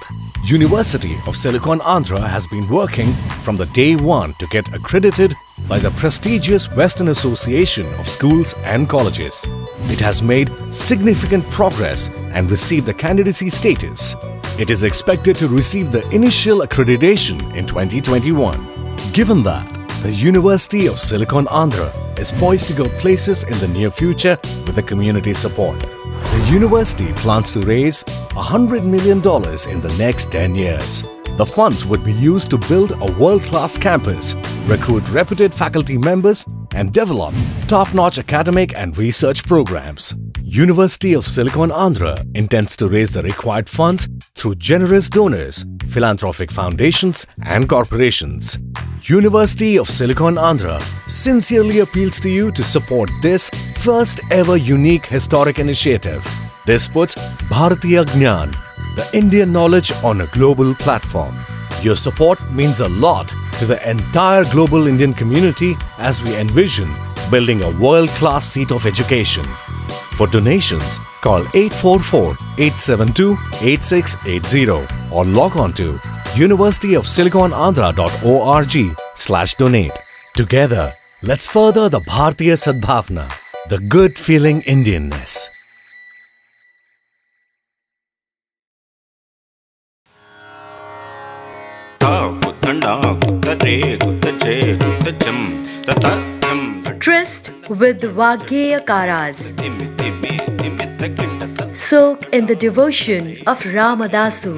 world. University of Silicon Andhra has been working from the day one to get accredited by the prestigious Western Association of Schools and Colleges. It has made significant progress and received the candidacy status. It is expected to receive the initial accreditation in 2021. Given that the University of Silicon Andhra is poised to go places in the near future with the community support, the university plans to raise $100 million in the next 10 years. The funds would be used to build a world-class campus, recruit reputed faculty members, and develop top-notch academic and research programs. University of Silicon Andhra intends to raise the required funds through generous donors, philanthropic foundations, and corporations. University of Silicon Andhra sincerely appeals to you to support this first ever unique historic initiative. This puts Bharatiya Gnan, the Indian knowledge, on a global platform. Your support means a lot to the entire global Indian community as we envision building a world-class seat of education. For donations, call 844-872-8680 or log on to universityofsiliconandhra.org/donate. Together, let's further the Bharatiya Sadbhavna, the good feeling Indianness. Tryst with Vagyakaras. Soak in the devotion of Ramadasu.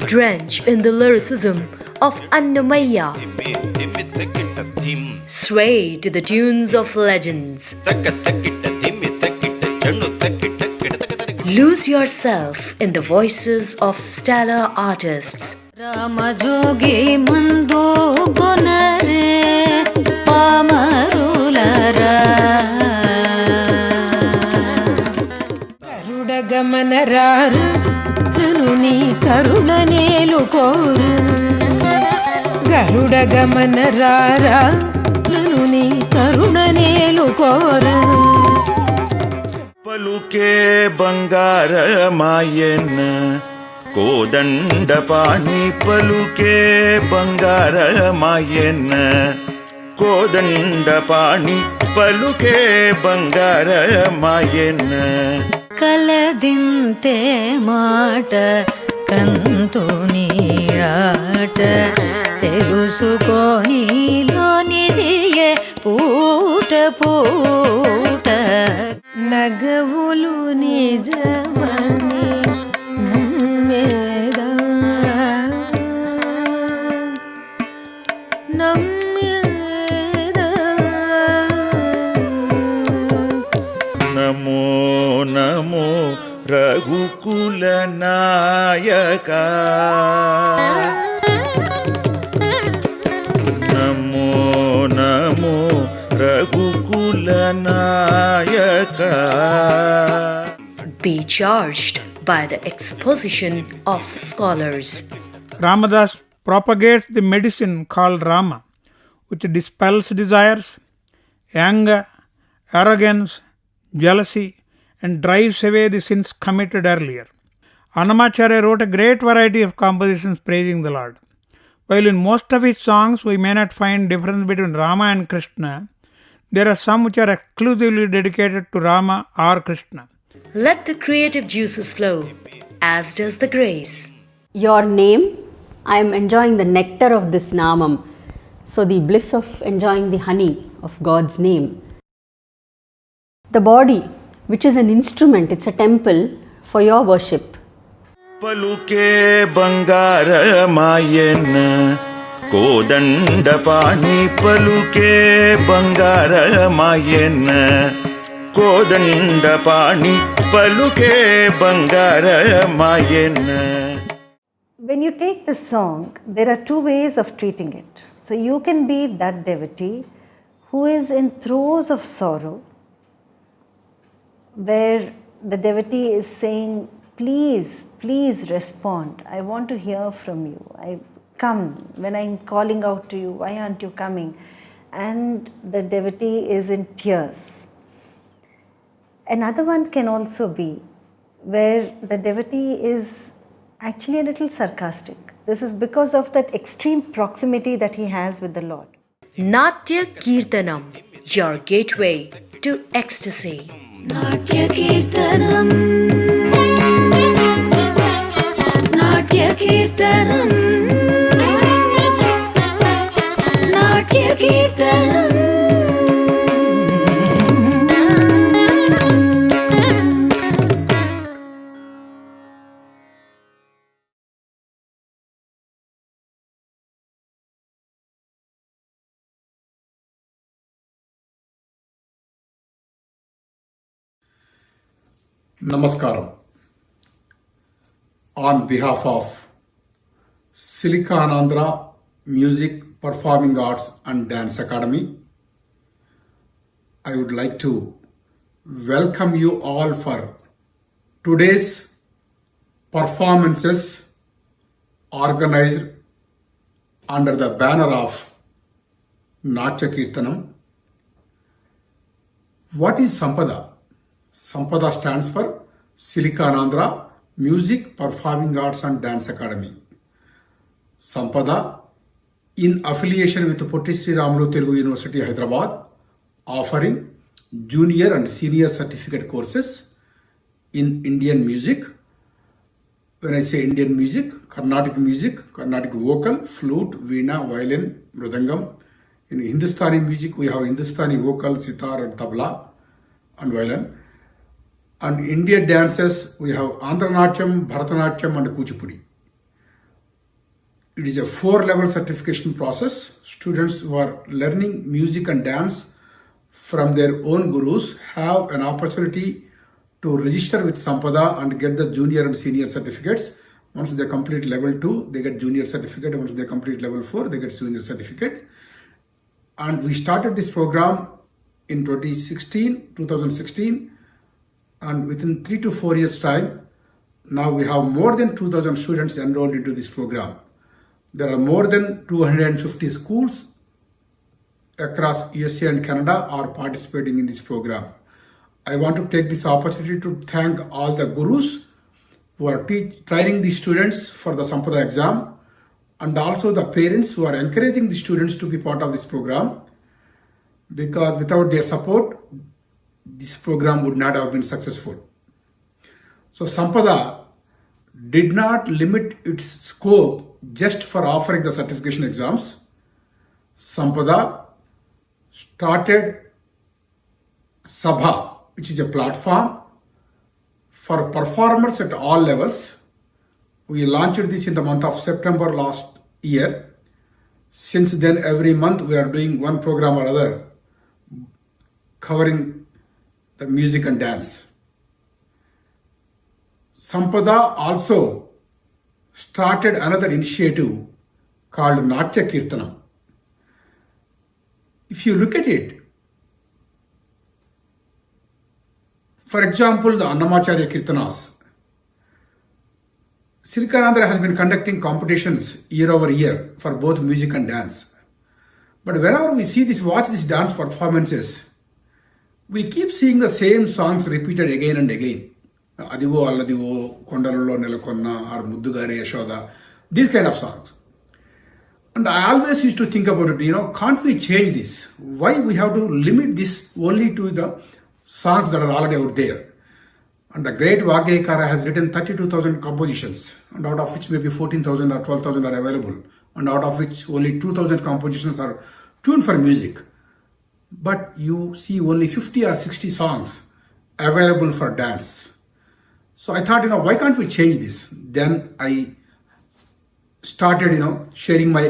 Drench in the lyricism of Annamayya. Sway to the tunes of legends. Lose yourself in the voices of stellar artists. Ramajogi mando gonare pamarulara Garuda gamanararu nanuni karunanelu koru Garuda gamanarara nanuni karunanelu koru पलुके बंगार मायन कोदंड पानी पलुके बंगार मायन कोदंड पानी पलुके बंगार मायन कलदिंते माट कंतुनी आट तेलुसुकोनी लोनिदिये पूट पूट నగవులు నిజమని నమ్మేదా నమ్మేదా నమో నమో రఘుకుల నాయక నమో నమో Be charged by the exposition of scholars. Ramadas propagates the medicine called Rama, which dispels desires, anger, arrogance, jealousy, and drives away the sins committed earlier. Annamacharya wrote a great variety of compositions praising the Lord. While in most of his songs we may not find difference between Rama and Krishna, there are some which are exclusively dedicated to Rama or Krishna. Let the creative juices flow, as does the grace. Your name, I am enjoying the nectar of this namam. So the bliss of enjoying the honey of God's name. The body, which is an instrument, it's a temple for your worship. पलुके बंगार मायन कोदंड पानी पलुके बंगार मायन कोदंड पानी पलुके बंगार मायन. When you take the song, there are two ways of treating it. So you can be that devotee who is in throes of sorrow, where the devotee is saying, please, please respond. I want to hear from you. I come. When I'm calling out to you, why aren't you coming? And the devotee is in tears. Another one can also be where the devotee is actually a little sarcastic. This is because of that extreme proximity that he has with the Lord. NATYAKEERTANAM, your gateway to ecstasy. नाट्यकीर्तनम् नाट्यकीर्तनम् नाट्यकीर्तनम् Namaskaram. On behalf of Silicon Andhra Music, Performing Arts and Dance Academy, I would like to welcome you all for today's performances organized under the banner of NATYAKEERTANAM. What is SAMPADA? SAMPADA stands for Silicon Andhra Music, Performing Arts and Dance Academy. SAMPADA, in affiliation with Potti Sri Ramulu Telugu University, Hyderabad, offering junior and senior certificate courses in Indian music. When I say Indian music, Carnatic vocal, flute, veena, violin, mridangam. In Hindustani music, we have Hindustani vocal, sitar and tabla and violin. And Indian dances, we have Andhra-natyam, Bharatanatyam and Kuchipudi. It is a 4-level certification process. Students who are learning music and dance from their own gurus have an opportunity to register with SAMPADA and get the junior and senior certificates. Once they complete level 2, they get junior certificate. Once they complete level 4, they get senior certificate. And we started this program in 2016, and within 3 to 4 years time, now we have more than 2,000 students enrolled into this program. There are more than 250 schools across USA and Canada are participating in this program. I want to take this opportunity to thank all the gurus who are training the students for the SAMPADA exam, and also the parents who are encouraging the students to be part of this program, because without their support, this program would not have been successful. So SAMPADA did not limit its scope just for offering the certification exams. SAMPADA started Sabha, which is a platform for performers at all levels. We launched this in the month of September last year. Since then, every month we are doing one program or other covering the music and dance. SAMPADA also started another initiative called NATYAKEERTANAM. If you look at it, for example, the Annamayya Keertanas, Silicon Andhra has been conducting competitions year over year for both music and dance. But whenever we watch these dance performances, we keep seeing the same songs repeated again and again. Adivo Alladivo, Kondallo Nelakonna, or Muddugare Yashoda, these kind of songs. And I always used to think about it, can't we change this? Why we have to limit this only to the songs that are already out there? And the great Vagyekara has written 32,000 compositions, and out of which maybe 14,000 or 12,000 are available, and out of which only 2,000 compositions are tuned for music. But you see only 50 or 60 songs available for dance. So I thought, why can't we change this? Then I started, sharing my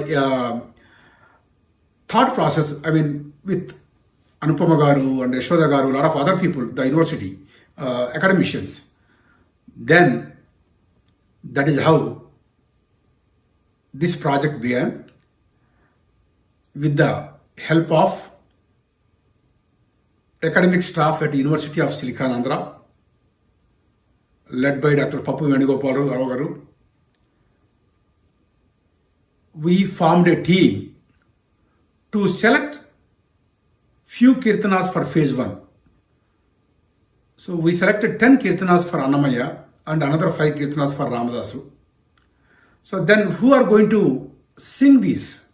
thought process, with Anupama Garu and Aysola Garu, a lot of other people, the university, academicians. Then that is how this project began, with the help of academic staff at the University of Silicon Andhra, led by Dr. Pappu Venugopal Garu. We formed a team to select few Keertanas for phase 1. So we selected 10 Keertanas for Annamayya and another 5 Keertanas for Ramadasu. So then who are going to sing these?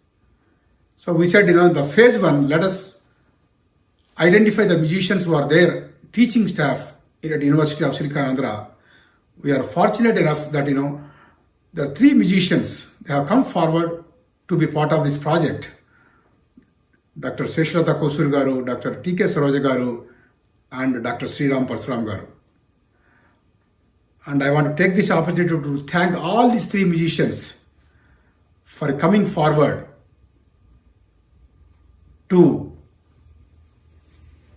So we said, the phase one, let us identify the musicians who are there, teaching staff at the University of Srikanandra. We are fortunate enough that, there are 3 musicians. They have come forward to be part of this project. Dr. Seshlata Kosur Garu, Dr. T.K. Saroja Garu, and Dr. Sriram Parsuram Garu. And I want to take this opportunity to thank all these 3 musicians for coming forward to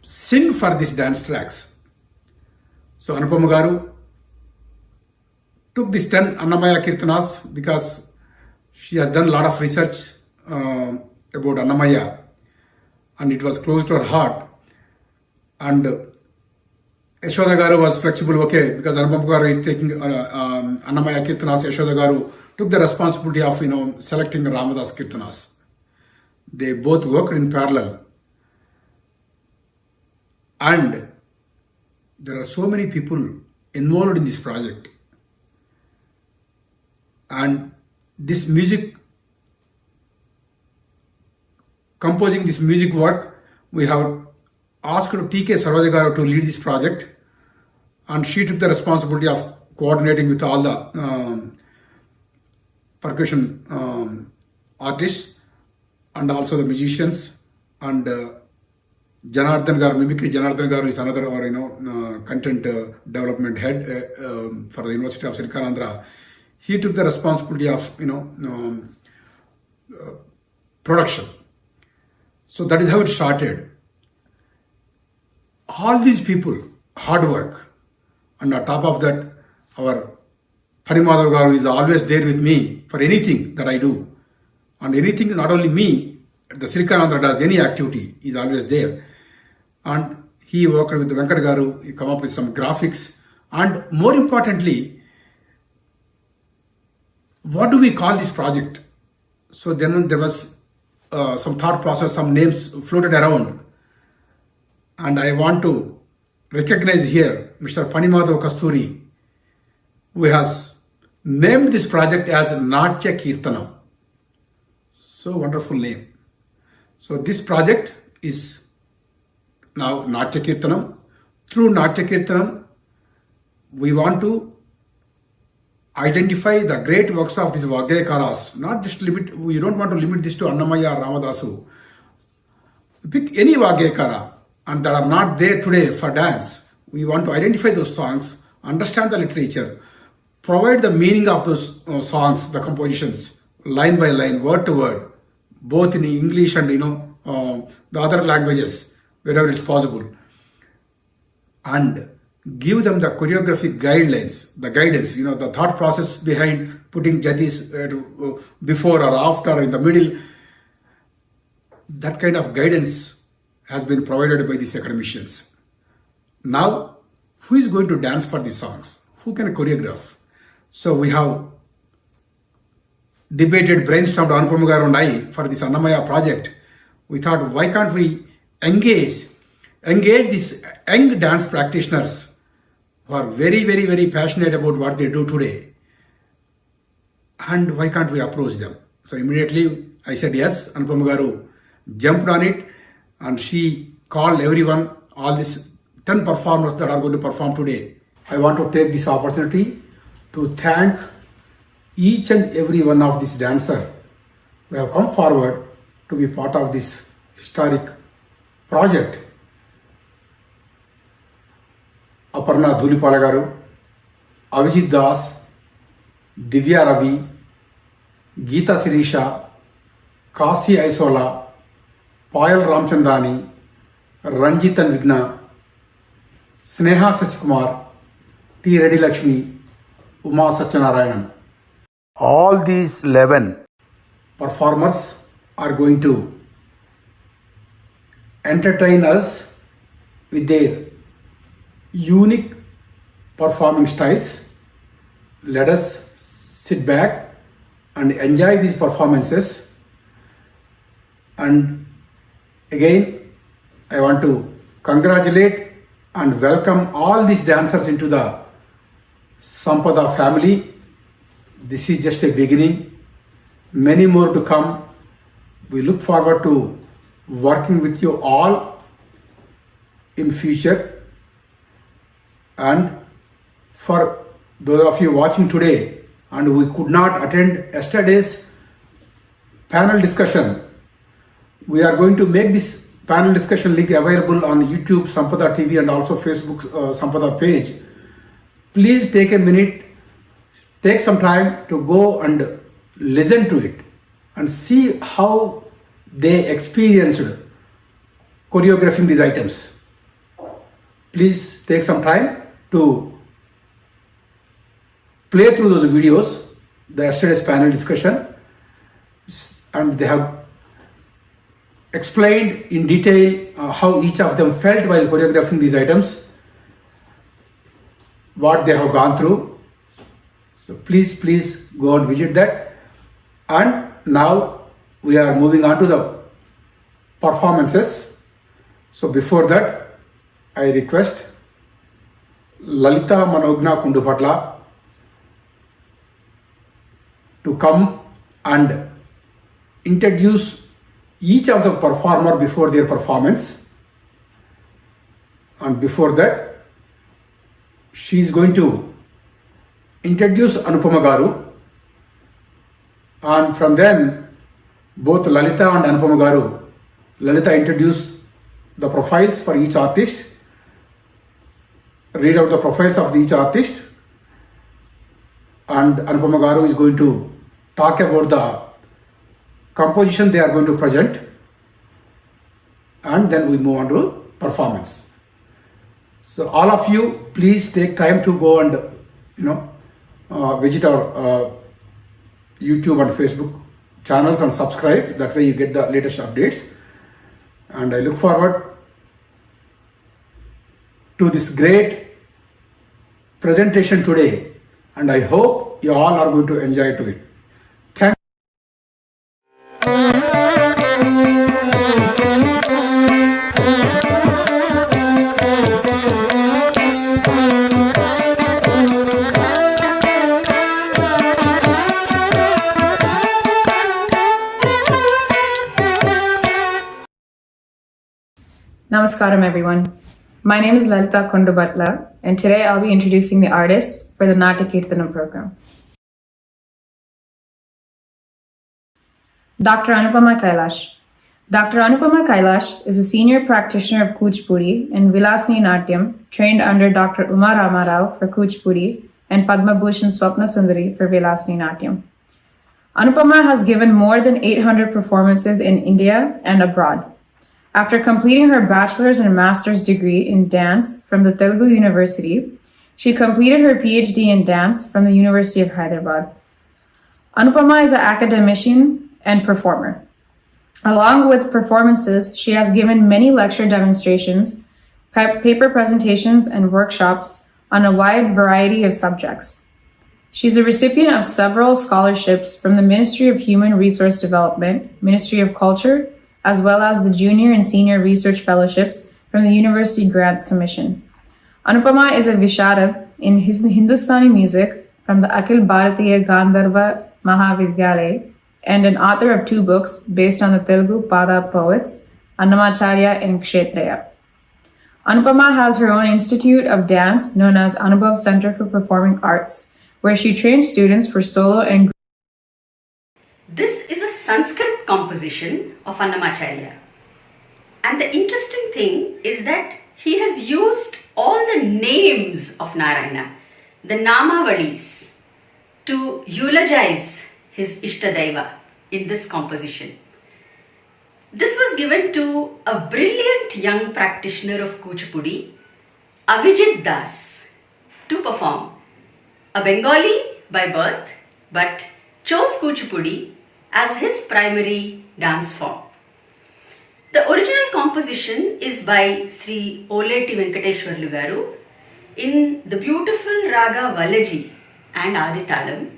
sing for these dance tracks. So Anupama Garu took these 10 Annamayya Keertanas because she has done a lot of research about Annamayya and it was close to her heart. And Aysola Garu was flexible, okay, because Anupama Garu is taking Annamayya Keertanas. Aysola Garu took the responsibility of, selecting the Ramadas Keertanas. They both worked in parallel. And there are so many people involved in this project. And this music, composing this music work, we have asked T.K. Saroja Garu to lead this project. And she took the responsibility of coordinating with all the percussion artists and also the musicians. And Janardhan Garu, mimicry Janardhan Garu is another, content development head for the University of Srikanandra. He took the responsibility of, production. So that is how it started. All these people, hard work. And on top of that, our Parimadhav Garu is always there with me for anything that I do. And anything, not only me, the Srikanandra does any activity, is always there. And he worked with Venkat Garu, he come up with some graphics. And more importantly, what do we call this project? So then there was some thought process, some names floated around. And I want to recognize here Mr. Panimadhav Kasturi, who has named this project as NATYAKEERTANAM. So wonderful name. So this project is now NATYAKEERTANAM. Through NATYAKEERTANAM, we want to identify the great works of these Vagyakaras. Not just limit, we don't want to limit this to Annamayya or Ramadasu. Pick any Vagyakara and that are not there today for dance. We want to identify those songs, understand the literature, provide the meaning of those songs, the compositions, line by line, word to word, both in English and the other languages, wherever it's possible, and give them the choreographic guidelines, the guidance, the thought process behind putting jatis before or after or in the middle. That kind of guidance has been provided by these academicians. Now, who is going to dance for these songs? Who can choreograph? So we have debated, brainstormed, Anupama Garu and I, for this Annamayya project. We thought, why can't we engage these young dance practitioners who are very, very, very passionate about what they do today? And why can't we approach them? So immediately I said yes. Anupama Garu jumped on it and she called everyone, all these 10 performers that are going to perform today. I want to take this opportunity to thank each and every one of these dancers who have come forward to be part of this historic project. Aparna Dhulipalla Garu, Avijit Das, Divya Ravi, Geeta Sirisha, Kasi Aysola, Payal Ramchandani, Renjith and Vijna, Sneha Sasikumar, T. Reddy Lakshmi, Uma Narayanan. All these 11 performers are going to entertain us with their unique performing styles. Let us sit back and enjoy these performances. And again, I want to congratulate and welcome all these dancers into the SAMPADA family. this is just a beginning. Many more to come. We look forward to working with you all in future. And for those of you watching today and we could not attend yesterday's panel discussion, we are going to make this panel discussion link available on YouTube Sampada TV and also Facebook Sampada page. Please take a minute, take some time to go and listen to it and see how they experienced choreographing these items. Please take some time to play through those videos, the yesterday's panel discussion, and they have explained in detail how each of them felt while choreographing these items, what they have gone through. So please go and visit that. And now we are moving on to the performances. So before that, I request Lalita Manogna Kondubhatla to come and introduce each of the performer before their performance. And before that, she is going to introduce Anupama Garu, and from then both Lalita and Anupama Garu, Lalita introduce the profiles for each artist, read out the profiles of each artist, and Anupama Garu is going to talk about the composition they are going to present, and then we move on to performance. So all of you, please take time to go and visit our YouTube and Facebook channels and subscribe. That way you get the latest updates. And I look forward to this great presentation today, and I hope you all are going to enjoy to it. Thank Namaskaram everyone. My name is Lalita Kondubhatla, and today I'll be introducing the artists for the NATYAKEERTANAM program. Dr. Anupama Kylash. Dr. Anupama Kylash is a senior practitioner of Kuchipudi and Vilasini Natyam, trained under Dr. Uma Rama Rao for Kuchipudi and Padma Bhushan Swapna Sundari for Vilasini Natyam. Anupama has given more than 800 performances in India and abroad. After completing her bachelor's and master's degree in dance from the Telugu University, she completed her PhD in dance from the University of Hyderabad. Anupama is an academician and performer. Along with performances, she has given many lecture demonstrations, paper presentations, and workshops on a wide variety of subjects. She's a recipient of several scholarships from the Ministry of Human Resource Development, Ministry of Culture, as well as the Junior and Senior Research Fellowships from the University Grants Commission. Anupama is a Visharad in Hindustani music from the Akhil Bharatiya Gandharva Mahavidyalaya and an author of 2 books based on the Telugu Pada poets, Annamayya and Kshetraya. Anupama has her own institute of dance known as Anubhav Center for Performing Arts, where she trains students for solo and group. This is a Sanskrit composition of Annamayya. And the interesting thing is that he has used all the names of Narayana, the Namavalis, to eulogize his Ishtadaiva in this composition. This was given to a brilliant young practitioner of Kuchipudi, Avijit Das, to perform. A Bengali by birth, but chose Kuchipudi as his primary dance form. The original composition is by Sri Oleti Venkateshwarlu Garu in the beautiful Raga Valaji and Aditalam,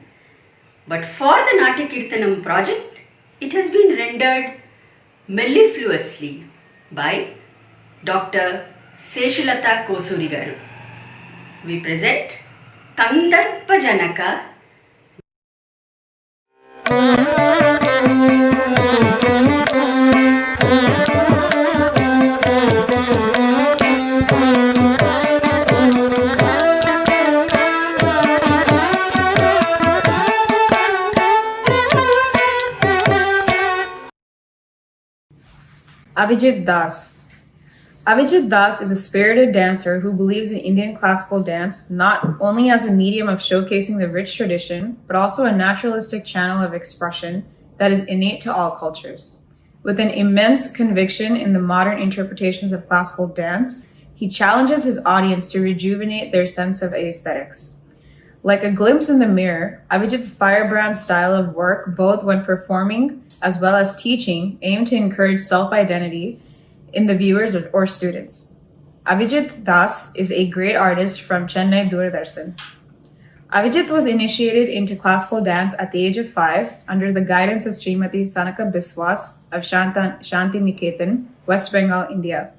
but for the NATYAKEERTANAM project, it has been rendered mellifluously by Dr. Seshilata Kosuri Garu. We present Kandarpa Janaka Avijit Das. Avijit Das is a spirited dancer who believes in Indian classical dance not only as a medium of showcasing the rich tradition, but also a naturalistic channel of expression that is innate to all cultures. With an immense conviction in the modern interpretations of classical dance, he challenges his audience to rejuvenate their sense of aesthetics. Like a glimpse in the mirror, Avijit's firebrand style of work, both when performing as well as teaching, aim to encourage self-identity in the viewers or students. Avijit Das is a great artist from Chennai Doordarshan. Avijit was initiated into classical dance at the age of 5 under the guidance of Srimati Sanaka Biswas of Shanti Niketan, West Bengal, India.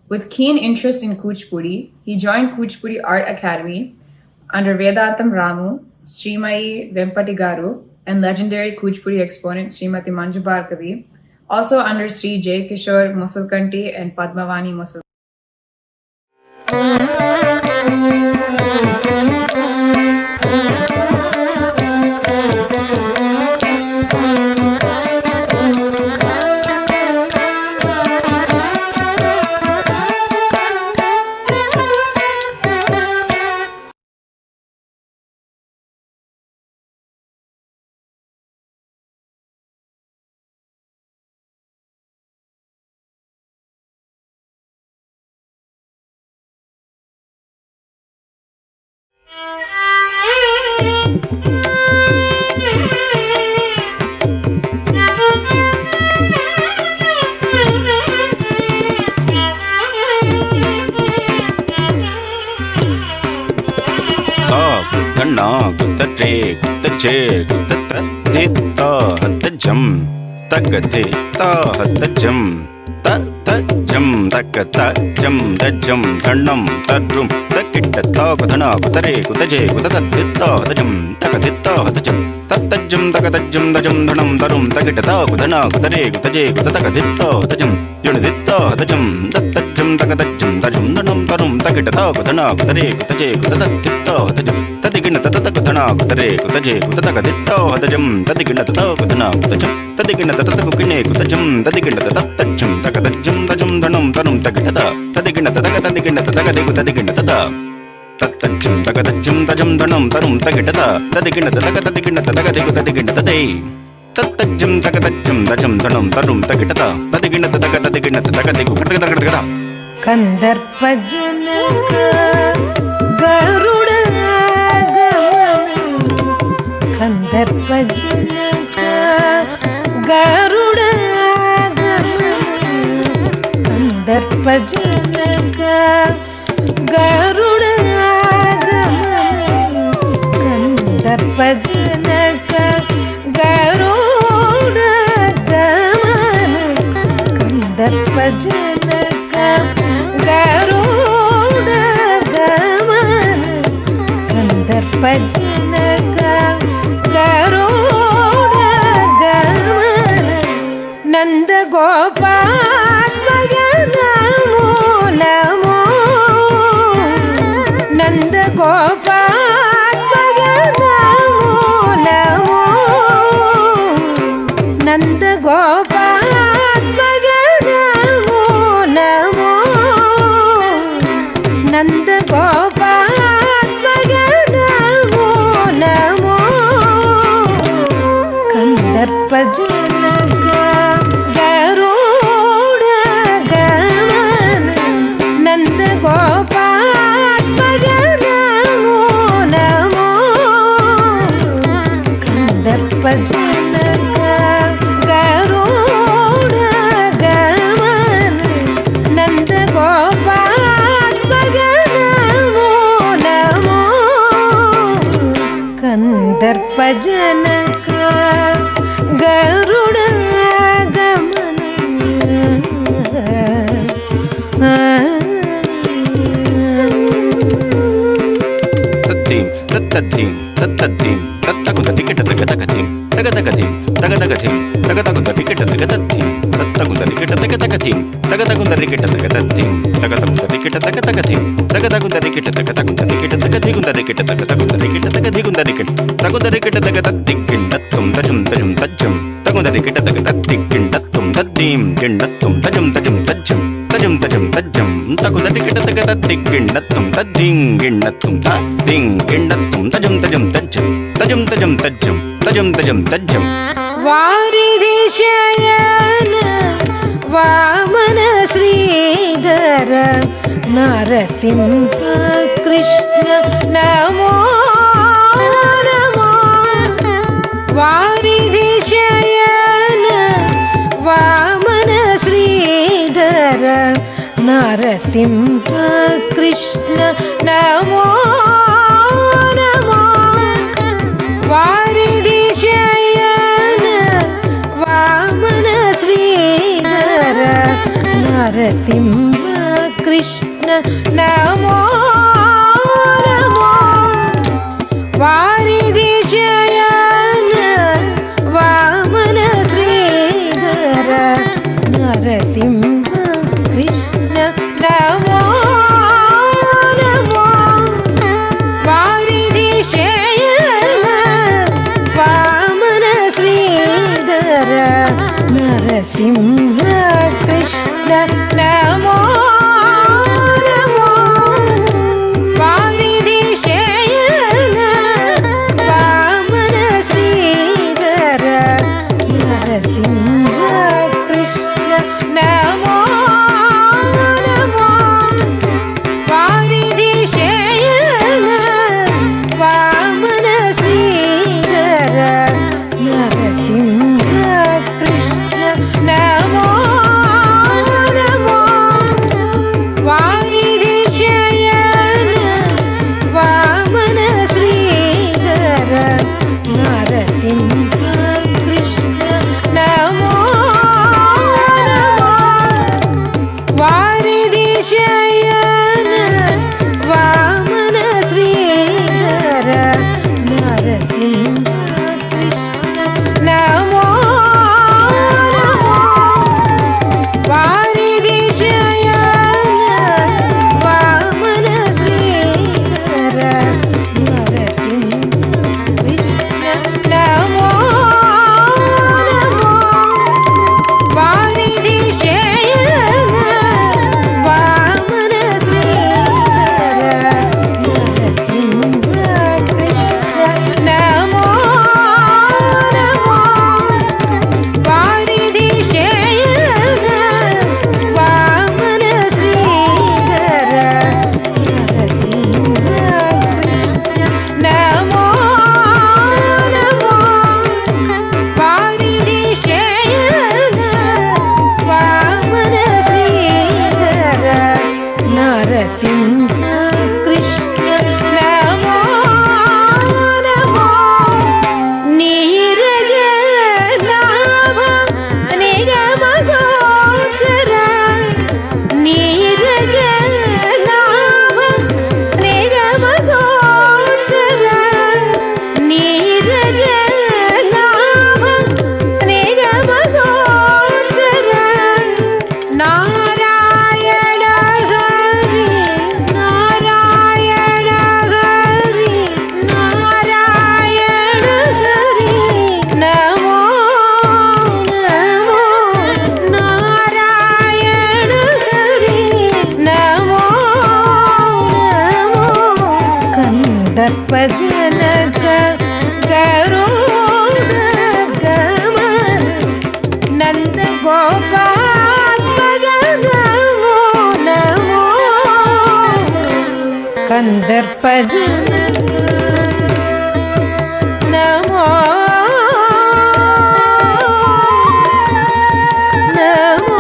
With keen interest in Kuchipudi, he joined Kuchipudi Art Academy under Vedantam Ramu, Srimayi Vempati Garu, and legendary Kuchipudi exponent Srimati Manju Bhargavi, also under Sri J. Kishore Musulkanti and Padmavani Musul. तकतजम दजम तन्नम तर्रुम तकिट्ट ताकधना कुतरे कुतजे कुततद्दित्ताहतजम तकदित्ताहतजम तत्तजम तकतजम दजम धणम तरुम तकिट्ट ताकधना कुतरे कुतजे कुततकदित्ताहतजम युणदित्ताहतजम तत्तजम तकतजम दजम धणम तरुम तकिट्ट ताकधना कुतरे कुतजे कुततद्दित्ताहतजम तदिगिण तततकधना कुतरे कुतजे कुततकदित्ताहतजम तदिगिण ततकधना कुतजम तदिगिण तततकुकिने कुतजम तदिगिण तततजम तकतजम दजम धणम तरुम तकिट्ट तदिगिण ततकतदिगिण ततकदिगु तदिगिण तत तत्तजम तकतजम दजम धणम तरुम तकिट्ट तदिगिण ततकतदिगिण ततकदिगु तदिगिण तते तत्तजम तकतजम दजम धणम तरुम तकिट्ट तदिगिण ततकतदिगिण ततकदिगु कटकटकटकट कंदर्पजनक गरुड़ कंदर्पजनक गरुड़ कंदर्पजनक गरुड़ कंदर्पजनक गरुड़ कंदर्पजनक गरुड़ कंदर्पजनक गरुड़ नंद गोपात्मज नमो नमो नंद गोपात्मज नमो नमो नंद गोपात्मज नमो नमो नंद गोपात्मज नमो नमो कंदर्पजनक गरुड़ गमन नंद गोपात्मज नमो नमो कंदर्पजनक गरुड़ गमन नंद गोपात्मज नमो नमो कंदर्पजनक गरुड़ गमन तत्तीम तत्तत्तीम तत्तत्तीम तत्तकुततिकिटतकतकतीम తగతగధిం తగతగధిం తగతగుదరికిట తగతద్ధిం తత్తగుదరికిట తగతగధిం తగతగుదరికిట తగతద్ధిం తగతగుదరికిట తగతగధిం తగతగుదరికిట తగతగుదరికిట తగదిగుదరికిట తగతగుదరికిట తగదిగుదరికిట తగుదరికిట తగతద్దిక్కిండత్తుం తజం తజం తజ్జం తగుదరికిట తగతద్దిక్కిండత్తుం తద్దీం కిండత్తుం తజం తజం తజ్జం తజం తజం తజ్జం తగుదరికిట తగతద్దిక్కిండత్తుం తద్దిం గిన్నత్తుం తద్దిం గిన్నత్తుం తజం తజం తజ్జం తజం తజం తజ్జం తజం తజం తజ్జం వారిధి శయన వామన శ్రీధర నరసింహ కృష్ణ నమో నమో వారిధి శయన వామన శ్రీధర నరసింహ కృష్ణ నమో నమో వారిధి శయన వామన శ్రీధర నరసింహ కృష్ణ నమో నమో వారిధి శయన వామన శ్రీధర నరసింహ కృష్ణ నమో నమో వారిధి శయన వామన శ్రీధర నరసింహ కృష్ణ నమో నమో వారిధి శయన వామన శ్రీధర నరసింహ కృష్ణ నమో నమో వారిధి శయన వామన శ్రీధర నరసింహ కృష్ణ నమో నమో వారిధి శయన వామన శ్రీధర నరసింహ కృష్ణ నమో నమో వారిధి శయన వామన శ్రీధర నరసింహ కృష్ణ నమో నమో వారిధి శయన వామన శ్రీధర నరసింహ కృష్ణ నమో నమో వారిధి శయన వామన శ్రీధర నరసింహ కృష్ణ నమో నమో వారిధి శయన వామన శ్రీధర నరసింహ కృష్ణ నమో నమో వారిధి శయన వామన శ్రీధర నరసింహ కృష్ణ నమో నమో నీరజనాభ నిగమ గోచర నీరజనాభ నిగమ గోచర నీరజనాభ నిగమ గోచర నారాయణ హరి నారాయణ హరి నారాయణ హరి నమో నమో నారాయణ హరి నమో నమో కందర్ప జనక గరుడ గమన నంద గోపాత్మజ నమో నమో కందర్ప జనక నమో నమో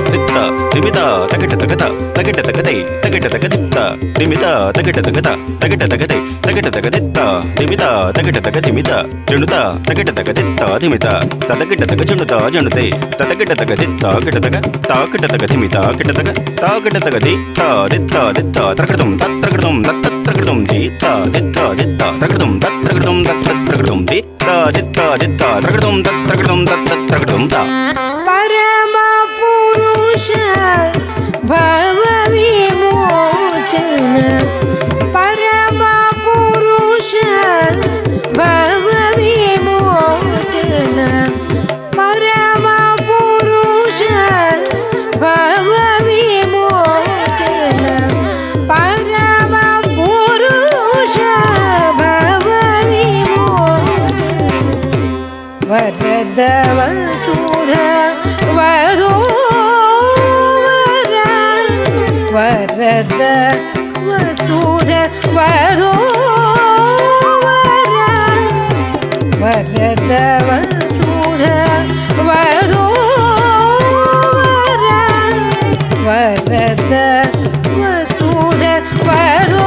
తిత్త దిమిత తగట తగత తగట తగదై తగట తగదిత్త దిమిత తగట తగత తగట తగదై తగట తగదిత్త దిమిత తగట తగదిమిత జనుత తగట తగదిత్త దిమిత తగట తగ జనుత జనుతై తగట తగదిత్త గట తగ తాగట తగదిమిత గట తగ తాగట తగదిత్త దిత్త దిత్త త్రకృతం తత్రకృతం తత్రకృతం దీత్త దిత్త దిత్త త్రకృతం తత్రకృతం तत्तत्रगडुं दित्ता दित्ता दित्ता त्रगडुं तत्त्रगडुं तत्तत्रगडुं ता परम पुरुष भव विमोचन परम पुरुष भव विमोचन परम पुरुष भव विमोचन परम पुरुष भव विमोचन वरद वसुध वधो वरद वसुध वधो वरद वसुध वधो वरद वसुध वधो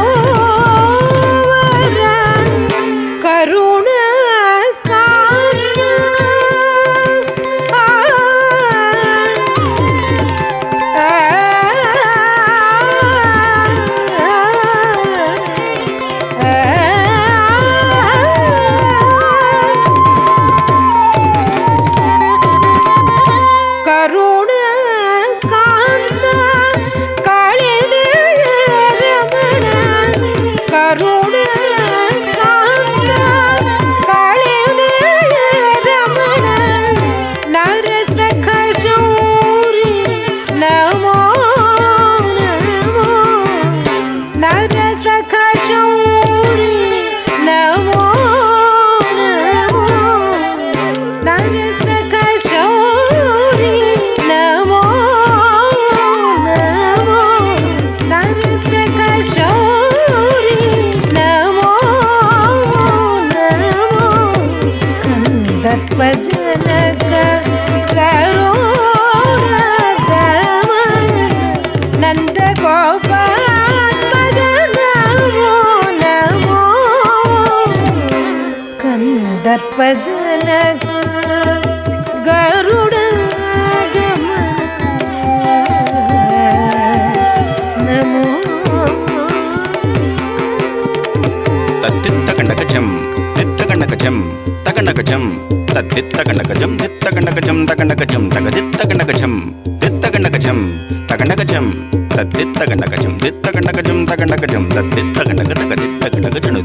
करुण दर्पजनक गरुड़ नमो तत्तित्तकण्डकजं तित्तकण्डकजं तकण्डकजं तत्तित्तकण्डकजं तित्तकण्डकजं तकण्डकजं तकदित्तकण्डकजं तित्तकण्डकजं तकण्डकजं तत्तित्तकण्डकजं तित्तकण्डकजं तकण्डकजं तत्तित्तकण्डकजं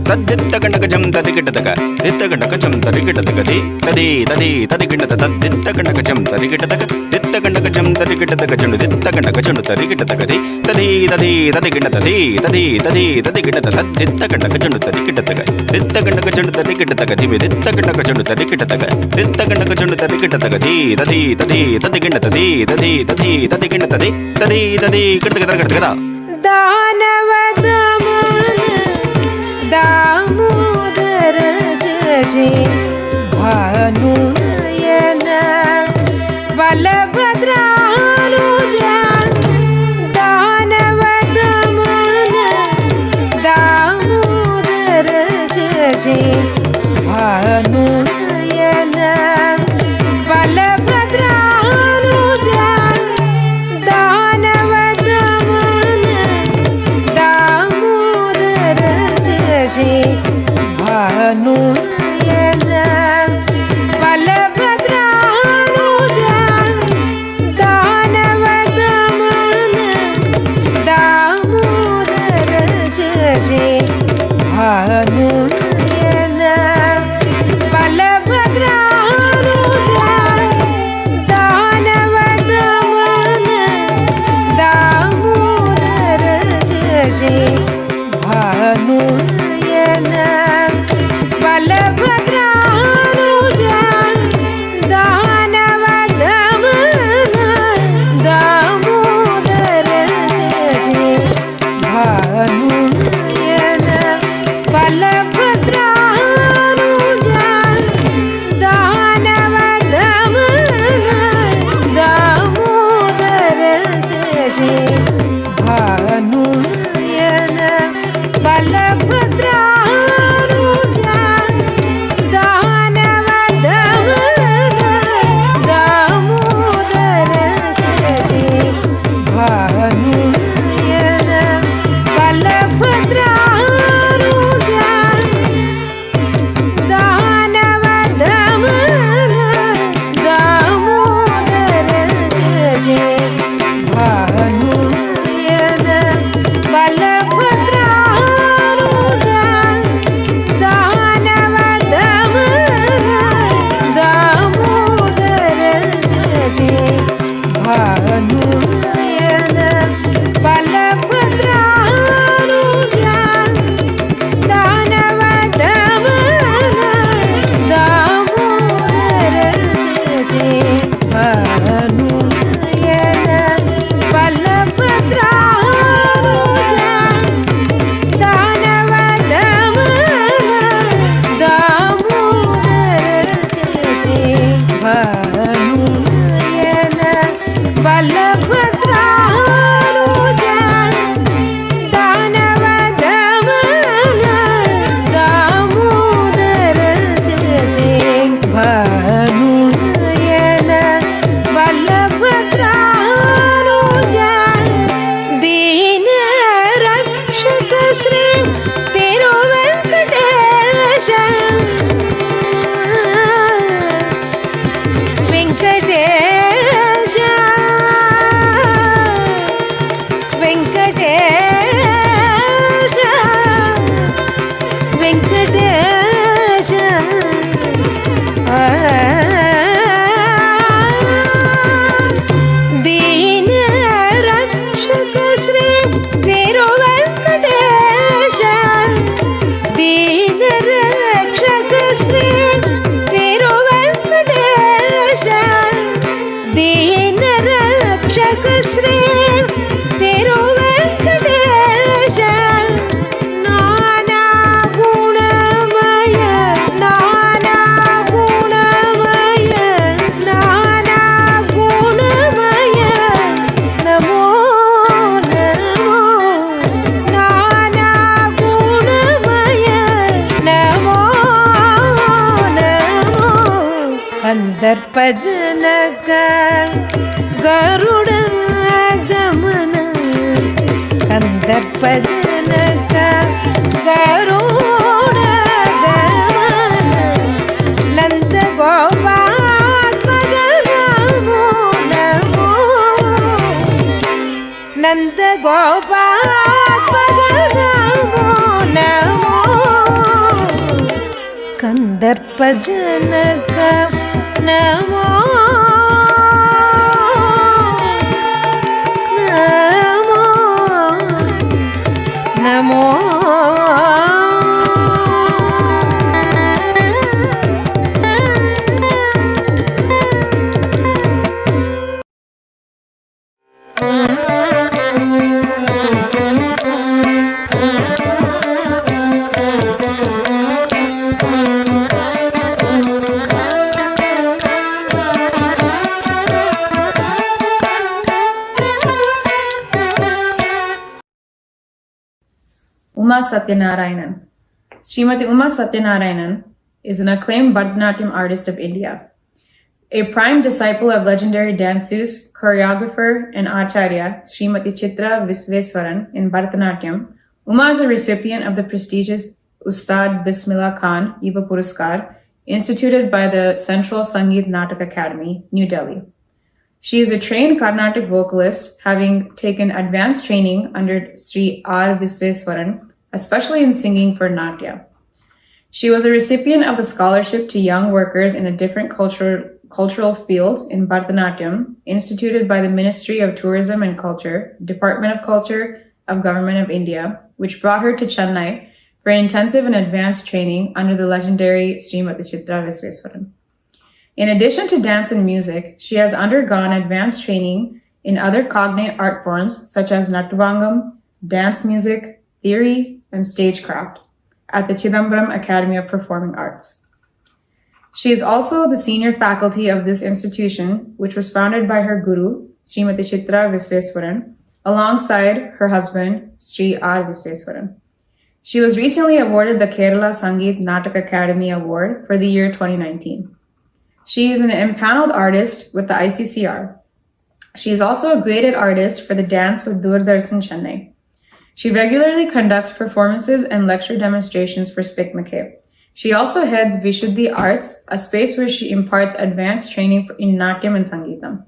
तद्दित्तकण्डकजं तदिकिटतक दित्तकण्डकजं तदिकिटतक दि तदि तदि तदिकिटत तद्दित्तकण्डकजं तदिकिटतक दित्तकण्डकजं तदिकिटतक जनु दित्तकण्डकजं तदिकिटतक दि तदि तदि तदिकिटत दि तदि तदि तदिकिटत तद्दित्तकण्डकजं तदिकिटतक दित्तकण्डकजं तदिकिटतक दिवि दित्तकण्डकजं तदिकिटतक दित्तकण्डकजं तदिकिटतक दि तदि तदि तदिकिटत दि तदि तदि तदिकिटत दि तदि तदि किटतक दानव दामोदर शशि भानुनयन बलभद्रानुज दानव दमन दामोदर शशि भानुनयन बलभद्रानुज दानव दमन दामोदर शशि भानुनयन बलभद्रानुज दानव दमन दामोदर शशि भानुनयन बलभद्रानुज दानव दमन दामोदर शशि भानुनयन बलभद्रानुज दानव दमन दामोदर शशि भानुनयन बलभद्रानुज दानव दमन दामोदर शशि भानुनयन बलभद्रानुज ಕಂದರ್ಪಜನಕ ಗರುಡ ಗಮನ ಕಂದರ್ಪಜನಕ ಗರುಡ ಗಮನ ನಂದ ಗೋಪಾತ್ಮಜ ನಮೋ ನಮೋ ನಂದ ಗೋಪಾತ್ಮಜ ನಮೋ ನಮೋ ಕಂದರ್ಪಜನಕ ನಮೋ ನಮೋ ನಮೋ Uma Satyanarayanan. Srimati Uma Satyanarayanan is an acclaimed Bharatanatyam artist of India. A prime disciple of legendary danceuse, choreographer, and acharya Srimati Chitra Visveswaran in Bharatanatyam, Uma is a recipient of the prestigious Ustad Bismillah Khan Yuva Puraskar instituted by the Central Sangeet Natak Academy, New Delhi. She is a trained Carnatic vocalist, having taken advanced training under Sri R. Visveswaran, especially in singing for Natya. She was a recipient of the scholarship to young workers in the different cultural fields in Bharatanatyam, instituted by the Ministry of Tourism and Culture, Department of Culture of Government of India, which brought her to Chennai for intensive and advanced training under the legendary Srimati Chitra Visveswaran. In addition to dance and music, she has undergone advanced training in other cognate art forms such as Natvangam, dance music, theory, and stagecraft at the Chidambaram Academy of Performing Arts. She is also the senior faculty of this institution, which was founded by her guru, Srimati Chitra Visveswaran, alongside her husband, Sri R. Visveswaran. She was recently awarded the Kerala Sangeet Natak Academy Award for the year 2019. She is an empaneled artist with the ICCR. She is also a graded artist for the Dance with Doordarshan Chennai. She regularly conducts performances and lecture demonstrations for SPICMACAY. She also heads Vishuddhi Arts, a space where she imparts advanced training in Natyam and Sangeetam.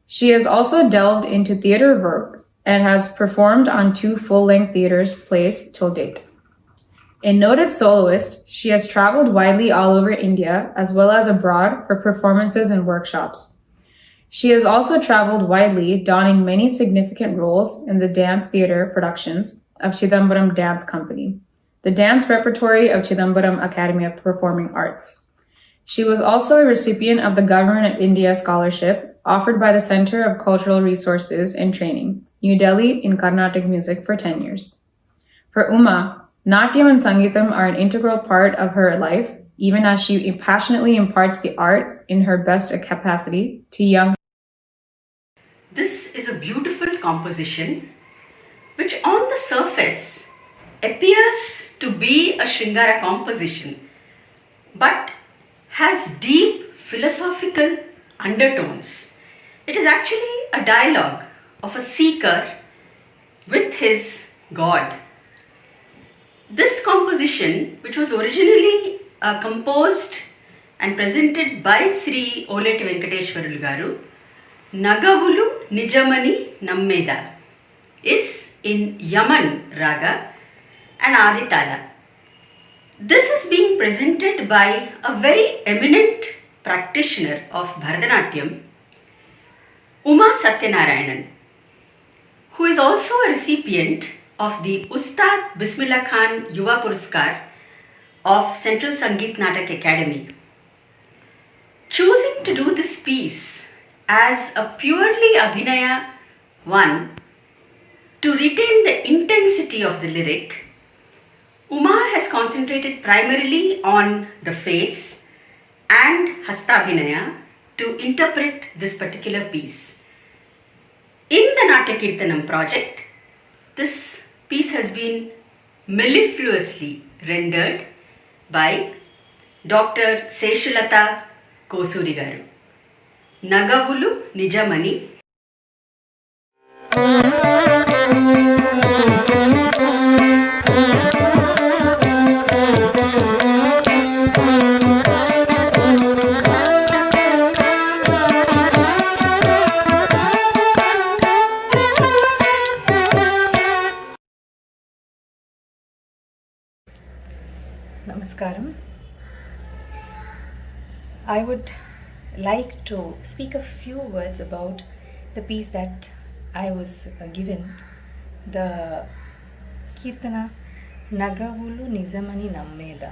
She has also delved into theater work and has performed on 2 full-length theaters plays till date. A noted soloist, she has traveled widely all over India as well as abroad for performances and workshops. She has also traveled widely, donning many significant roles in the dance theater productions of Chidambaram Dance Company, the dance repertory of Chidambaram Academy of Performing Arts. She was also a recipient of the Government of India Scholarship offered by the Center of Cultural Resources and Training, New Delhi, in Carnatic music for 10 years. For Uma, Natyam and Sangeetam are an integral part of her life, even as she passionately imparts the art in her best capacity to young. This is a beautiful composition which on the surface appears to be a Shringara composition but has deep philosophical undertones. It is actually a dialogue of a seeker with his God. This composition, which was originally composed and presented by Sri Oleti Venkateshwarulu Garu, Nagavulu Nijamani Nammeda, is in Yaman Raga and Aditala. This is being presented by a very eminent practitioner of Bharatanatyam, Uma Satyanarayanan, who is also a recipient of the Ustad Bismillah Khan Yuva Puraskar of Central Sangeet Natak Academy. Choosing to do this piece as a purely Abhinaya one, to retain the intensity of the lyric, Uma has concentrated primarily on the face and Hastabhinaya to interpret this particular piece. In the NATYAKEERTANAM project, this piece has been mellifluously rendered by Dr. Seshulata Kosuri గారు. నగవులు నిజమని Namaskaram. I would like to speak a few words about the piece that I was given, the Keertana Nagavulu Nizamani Nammeda.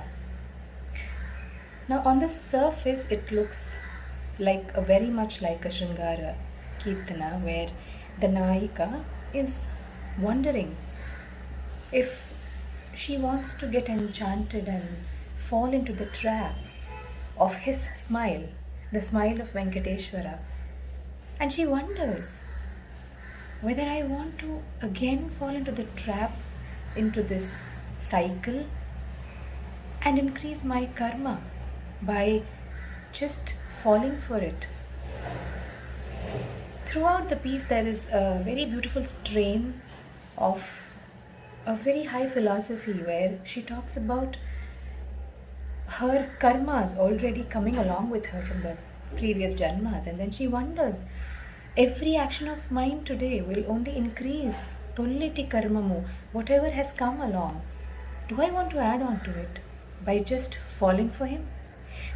Now on the surface it looks like very much like a Shringara Keertana where the Nayika is wondering if she wants to get enchanted and fall into the trap of his smile, the smile of Venkateshwara. And she wonders whether I want to again fall into the trap, into this cycle, and increase my karma by just falling for it. Throughout the piece there is a very beautiful strain of a very high philosophy where she talks about her karmas already coming along with her from the previous janmas, and then she wonders, every action of mine today will only increase tolliti karmamu, whatever has come along. Do I want to add on to it by just falling for him?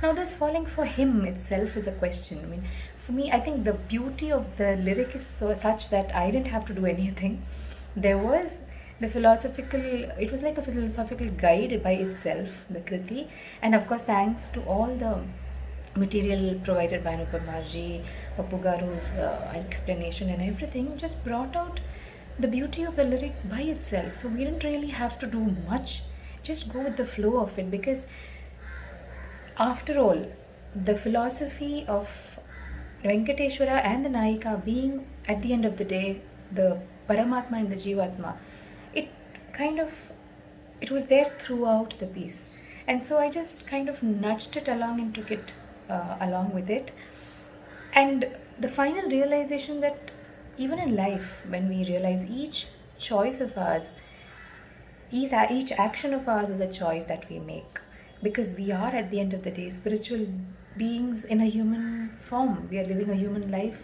Now this falling for him itself is a question. I mean, for me, I think the beauty of the lyric is such that I didn't have to do anything. There was the philosophical, it was like a philosophical guide by itself, the Kriti, and of course thanks to all the material provided by Anupama ji, Pappu Garu's explanation and everything just brought out the beauty of the lyric by itself. So we didn't really have to do much, just go with the flow of it, because after all the philosophy of Venkateshwara and the Nayika being at the end of the day the Paramatma and the Jivatma, it was there throughout the piece, and so I just kind of nudged it along and took it along with it. And the final realization that even in life, when we realize each choice of ours, each action of ours is a choice that we make, because we are at the end of the day spiritual beings in a human form. We are living a human life,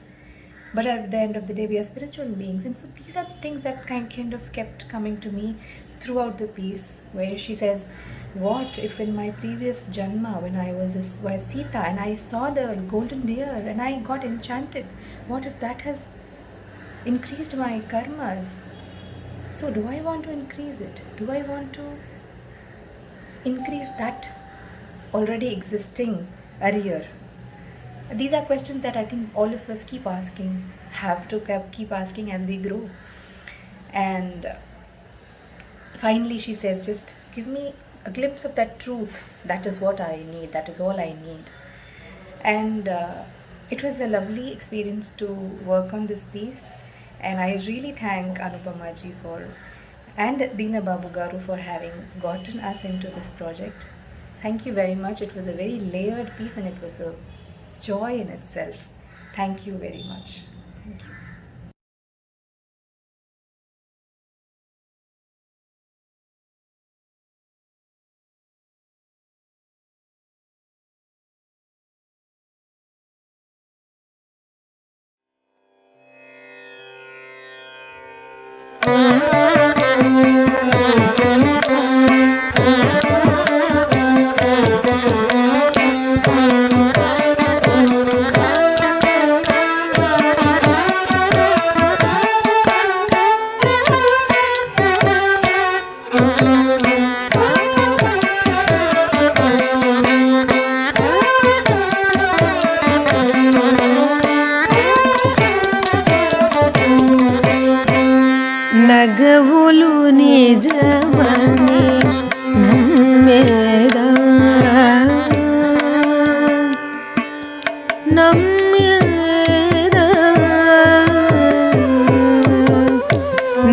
but at the end of the day we are spiritual beings. And so these are things that kind of kept coming to me throughout the piece, where she says, what if in my previous janma when I was Sita and I saw the golden deer and I got enchanted, what if that has increased my karmas? So do I want to increase it? Do I want to increase that already existing arrear? These are questions that I think all of us keep asking, have to keep asking as we grow. And finally she says, just give me a glimpse of that truth. That is what I need. That is all I need. And it was a lovely experience to work on this piece. And I really thank Anupama ji and Deenababu Garu for having gotten us into this project. Thank you very much. It was a very layered piece and it was a joy in itself. Thank you very much. Thank you. నగవులు నిజమని నమ్మేదా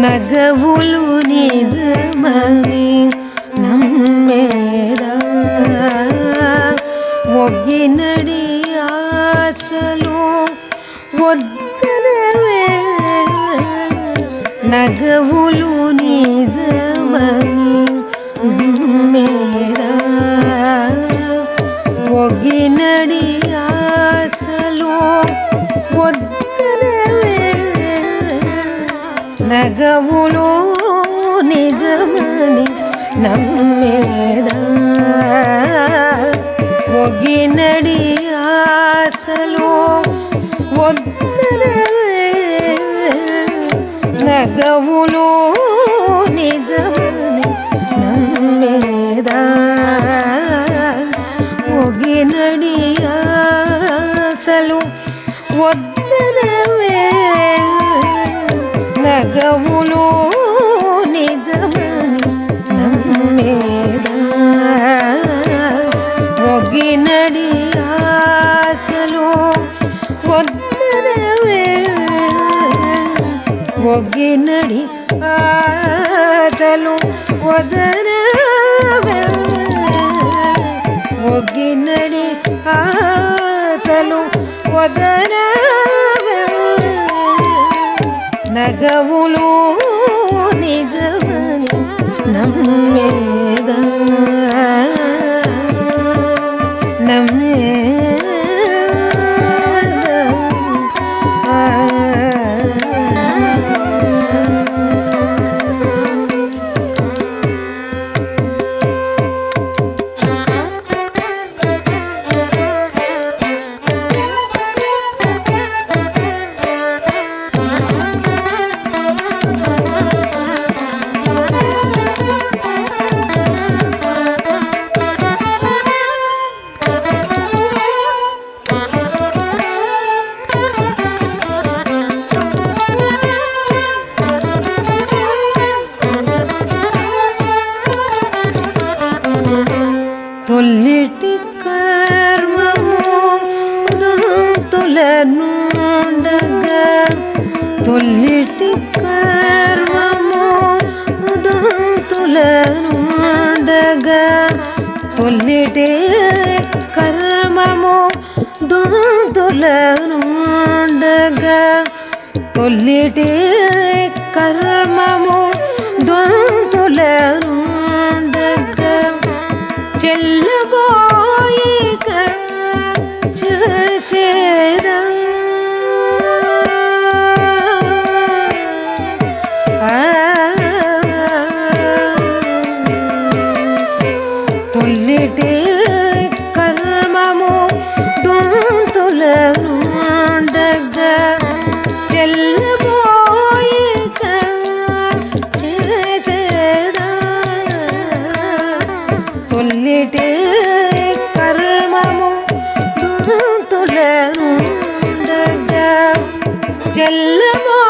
నగవులు నిజమని నమ్మేదా ఒగ్గినడి నగవులు నిజమని నమ్మేదా ఒగినడి ఆశలు వద్దనవే నగవులు నిజమని నమ్మేదా ఒగినడి ఆశలు వద్దనవే నగవులు నిజమని నమ్మేదా ఒగినడి ఆశలు వద్దనవే నగవులు నిజమని నమ్మేదా ఒగినడి ఆశలు వద్దనవే ఒగినడి ఆశలు వదనవే ఒగినడి ఆశలు వదనవే నగవులు నిజమని నమ్మేదా తొల్లిటి కర్మము దంతులనుండగా తొల్లిటి కర్మము దంతులనుండగా తొల్లిటి కర్మము దంతులనుండగా తొల్లిటి కర్మము దంతులనుండగా చెల్లబోయిక చేసేదా తొల్లిటి కర్మము దొంతులనుండగా చెల్లబోయిక చేసేదా తొల్లిటి కర్మము దొంతులనుండగా చెల్లబోయిక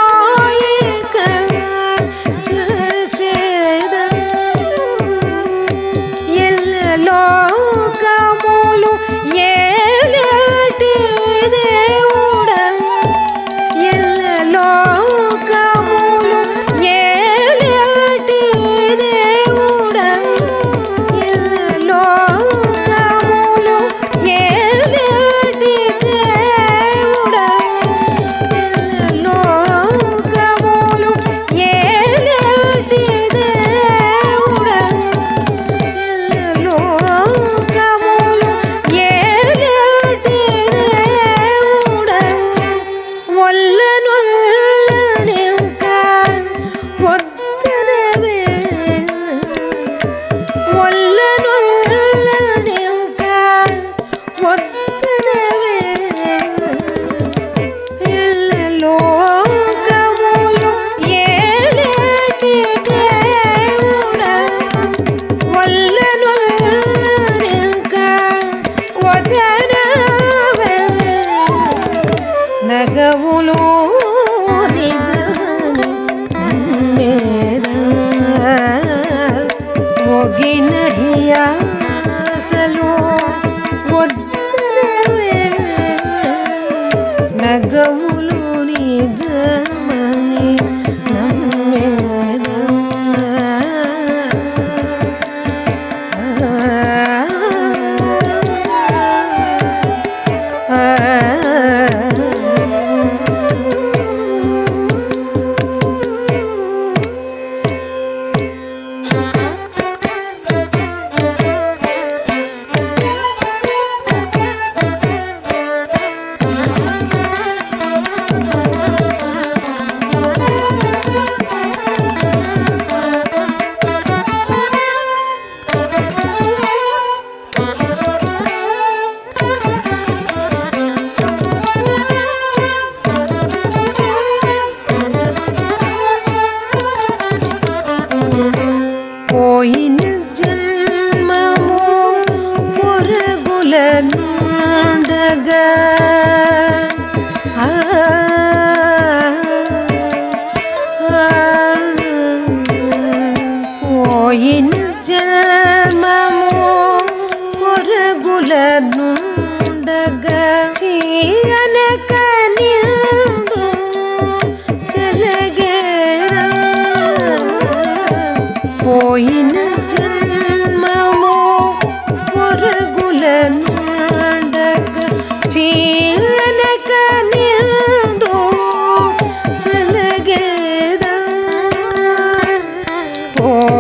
చేసేదా ఎల్లలోకములు ఏలేటి దేవుడా ఎల్లలోకములు ఏలేటి దేవుడా ఎల్లలోకములు ఏలేటి దేవుడా ఎల్లలోకములు ఏలేటి దేవుడా ఎల్లలోకములు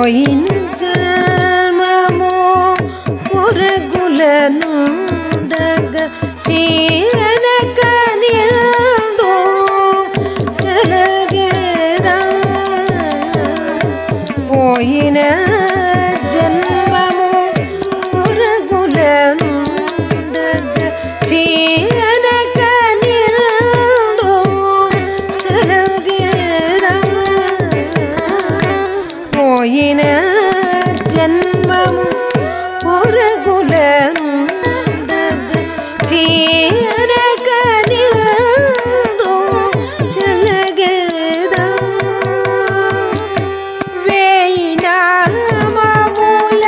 పోయిన జన్మము పొరుగులనుండగ చీరనక నిల్దు చలగేరా పోయిన జన్మము పొరుగులనుండగ చీరనక నిల్దు చలగేరా పోయిన జన్మము పొరుగులనుండగ చీరక నిల్దు చలగేరా వేయి నామముల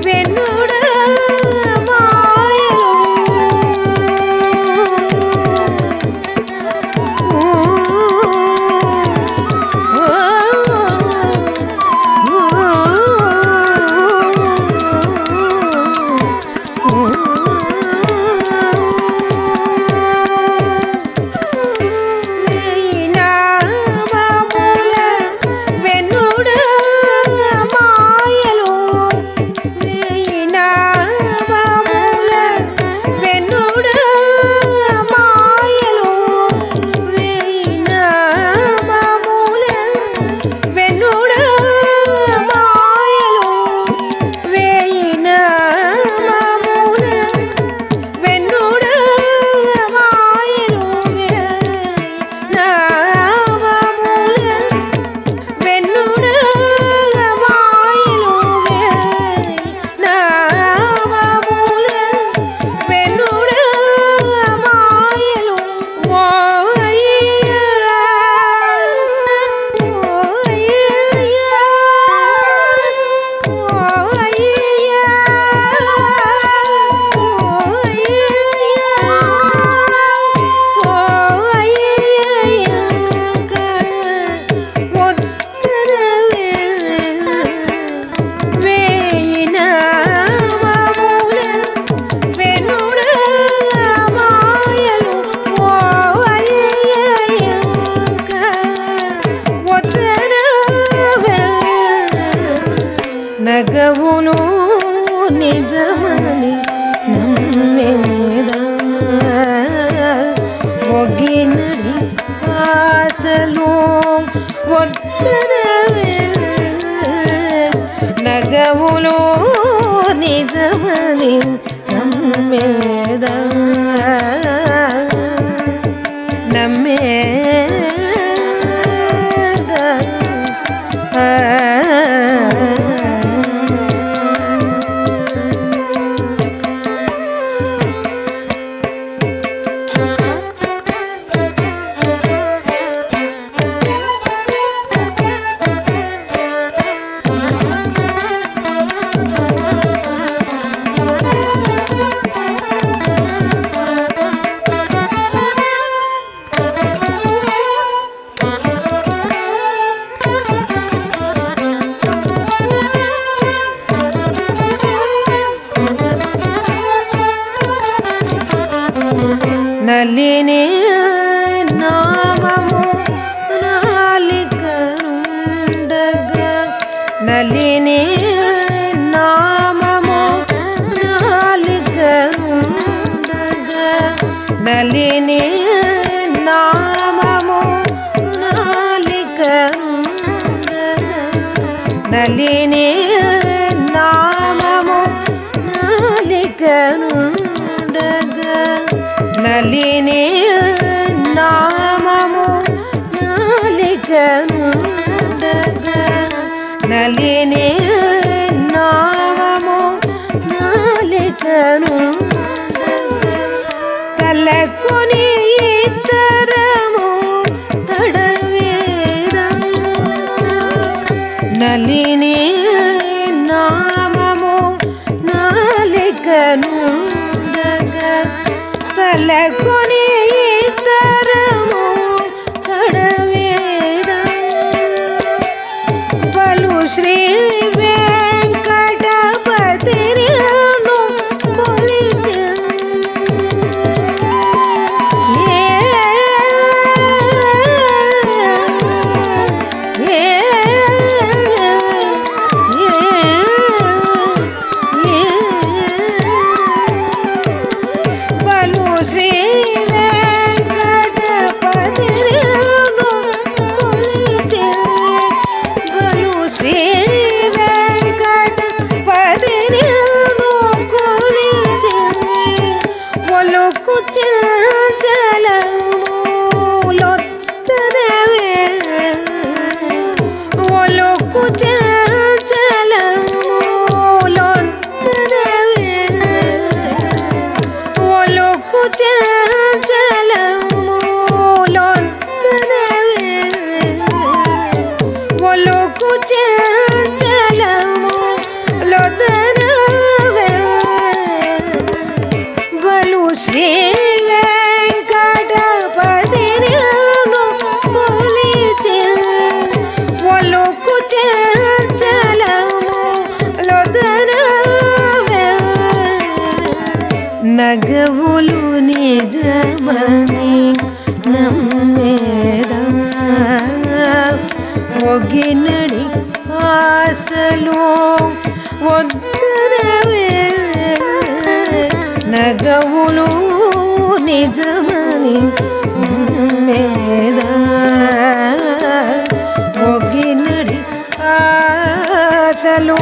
వెన్నుడ మాయలు వేయి నామముల వెన్నుడ మాయలు వేయి నామముల వెన్నుడ మాయలు వేయి నామముల వెన్నుడ మాయలు వేయి నామముల వెన్నుడ మాయలు నామముల వెన్నుడ మాయలు నామముల వెన్నుడ మాయలు ఓ అయ్యా ఓ అయ్యా ఓ అయ్యా ఓ అయ్యా ఒత్తరవే వేయి నామముల వెన్నుడ మాయలు ఓ అయ్యా ఒత్తరవే నగవును నిజమని నమ్మేదా ఒగినడి ఆశలు ఒత్తరవే నగవులు నిజమని నమ్మేదా నమ్మేదా నలిని నామము నాలికనుండగా నలిని నామము నాలికనుండగా నలిని నామము నాలికనుండగా నలిని నామము నాలికనుండగా నలిని నామము నాలికనుండగా నలిని నామము నాలికనుండగా కలకొని ఇతరము తడవేరా నలిని నామము నాలికనుండగా కలకొని ఇతరము తడవేరా పలు శ్రీ వెంకటపతి నమ్మేదా ఒగినడి ఆశలు వద్దరవే నగవులు నిజమని నమ్మేదా ఒగినడి ఆశలు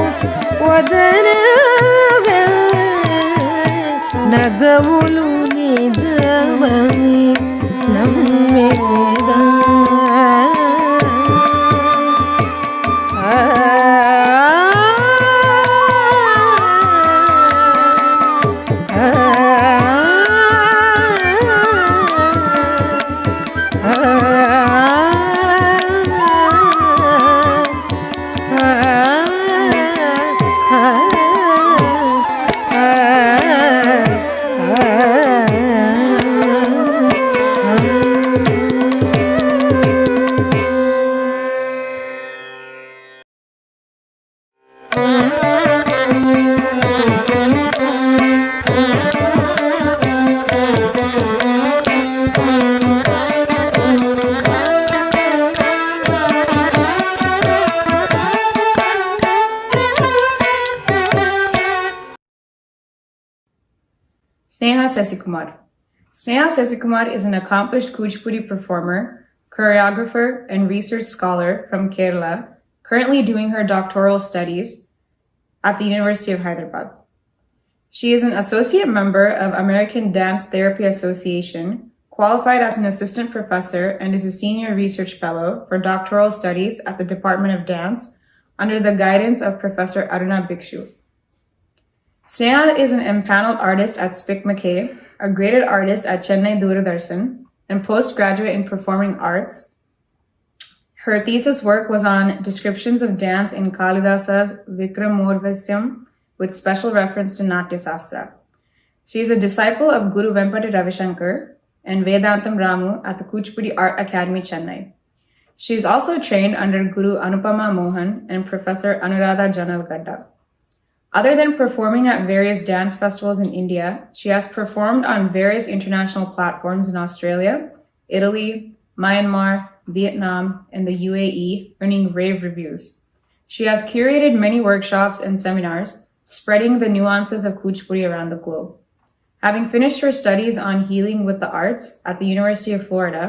వదరవే నగవులు నిజమని నమ్మేదా Sneha Sasikumar. Sneha Sasikumar is an accomplished Kuchipudi performer, choreographer, and research scholar from Kerala, currently doing her doctoral studies at the University of Hyderabad. She is an associate member of American Dance Therapy Association, qualified as an assistant professor, and is a senior research fellow for doctoral studies at the Department of Dance under the guidance of Professor Aruna Bhikshu. Sneha is an empaneled artist at Spic McKay, a graded artist at Chennai Doordarshan, and postgraduate in performing arts. Her thesis work was on descriptions of dance in Kalidasa's Vikramorvasyam with special reference to Natya Sastra. She is a disciple of Guru Vempati Ravishankar and Vedantam Ramu at the Kuchipudi Art Academy, Chennai. She is also trained under Guru Anupama Mohan and Professor Anuradha Janalgadda. Other than performing at various dance festivals in India, she has performed on various international platforms in Australia, Italy, Myanmar, Vietnam, and the UAE, earning rave reviews. She has curated many workshops and seminars, spreading the nuances of Kuchipudi around the globe. Having finished her studies on healing with the arts at the University of Florida,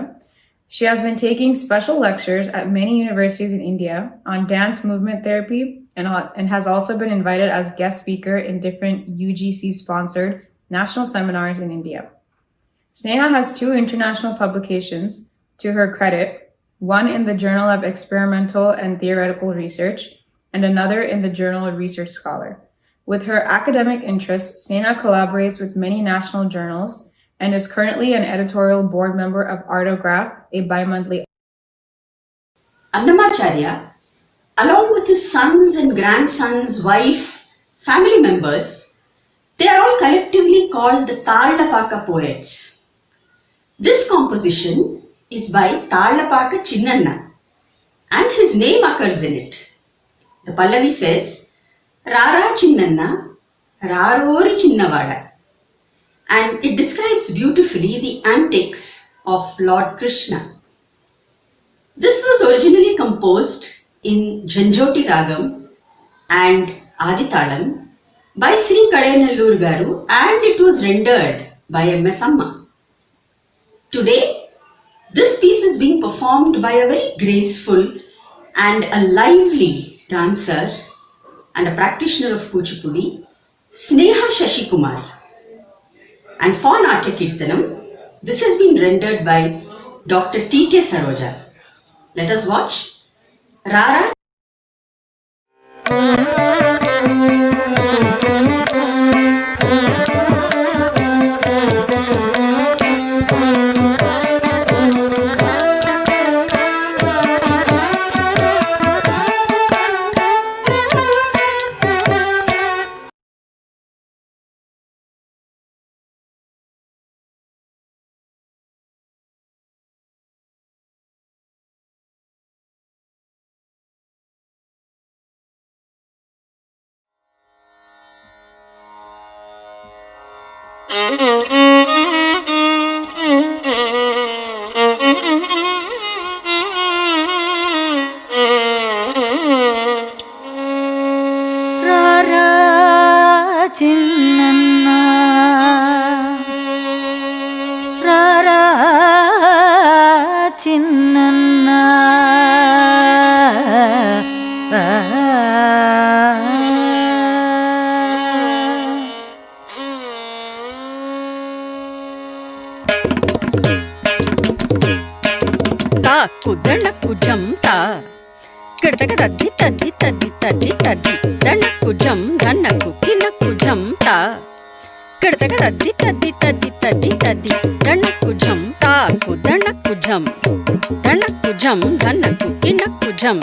she has been taking special lectures at many universities in India on dance movement therapy and has also been invited as guest speaker in different UGC-sponsored national seminars in India. Sneha has 2 international publications to her credit, one in the Journal of Experimental and Theoretical Research and another in the Journal of Research Scholar. With her academic interests, Sneha collaborates with many national journals and is currently an editorial board member of Artograph, a bi-monthly. Annamayya, along with his sons and grandsons, wife, family members, they are all collectively called the Tallapaka poets. This composition is by Tallapaka Chinnanna and his name occurs in it. The Pallavi says, Rara Chinnanna, Rarori Chinnavada, and it describes beautifully the antics of Lord Krishna. This was originally composed in Janjoti Ragam and Aditalam by Sri Kadenallur Garu, and it was rendered by M.S. Amma. Today, this piece is being performed by a very graceful and a lively dancer and a practitioner of Kuchipudi, Sneha Sasikumar. And for NATYAKEERTANAM, this has been rendered by Dr. T.K. Saroja. Let us watch Rara. రారా చిన్నన్న కుదణకు జంతా కిడతక తద్ది తద్ది తద్ది తద్ది తద్ది దండకు జం ధన్నకు కిన్నకు జంతా కిడతక తద్ది తద్ది తద్ది తద్ది తద్ది దండకు జం తాకు దండకు జం దండకు జం ధన్నకు కిన్నకు జం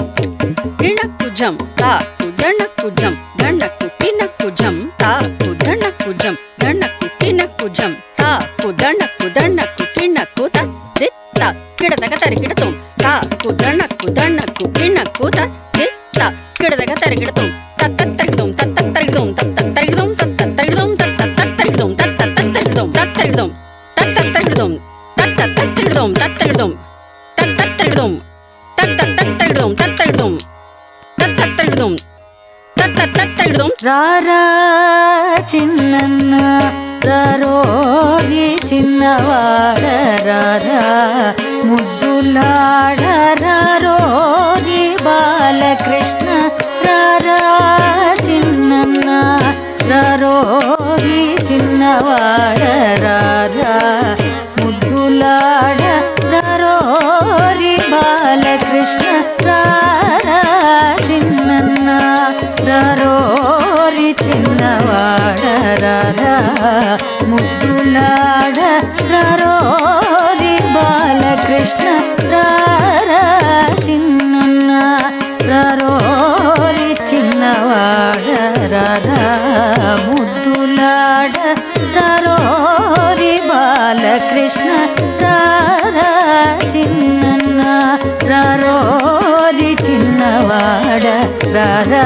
కిన్నకు జం తాకు దండకు జం దండకు కిన్నకు జం తాకు దండకు జం దండకు కిన్నకు జం తాకు దండకు దండకు కిన్నకు తద్ది కిడతక తరికిడతం తాకు దండకు దండకు కిన్నకు తద్ది కిడతక తరికిడతం తత్తరికిడతం తత్తరికిడతం తత్తరికిడతం తత్తరికిడతం తత్తరికిడతం తత్తరికిడతం తత్తరికిడతం తత్తరికిడతం తత్తరికిడతం తత్తరికిడతం తత్తరికిడతం తత్తరికిడతం తత్తరికిడతం తత్తరికిడతం తత్తరికిడతం రారా చిన్నన్న రారోరి చిన్నవాడ రారా ముద్దులాడ రారోరి బాలకృష్ణ రారా చిన్నన్న రారోరి చిన్నవాడ రారా ముద్దులాడ రారోరి బాలకృష్ణ రారా చిన్నన్న రారోరి చిన్నవాడ రారా ముద్దులాడ రారోరి బాలకృష్ణ రారా చిన్నన్న రారోరి చిన్నవాడ రారా ముద్దులాడ రారోరి బాలకృష్ణ రారా చిన్నన్న రారోరి చిన్నవాడ రారా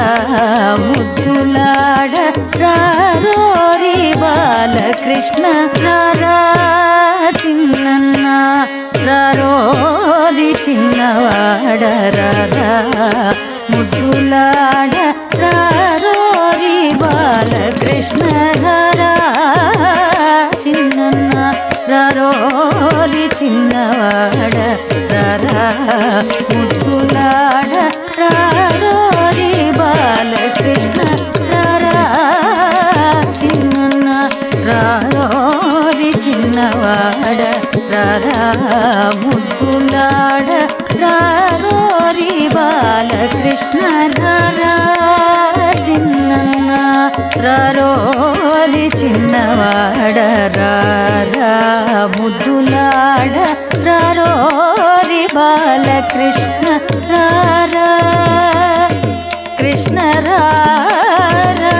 ముద్దులాడ రారోరి బాలకృష్ణ రారా చిన్నన్న రారోరి చిన్నవాడ రారా ముద్దులాడ రారోరి బాలకృష్ణ రారా చిన్నన్న రారోరి చిన్నవాడ రారా ముద్దులాడ రారోరి బాలకృష్ణ రారా చిన్నన్న రారోరి చిన్నవాడ రారా ముద్దులాడ రారోరి బాలకృష్ణ రారా చిన్నన్న రారోరి చిన్నవాడ రారా ముద్దులాడ రారోరి బాలకృష్ణ రారా కృష్ణ రారా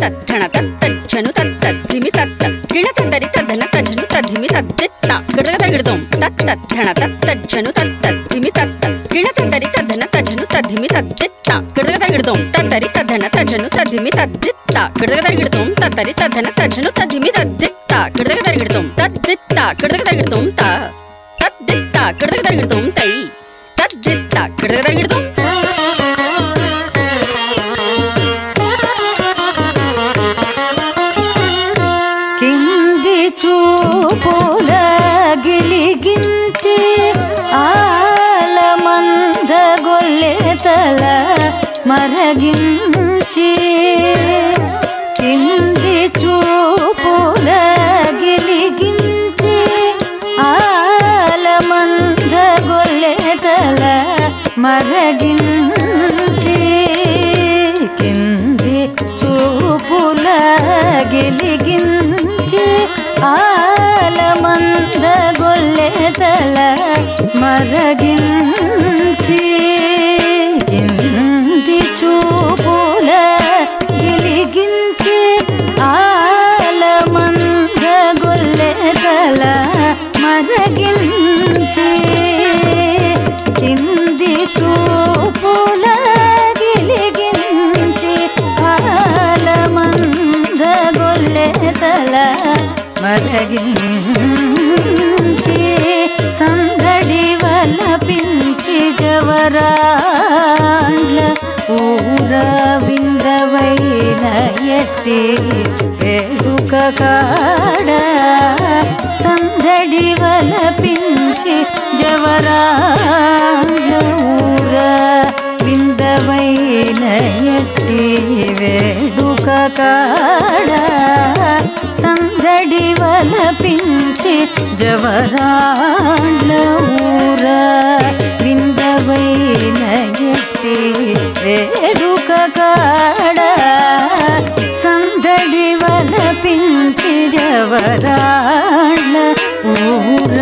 తత్తన తత్తజ్జను తత్తద్దిమి తత్త గిణ తత్తరి తద్దన తజ్జను తద్దిమి తద్దిత్త గిడగదగిడదం తత్తన తత్తజ్జను తత్తద్దిమి తత్త గిణ తత్తరి తద్దన తజ్జను తద్దిమి తద్దిత్త గిడగదగిడదం తత్తరి తద్దన తజ్జను తద్దిమి తద్దిత్త గిడగదగిడదం తత్తరి తద్దన తజ్జను తద్దిమి తద్దిత్త గిడగదగిడదం తద్దిత్త గిడగదగిడదం త తద్దిత్త గిడగదగిడదం తై తద్దిత్త గిడగదగిడదం చూపుల గిలిగించి ఆలమంద గొల్లెతల మరగించి కింది చూపుల గిలిగించి ఆలమంద గొల్లెతల మరగించి కింది చూపుల గిలిగించి ఆలమంద గొల్లెతల మరగించి కింది చూపుల గిలిగించి ఆలమంద గొల్లెతల మరగించి కింది చూపుల గిలిగించి ఆలమంద గొల్లెతల మరగించి సందడి వలపించి జవరాండ్ల ఊర విందవైన ఎట్టి వేడుక కాడ సందడి వలపించి జవరాండ్ల ఊర విందవైన ఎట్టి వేడుక కాడ సందడి వలపించి జవరాండ్ల ఊర విందవైన ఎట్టి వేడుక కాడ సందడి వలపించి జవరాండ్ల ఊర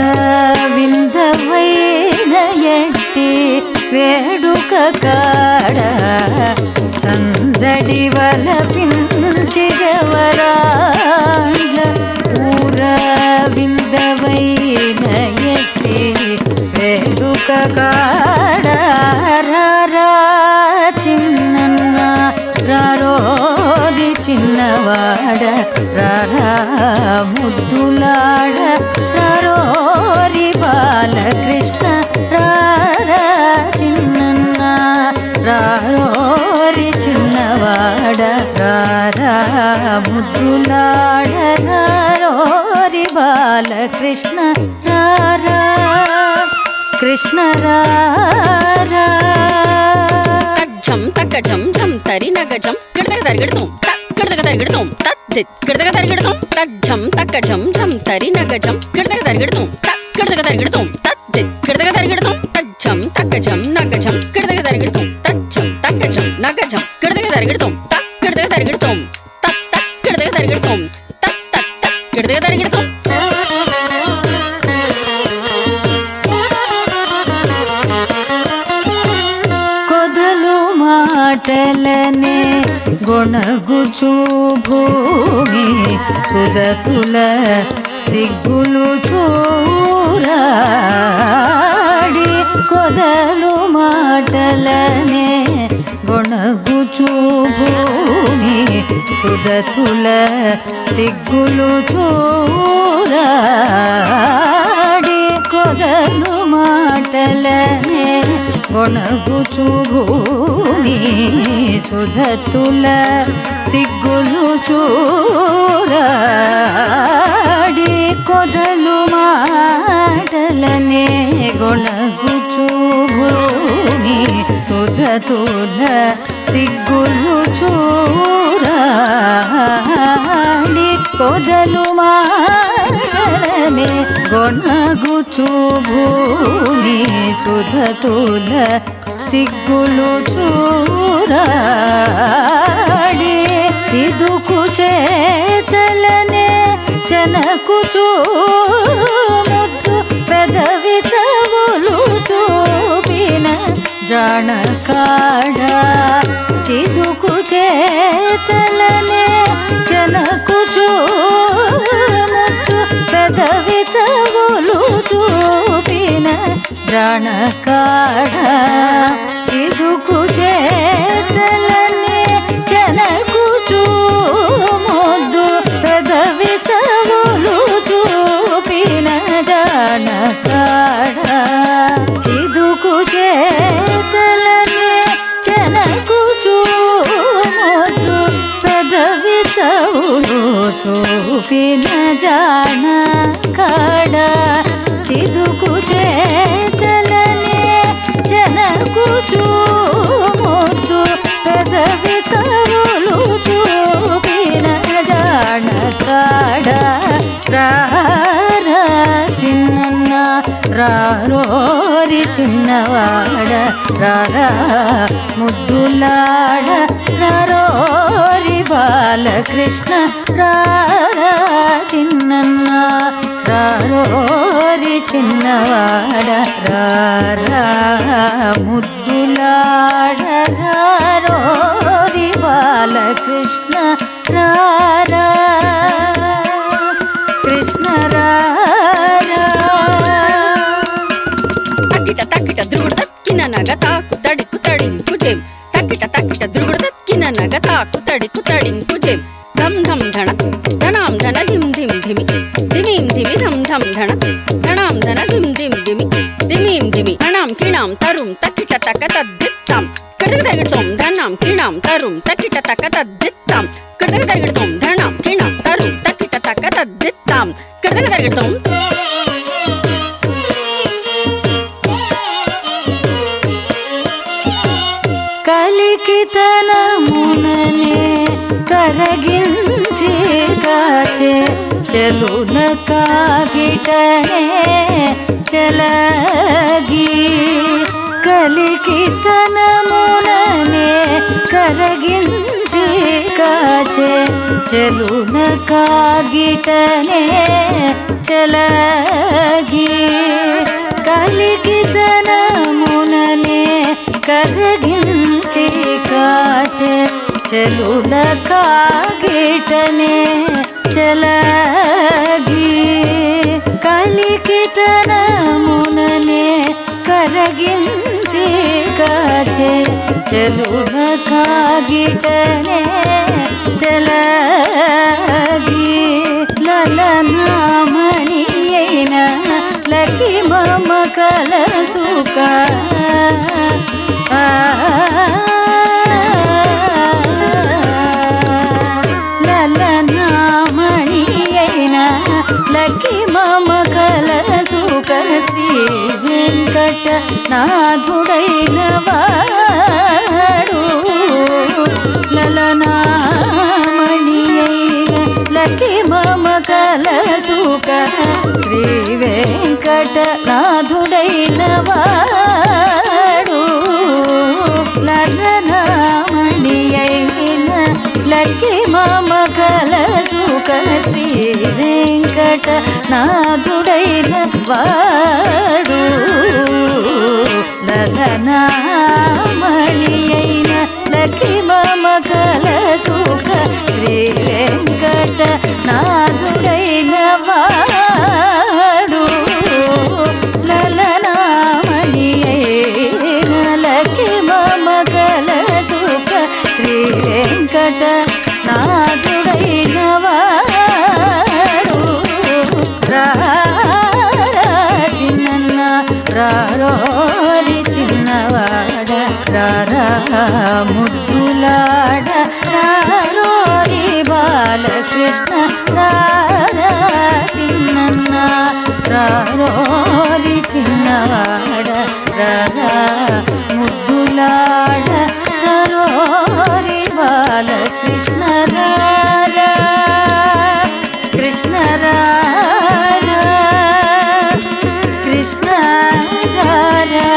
విందవైన ఎట్టి వేడుక కాడ సందడి వలపించి జవరాండ్ల ఊర విందవైన ఎట్టి వేడుక కాడ రారా చిన్నన్న రారోరి చిన్నవాడ రారా ముద్దులాడ రారోరి బాలకృష్ణ రారా చిన్నన్న రారోరి చిన్నవాడ రారా ముద్దులాడ రారోరి బాలకృష్ణ రారా కృష్ణ రారా తజ్జం తగ్గజం జం తరి నగజం గిడదగ తరిగిడతాం గిడదగ తరిగిడతాం తద్దిత్ గిడదగ తరిగిడతాం తజ్జం తగ్గజం జం తరి నగజం గిడదగ తరిగిడతాం గిడదగ తరిగిడతాం తద్దిత్ గిడదగ తరిగిడతాం తజ్జం తగ్గజం నగజం గిడదగ తరిగిడతాం తజ్జం తగ్గజం నగజం గిడదగ తరిగిడతాం గిడదగ తరిగిడతాం తత్ తత్ గిడదగ తరిగిడతాం తత్ తత్ తత్ గిడదగ తరిగిడతాం మాటలనే గొణగుచు భూమి సుదతుల సిగ్గులు చూరాడి కొదలు మాటలనే గొణగుచు భూమి సుదతుల సిగ్గులు చూరాడి కొదలు మాటలనే గొణగుచు భూమి సుధతుల సిగ్గులు చూరాడి కొదలు మాటలనే గొణగుచు భూమి సుధతుల సిగ్గులు చూరాడి కొదలు మాటలనే గొణగుచు భూమి సుధతుల సిగ్గులు చూరాడి చిదుకు చేతలనే చనకుచు ముద్దు పెదవి చవులు చూపిన జానకాడ చిదుకు చేతలనే చనకుచు ముద్దు పెదవి చవులు చూపిన జానకాడ చిదుకు చేతలనే చనకుచు ముద్దు పెదవి చవులు చూపిన జానకాడ చిదుకు చేతలనే చనకుచు ముద్దు పెదవి చవులు చూపిన జానకాడ చిదుకు చేతలనే చనకుచు ముద్దు పెదవి చవులు చూపిన జానకాడ రారా చిన్నన్న రారోరి చిన్నవాడ రారా ముద్దులాడ రారోరి బాలకృష్ణ రారా చిన్నన్న రారోరి చిన్నవాడ రారా ముద్దులాడ రారోరి బాలకృష్ణ రారా కృష్ణ రారా తక్కిట తక్కిట ధ్రువుడు తక్కిన నగ తాకు తడికు తడింకుజేం తక్కిట తక్కిట ధ్రువుడు తక్కిన నగ తాకు తడికు తడింకుజేం ధం ధం ధణ ధనాం ధన ధిం ధిం ధిమి ధిమీం ధిమి ధం ధం ధణ ధనాం ధన ధిం ధిం ధిమి ధిమీం ధిమి ధణాం కిణాం తరుం తక్కిట తక తద్దిత్తం కడగ తగిడతాం ధనం కిణం తరుం తకిట తక తద్దిత్తం కడగ తగిడతాం ధనం కిణం తరుం తకిట తక తద్దిత్తం కడగ తగిడతాం కలికితనముననే కరగించి కాచే చెలున కాగిటనే చలగి కలికితనముననే కరగించి కాచే చెలున కాగిటనే చలగి కలికితనముననే కరగించి కాచే చెలున కాగిటనే చలగి కలికితనముననే కరగించి కాచే చెలున కాగిటనే చలగి లలనామణి అయిన లకి మమ కలసుక లలనామణి అయిన లకి మమ కలసుక శ్రీ వెంకట నాథుడైన వాడు లలనామణి అయిన లకి మమ కలసుక శ్రీ వెంకట నాథుడైన వాడు లలనామణి అయిన లకి మమ కలసుక శ్రీ వెంకట నాథుడైన వాడు లలనామణి అయిన లకి మమ కలసుక శ్రీ వెంకట నాథుడైన వాడు లలనామణి అయిన లకి మమ కలసుక శ్రీ వెంకట నాథుడైన వాడు చిన్న రారోరి చిన్నవాడ రారా ముద్దులాడ రారోరి బాలకృష్ణ రారా చిన్న రారోరి చిన్నవాడ రారా ముద్దులాడ రారోరి బాలకృష్ణ రారా కృష్ణ రారా కృష్ణ రారా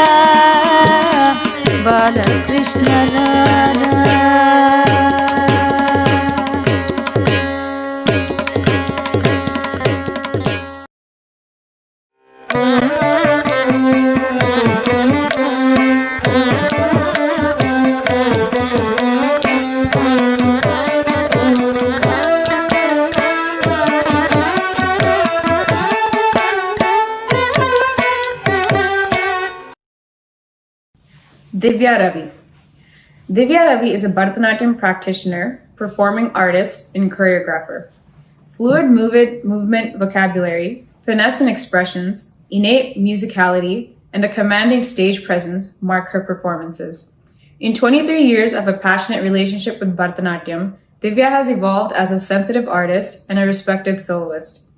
బాలకృష్ణ రారా Divya Ravi. Divya Ravi is a Bharatanatyam practitioner, performing artist, and choreographer. Fluid movement vocabulary, finesse in expressions, innate musicality, and a commanding stage presence mark her performances. In 23 years of a passionate relationship with Bharatanatyam, Divya has evolved as a sensitive artist and a respected soloist.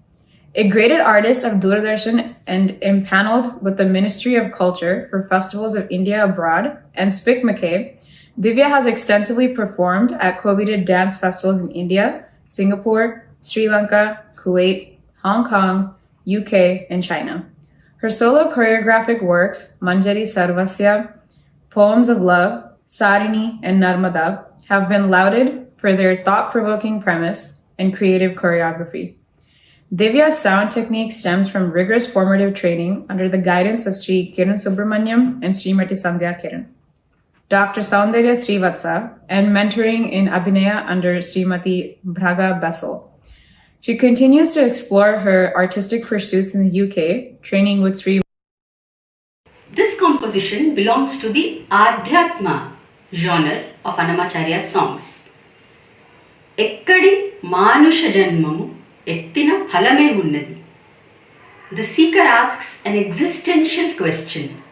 A graded artist of Doordarshan and empaneled with the Ministry of Culture for Festivals of India Abroad and Spik Mackay, Divya has extensively performed at coveted dance festivals in India, Singapore, Sri Lanka, Kuwait, Hong Kong, UK, and China. Her solo choreographic works, Manjari Sarvasya, Poems of Love, Sarini, and Narmada, have been lauded for their thought-provoking premise and creative choreography. Divya's sound technique stems from rigorous formative training under the guidance of Sri Kiran Subramanyam and Srimati Sandhya Kiran, Dr. Saundarya Srivatsa, and mentoring in Abhinaya under Srimati Bhraga Bessel. She continues to explore her artistic pursuits in the UK, training with Sri. This composition belongs to the Adhyatma genre of Annamacharya's songs. Ekkadi Manusha Janmamu Ettina Phalame Unnadi. The seeker asks an existential question.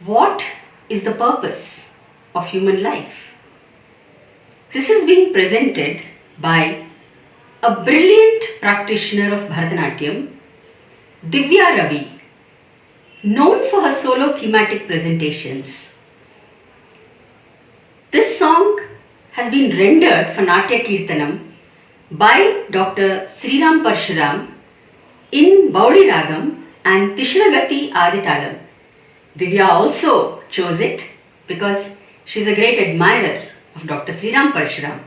what is the purpose of human life? This is being presented by a brilliant practitioner of Bharatanatyam, Divya Ravi, known for her solo thematic presentations. This song has been rendered for NATYAKEERTANAM by Dr. Sriram Parshuram in Baudi Ragam and Tishragati Aditalam. Divya also chose it because she is a great admirer of Dr. Sriram Parshuram.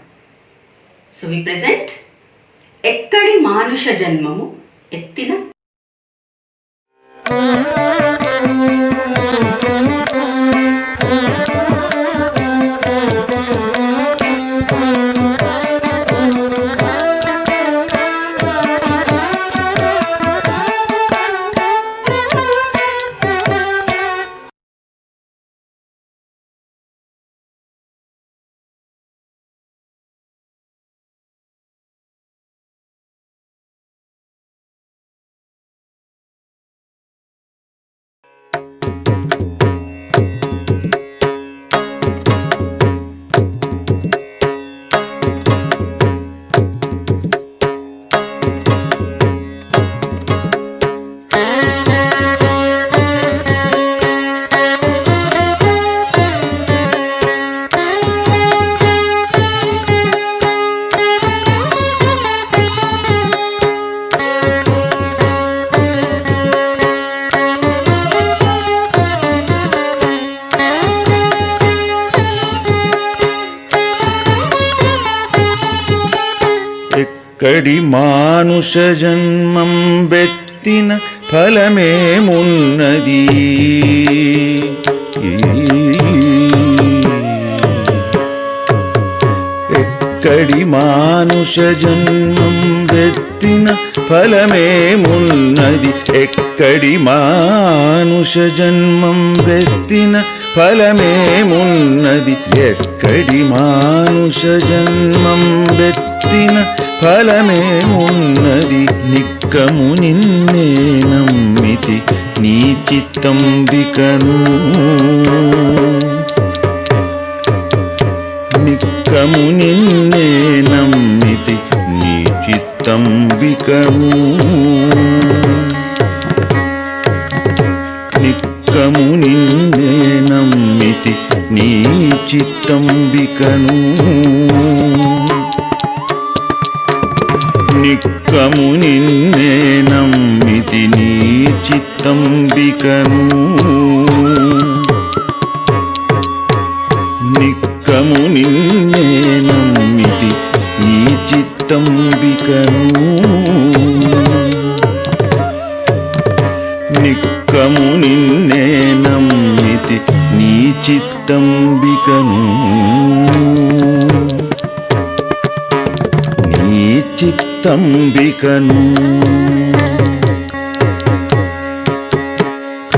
So we present Ekkadi Manusha Janmamu Ettina. ఎక్కడి మానుష జన్మం బెత్తిన ఫలమేమున్నది ఎక్కడి మానుష జన్మం బెత్తిన ఫలమేమున్నది ఎక్కడి మానుష జన్మం బెత్తిన ఫలమేమున్నది ఎక్కడి మానుష జన్మం బెత్తిన ఫలమేమున్నది నిక్కము నిన్నే నమ్మితి నీ చిత్తంబికను నిక్కము నిన్నే నమ్మితి నీ చిత్తంబికను నిక్కము నిన్నే నమ్మితి నీ చిత్తంబికను నిక్కము నిన్నే నమ్మితి నీ చిత్తంబికను నిక్కము నిన్నే నమ్మితి నీ చిత్తంబికను నిక్కము నిన్నే నమ్మితి నీ చిత్తంబికను నీ చిత్తంబికను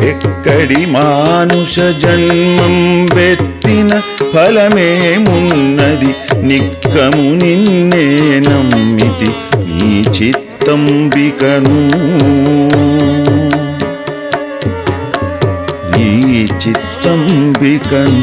ఎక్కడి మానుష జన్మం బెత్తిన ఫలమేమున్నది నిక్కము నిన్నే నమ్మితి నీ చిత్తంబికను నీ చిత్తంబికను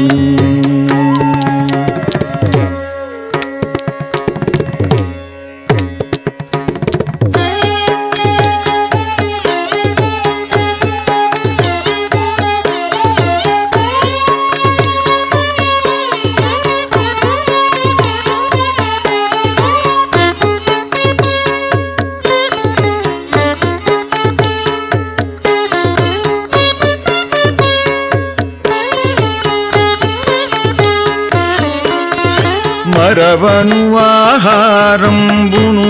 మరవను ఆహారంబును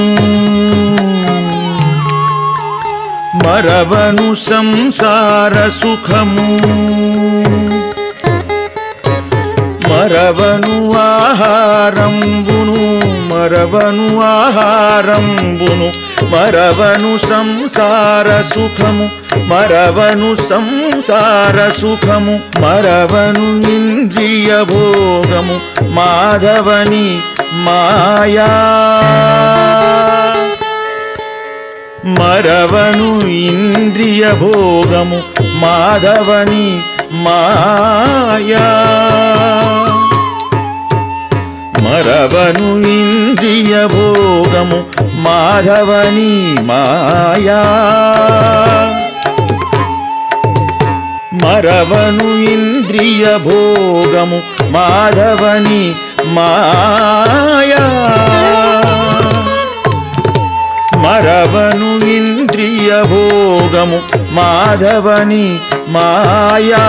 మరవను సంసార సుఖము మరవను ఆహారంబును మరవను ఆహారంబును మరవను సంసార సుఖము మరవను సంసార సుఖము మరవను ఇంద్రియ భోగము మాధవని మాయా మరవను ఇంద్రియ భోగము మాధవని మాయా మరవను ఇంద్రియ భోగము మాధవని మాయా మరవను ఇంద్రియ భోగము మాధవని మాయా మరవను ఇంద్రియ భోగము మాధవని మాయా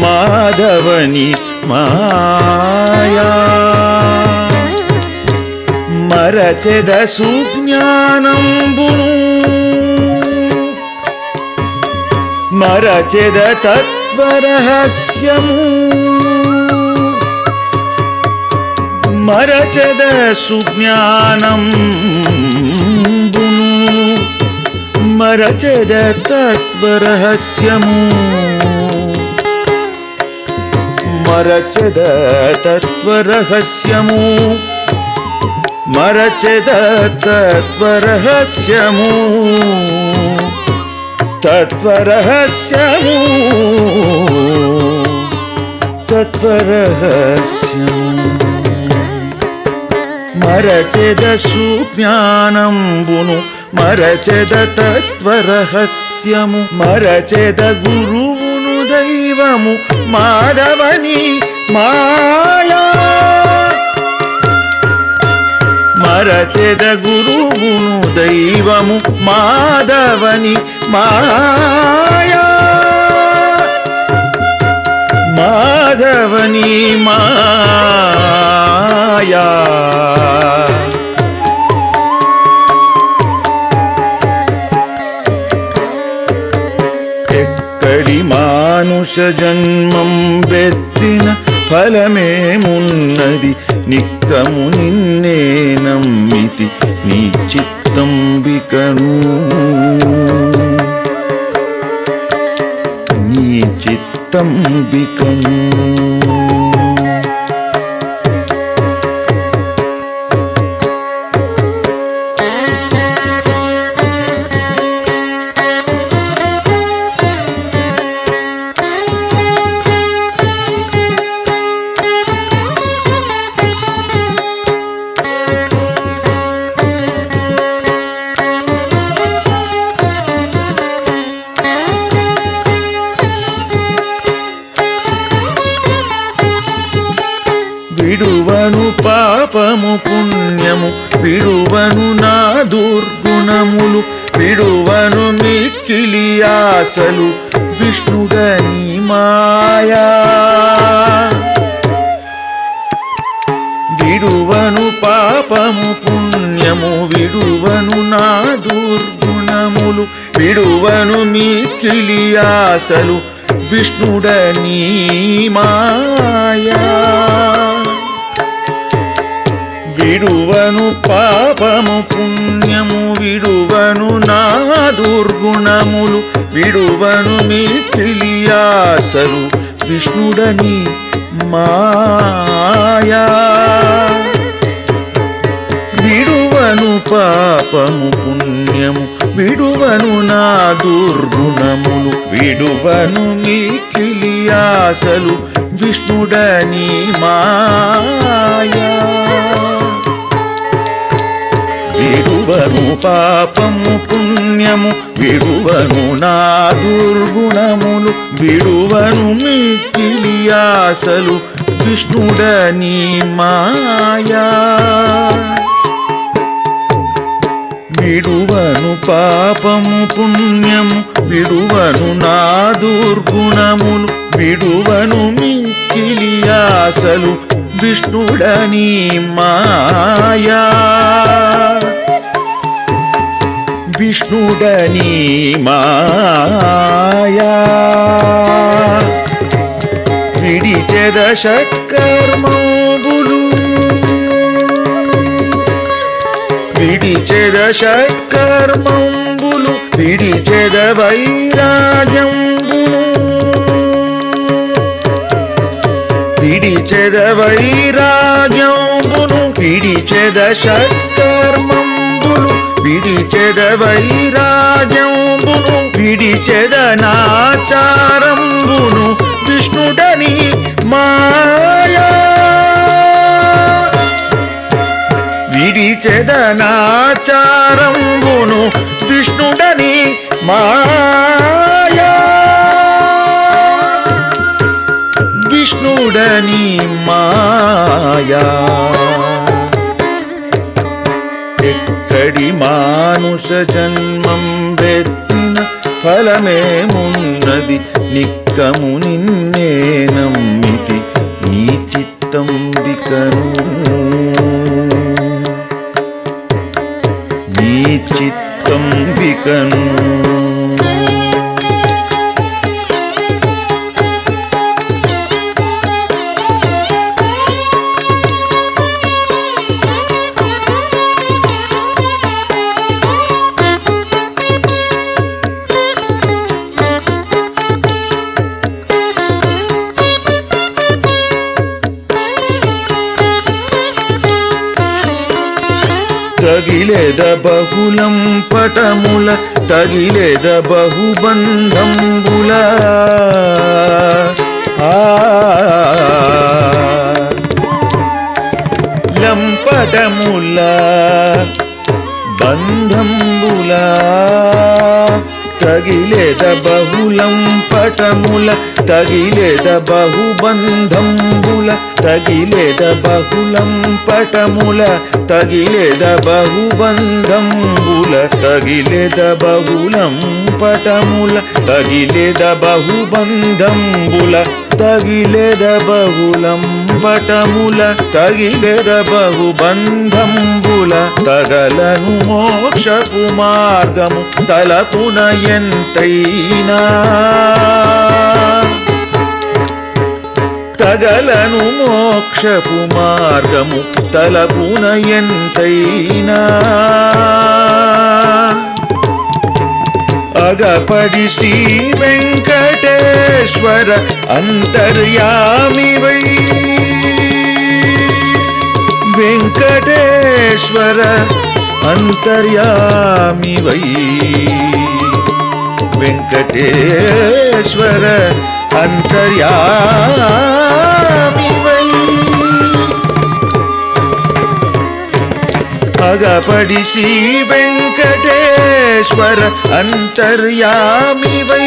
మాధవని మాయా మరచెద సుజ్ఞానంబును మరచెద తత్వరహస్యము మరచెద సుజ్ఞానంబును మరచెద తత్వరహస్యము మరచెద తత్వరహస్యము మరచెద తత్వరహస్యము తత్వరహస్యము తత్వరహస్యము మరచెద సుజ్ఞానంబును మరచెద తత్వరహస్యము మరచెద గురువును దైవము మాధవని మాయా మరచెద గురువును దైవము మాధవని మాయా మాధవని మాయా ఎక్కడి మానుష జన్మం బెత్తిన ఫలమేమున్నది నిక్కము నిన్నే నమ్మితి నీ చిత్తంబికను నీ చిత్తంబికను విడువను పాపము పుణ్యము విడువను నా దుర్గుణములు విడువను మిక్కిలి ఆశలు విష్ణుగని మాయా విడువను పాపము పుణ్యము విడువను నా దుర్గుణములు విడువను మిక్కిలి ఆశలు విష్ణుడని మాయా విడువను పాపము పుణ్యము విడువను నా దుర్గుణములు విడువను మిక్కిలి ఆశలు విష్ణుడని మాయా విడువను పాపము పుణ్యము విడువను నా దుర్గుణములు విడువను మిక్కిలి ఆశలు విష్ణుడని మాయా విడువను పాపము పుణ్యము విడువను నా దుర్గుణములు విడువను మిక్కిలి ఆశలు విష్ణుడని మాయా విడువను పాపము పుణ్యము విడువను నా దుర్గుణములు విడువను మిక్కిలి ఆశలు విష్ణుడని మాయా విష్ణుడని మాయా విడిచెద షట్కర్మములు విడిచెద షట్కర్మములు విడిచెద వైరాగ్యంబులు విడిచెద వైరాగ్యంబును విడిచెద షట్కర్మంబులు విడిచెద వైరాగ్యంబును విడిచెదనాచారంబును విష్ణుడని మాయా విడిచెదనాచారంబును విష్ణుడని మాయా విష్ణుడని మాయా ఎక్కడి మానుష జన్మం వెత్తిన ఫలమేమున్నది నిక్కము నిన్నే నమ్మితి నీ చిత్తంబికను నీ చిత్తంబికను తగిలేద బహుళం పటముల తగిలేద బహుబంధంబుల లంపటముల బంధంబుల తగిలేద బహుళం పటముల తగిలేద బహుబంధంబుల తగిలేద బహుళం పటముల తగిలేద బహుబంధంబుల తగిలేద బహుళం పటముల తగిలేద బహుబంధంబుల తగిలేద బహుళం పటముల తగిలేద బహుబంధంబుల తగలను మోక్షపు మార్గము తలపున ఎంతైనా తగలను మోక్షపు మార్గము తలపున ఎంతైనా అగపడి శ్రీ వెంకటేశ్వర అంతర్యామివై వెంకటేశ్వర అంతర్యామివై వెంకటేశ్వర అంతర్యామివై అగపడి శ్రీ వెంకటేశ్వర అంతర్యామివై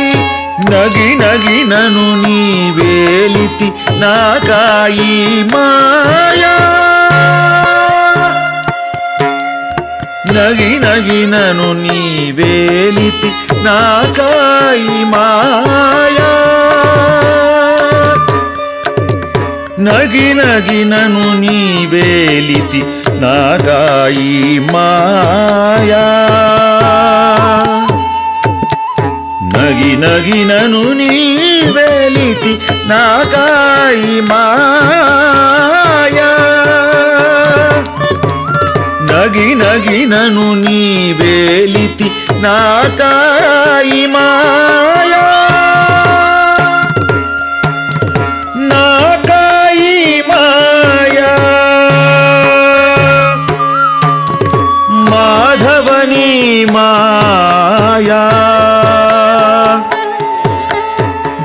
నగి నగి నను నీ వేలితి నాకాయి మాయా నగి నగి నను నీ వేలితి నాకాయి మాయా నగి నగి నను నీ వేలితి నాకాయి మాయా నగి నగి నను నీ వేలితి నాకాయి మాయా నగి నగి నను నీ వేలితి నాకాయి మాయా నాకాయి మాయా మాధవని మాయా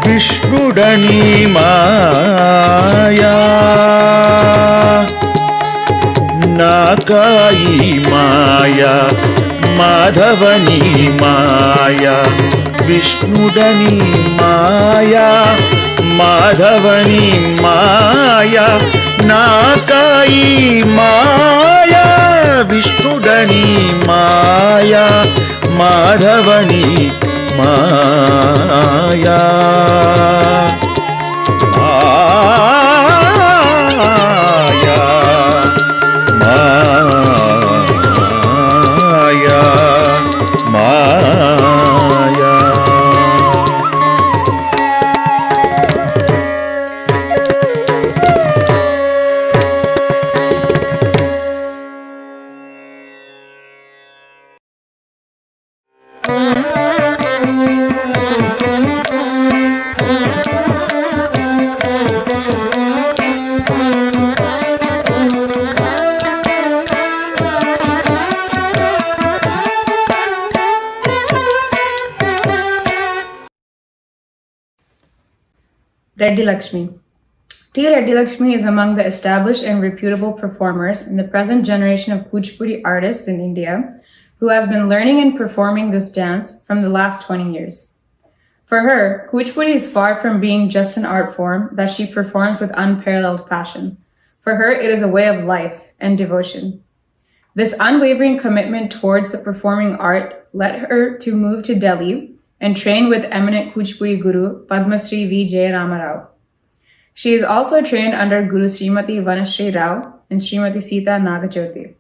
విష్ణుడని మాయా నాకాయి మాయా మాధవని మాయా విష్ణుడని మాయా మాధవని మాయా నాకాయి మాయా విష్ణుడని మాయా మాధవని మాయా Reddy Lakshmi. T. Reddy Lakshmi is among the established and reputable performers in the present generation of Kuchipudi artists in India, who has been learning and performing this dance from the last 20 years. For her, Kuchipudi is far from being just an art form that she performs with unparalleled passion. For her, it is a way of life and devotion. This unwavering commitment towards the performing art led her to move to Delhi and train with eminent Kuchipudi guru Padma Shri V. J. Ramarao. She is also trained under Guru Srimati Vanashri Rao and Srimati Sita Nagajyoti.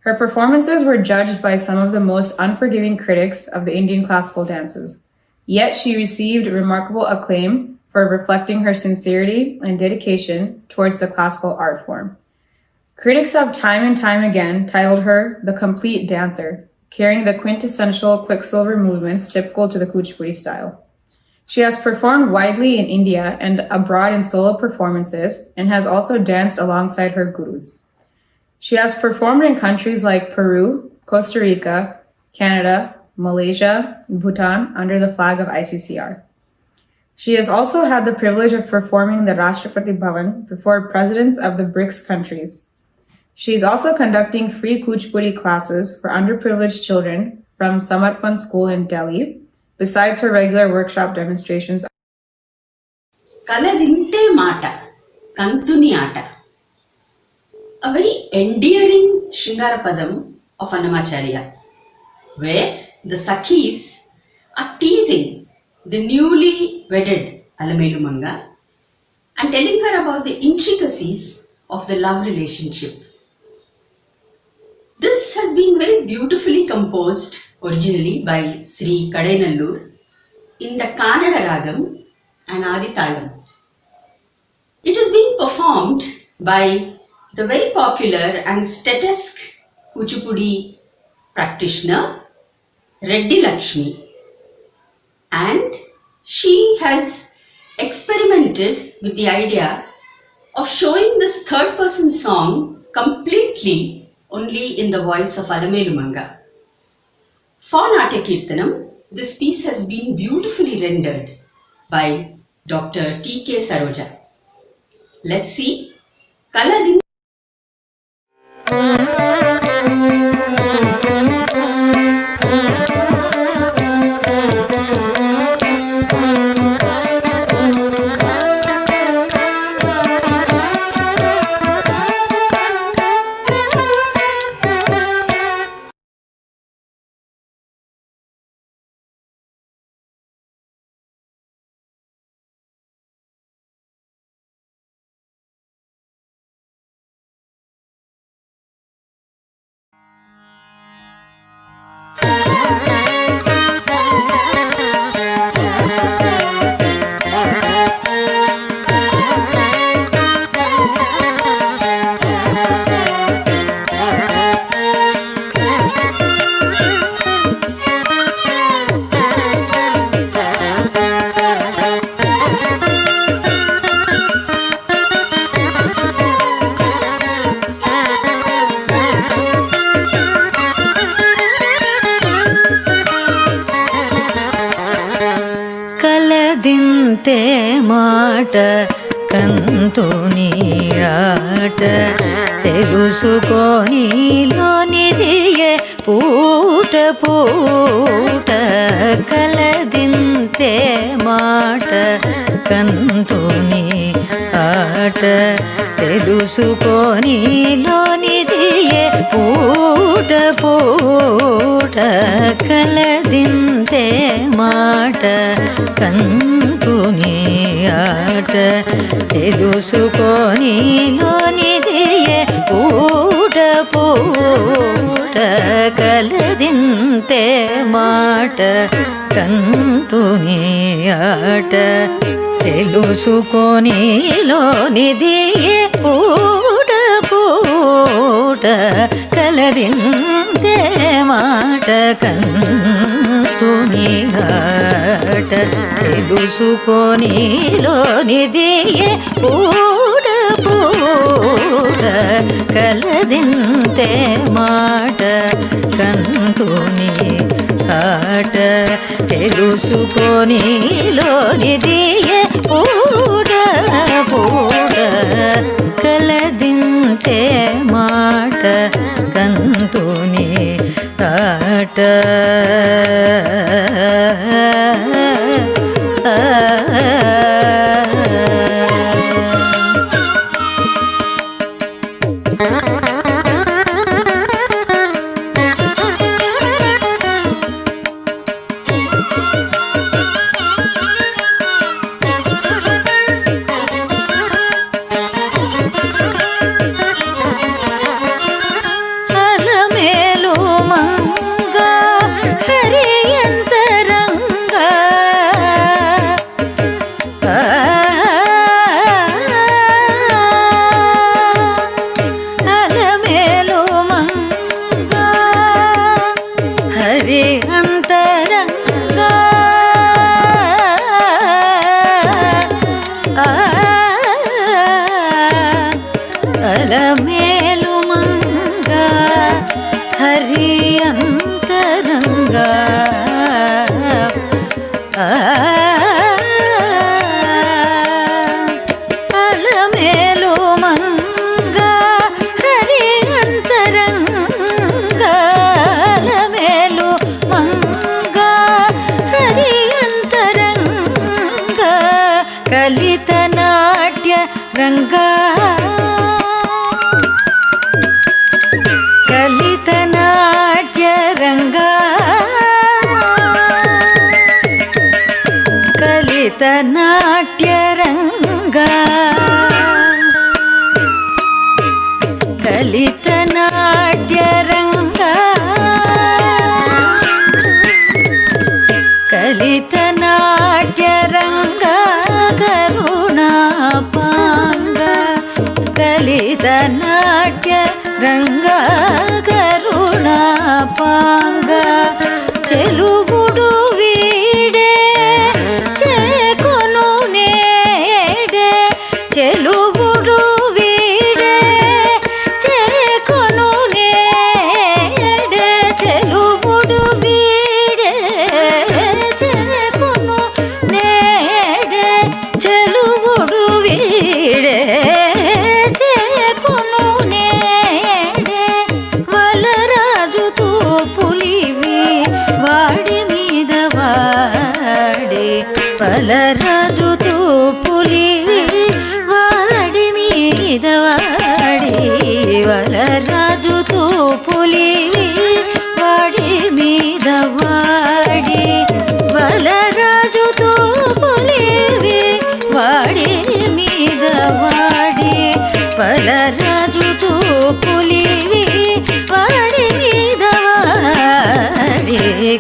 Her performances were judged by some of the most unforgiving critics of the Indian classical dances. Yet she received remarkable acclaim for reflecting her sincerity and dedication towards the classical art form. Critics have time and time again titled her the complete dancer, carrying the quintessential quicksilver movements typical to the Kuchipudi style. She has performed widely in India and abroad in solo performances and has also danced alongside her gurus. She has performed in countries like Peru, Costa Rica, Canada, Malaysia, and Bhutan under the flag of ICCR. She has also had the privilege of performing in the Rashtrapati Bhavan before presidents of the BRICS countries. She is also conducting free Kuchipudi classes for underprivileged children from Samarpan School in Delhi, besides her regular workshop demonstrations. Kaladinte Mata, Kantuni Ata. A very endearing Shingarapadam of Annamacharya, where the Sakhis are teasing the newly wedded Alamelumanga and telling her about the intricacies of the love relationship. This has been very beautifully composed originally by Sri Kadainallur in the Kannada Ragam and Aditalam. It is being performed by the very popular and statesque Kuchipudi practitioner Reddy Lakshmi, and she has experimented with the idea of showing this third person song completely only in the voice of Alamelumanga. For NATYAKEERTANAM, this piece has been beautifully rendered by Dr. T.K. Saroja. Let's see. Kaladin. కలదింతే మాట కంతుని ఆట తెలుసుకోనిలోనిదియే పూట పూట కలదింతే మాట కంతుని ఆట తెలుసుకోనిలోనిదియే పూట పూట కలదింతే మాట కంతుని ఆట తెలుసుకోనిలోనిదియే పూట పూట కలదింతే మాట కంతుని ఆట తెలుసుకోనిలోనిదియే పూట పూట కలదింతే మాట కంతుని ఆట తెలుసుకోనిలోనిదియే పూట పూట కలదింతే మాట కంతుని ఆట తెలుసుకోనిలోనిదియే పూట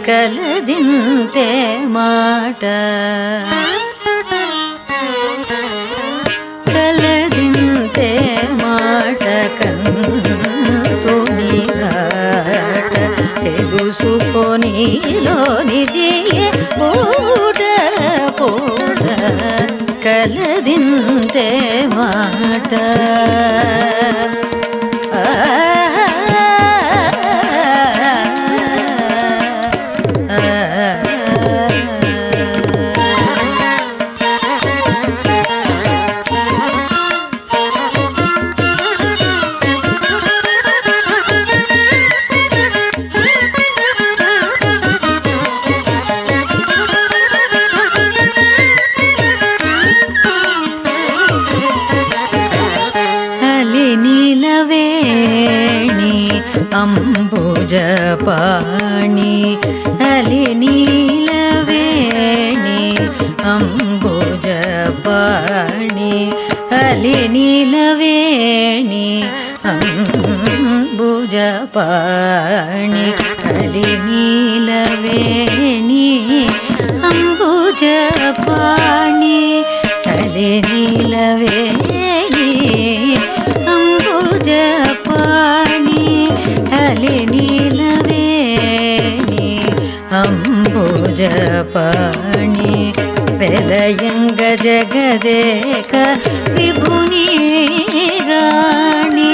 కలదింతే మాట కలదింతే మాట కంతుని ఘాట తెలుసుకొనిలోనిది పూట పూట కలదింతే మాట అంబుజపాణి అలి నీలవేణి అంబుజపాణి అలి నీలవేణి అంబుజపాణి అలి నీలవేణి అంబుజపాణి అలి నీలవేణి అంబుజపాణి అలి నీలవేణి అంబుజపాణి వెలయంగ జగదేక విభుని రాణి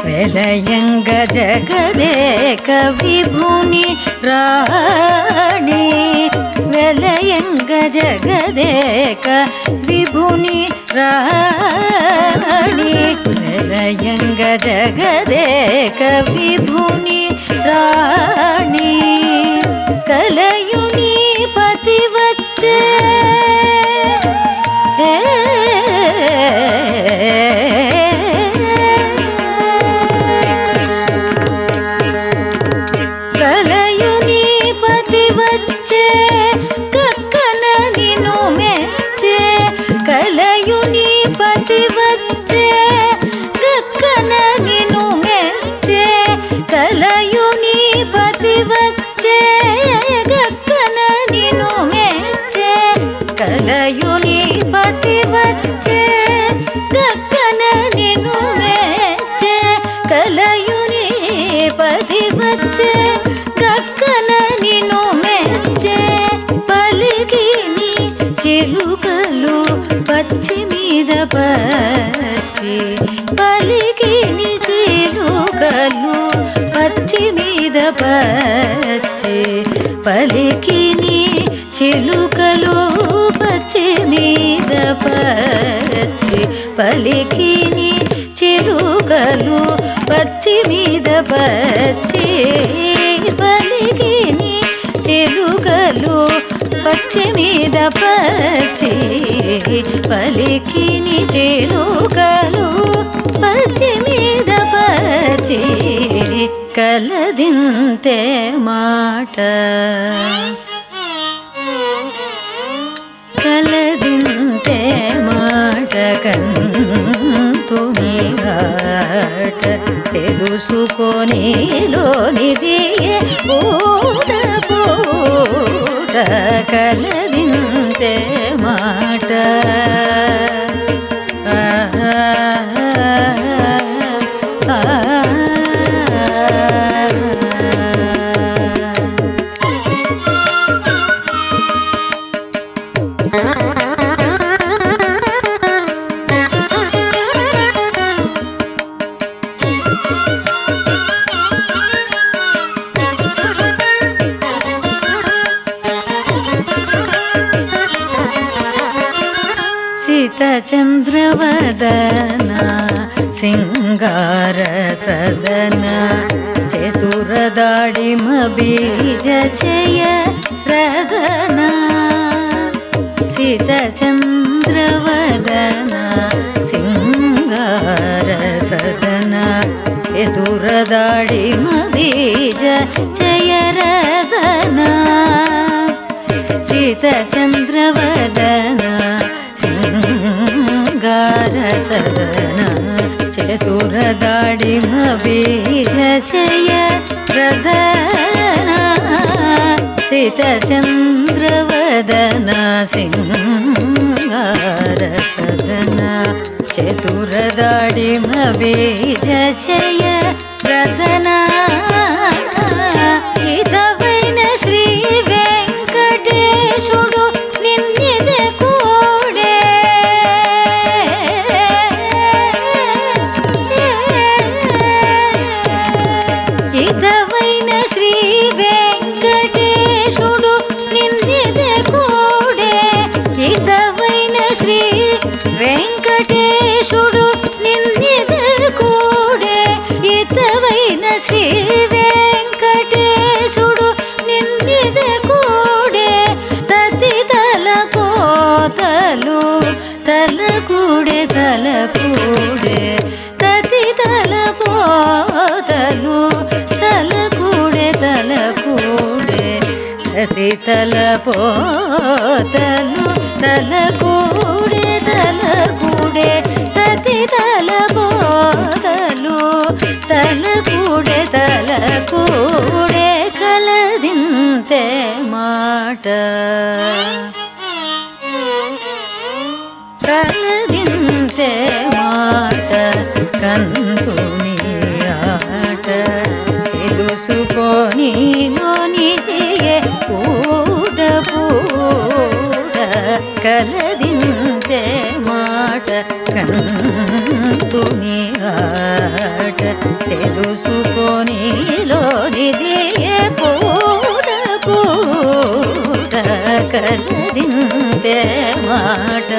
వెలయంగ జగదేక విభుని రాణి వెలయంగ జగదేక విభుని రాణి వెలయంగ జగదేక విభుని రాణి మెచ్చే కలయుని పతి వచ్చే గక్కన నిను మెచ్చే కలయుని పతి వచ్చే గక్కన నిను మెచ్చే కలయుని పతి వచ్చే గక్కన నిను మెచ్చే కలయుని పతి వచ్చే గక్కన నిను మెచ్చే పలికిని చిలుకలు పచ్చి మీద పచ్చి పలికిని చిలుకలు పచ్చి మీద పచ్చి పలికిని చిలుకలు పచ్చి మీద పచ్చి పలికిని చిలుకలు పచ్చి మీద పచ్చి పలికిని చిలుకలు పచ్చి మీద పచ్చి పలికిని చిలుకలు పచ్చి మీద పచ్చి కలదింతే మాట కలదింతే మాట కంతుని ఆట తెలుసుకొని లోనిది పూట పూట కలదింతే మాట చంద్రవదన సింగార సదన చతురదాడిమ బీజ జయ ప్రదన సీత చంద్రవదన సింగార సదన చతురదాడిమ బీజ జయ రదన సీత చంద్రవదన సదన చతురదాడిమ బీజ జయ ప్రదన సీత చంద్రవదన సింగార సదన చతురదాడిమ బీజ జయ ప్రదన హితవైన శ్రీ వెంకటేశుడు నిన్నిదే కూడే హితవైన శ్రీ వెంకటేశుడు నిన్నిదే కూడే హితవైన శ్రీ వెంకటేశుడు నిన్నిదే కూడే హితవైన శ్రీ వెంకటేశుడు నిన్నిదే కూడే తతి తలపోతలు తలకూడే తలకూడే తతి తలపోతలు తలకూడే తలకూడే తతి తలపోతలు తలకూడే తలకూడే తతి తలపోతలు తలకూడే తలకూడే కలదింతే మాట కలదింతే మాట కంతుని ఆట తెలుసుకొని లోనిదియే పూట పూట కలదింతే మాట కంతుని ఆట తెలుసుకొని లోనిదియే పూట పూట కలదింతే మాట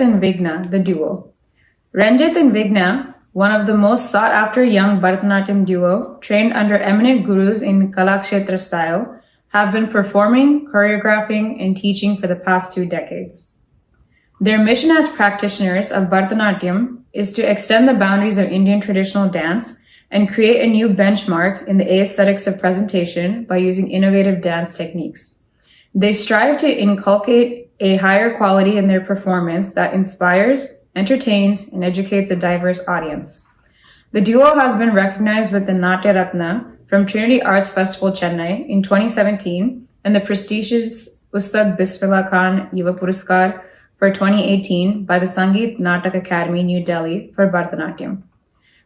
and Vijna, the duo. Renjith and Vijna, one of the most sought-after young Bharatanatyam duo, trained under eminent gurus in Kalakshetra style, have been performing, choreographing, and teaching for the past 2 decades. Their mission as practitioners of Bharatanatyam is to extend the boundaries of Indian traditional dance and create a new benchmark in the aesthetics of presentation by using innovative dance techniques. They strive to inculcate a higher quality in their performance that inspires, entertains, and educates a diverse audience. The duo has been recognized with the NATYAKEERTANam from Trinity Arts Festival Chennai in 2017 and the prestigious Ustad Bismillah Khan Yuva Puraskar for 2018 by the Sangeet Natak Academy, New Delhi for Bharatanatyam.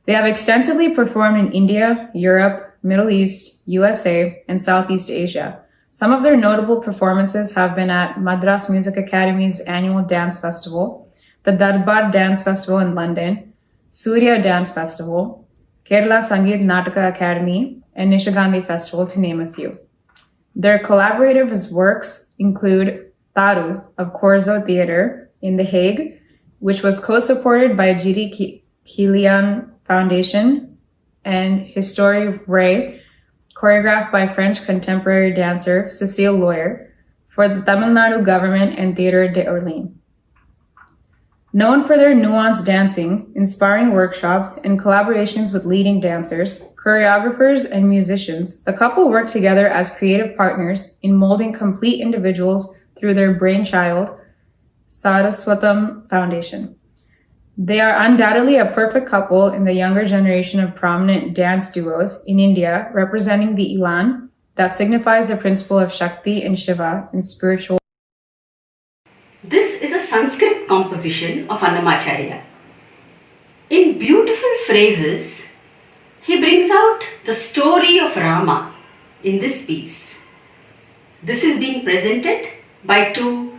They have extensively performed in India, Europe, Middle East, USA, and Southeast Asia. Some of their notable performances have been at Madras Music Academy's annual dance festival, the Darbar Dance Festival in London, Surya Dance Festival, Kerala Sangeet Nataka Academy, and Nishagandhi Festival, to name a few. Their collaborative works include Taru of Corzo Theatre in The Hague, which was co-supported by Giri Kilian Foundation, and History Ray, choreographed by French contemporary dancer Cécile Lawyer for the Tamil Nadu government and Theatre de Orleans. Known for their nuanced dancing, inspiring workshops, and collaborations with leading dancers, choreographers, and musicians, the couple work together as creative partners in molding complete individuals through their brainchild, Saraswatam Foundation. They are undoubtedly a perfect couple in the younger generation of prominent dance duos in India, representing the Elan that signifies the principle of Shakti and Shiva in spiritual. This is a Sanskrit composition of Annamayya. In beautiful phrases, he brings out the story of Rama in this piece. This is being presented by 2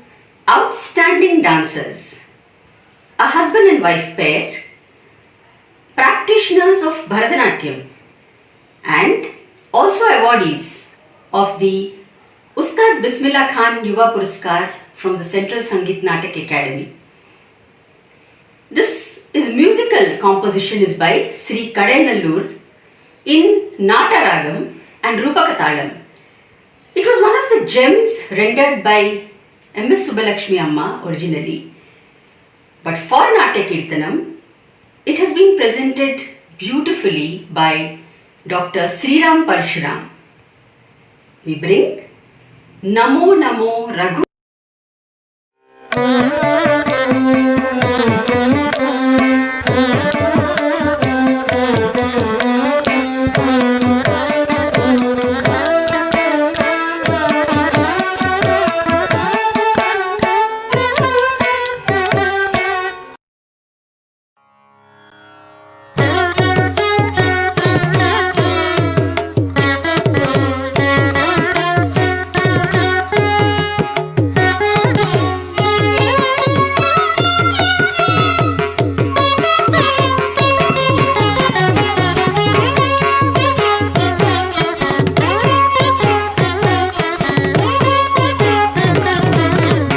outstanding dancers, a husband and wife pair, practitioners of Bharatanatyam, and also awardees of the Ustad Bismillah Khan Yuva Puraskar from the Central Sangeet Natak Academy. This musical composition is by Sri Kadenallur in Nataragam and Rupakatalam. It was one of the gems rendered by M.S. Subbalakshmi Amma originally, but for NATYAKEERTANam, it has been presented beautifully by Dr. Sriram Parshuram. We bring Namo Namo Raghu.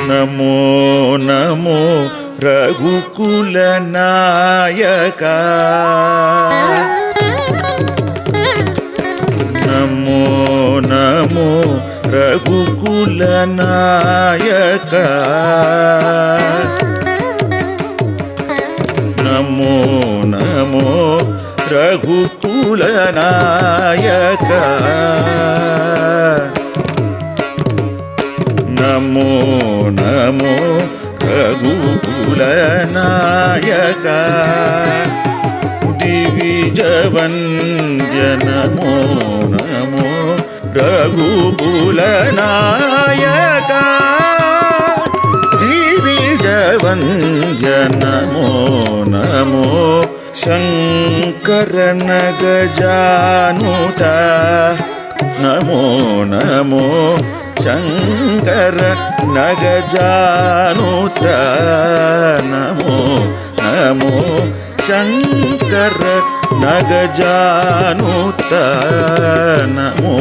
Namo Namo रघुकुल नायका नमो नमो रघुकुल नायका नमो नमो रघुकुल नायका नमो नमो रघुकुल नायका दिविजवन्द्य नमो नमो रघुकुल नायका दिविजवन्द्य नमो नमो शङ्करन गजानुता नमो नमो शङ्कर नगजानुत नमो नमो शङ्कर नगजानुत नमो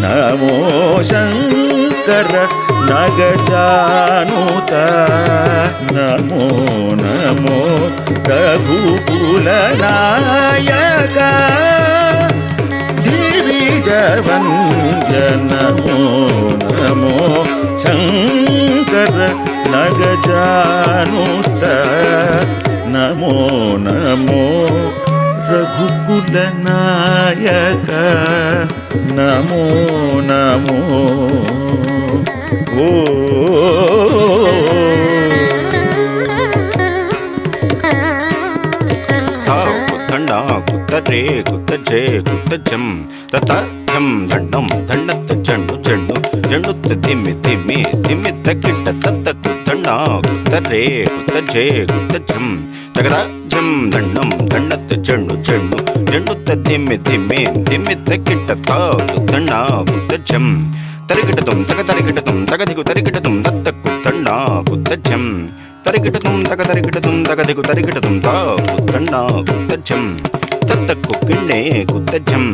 नमो शङ्कर నగజానుత నమో నమో రఘుకుల నాయక దివిజవంద్య నమో నమో శంకర నగజానుత నమో నమో రఘుకుల నాయక నమో నమో ఓ దండ కుత్తరే కుత్తజే కుత్తజం తత జం దండం దండత జండు జండు జండుత దిమ్మి దిమ్మి దిమ్మి తక్కిట తత్తకు దండ కుత్తరే కుత్తజే కుత్తజం తగద జం దండం దండత జండు జండు జండుత దిమ్మి దిమ్మి దిమ్మి తక్కిట తాకు దండ కుత్తజం తరికిటతం తగ తరికిటతం తగదిగు తరికిటతం తత్తకు దండ కుత్తజం తరికిటతం తగ తరికిటతం తగదిగు తరికిటతం తాకు దండ కుత్తజం తత్తకు కిండే కుత్తజం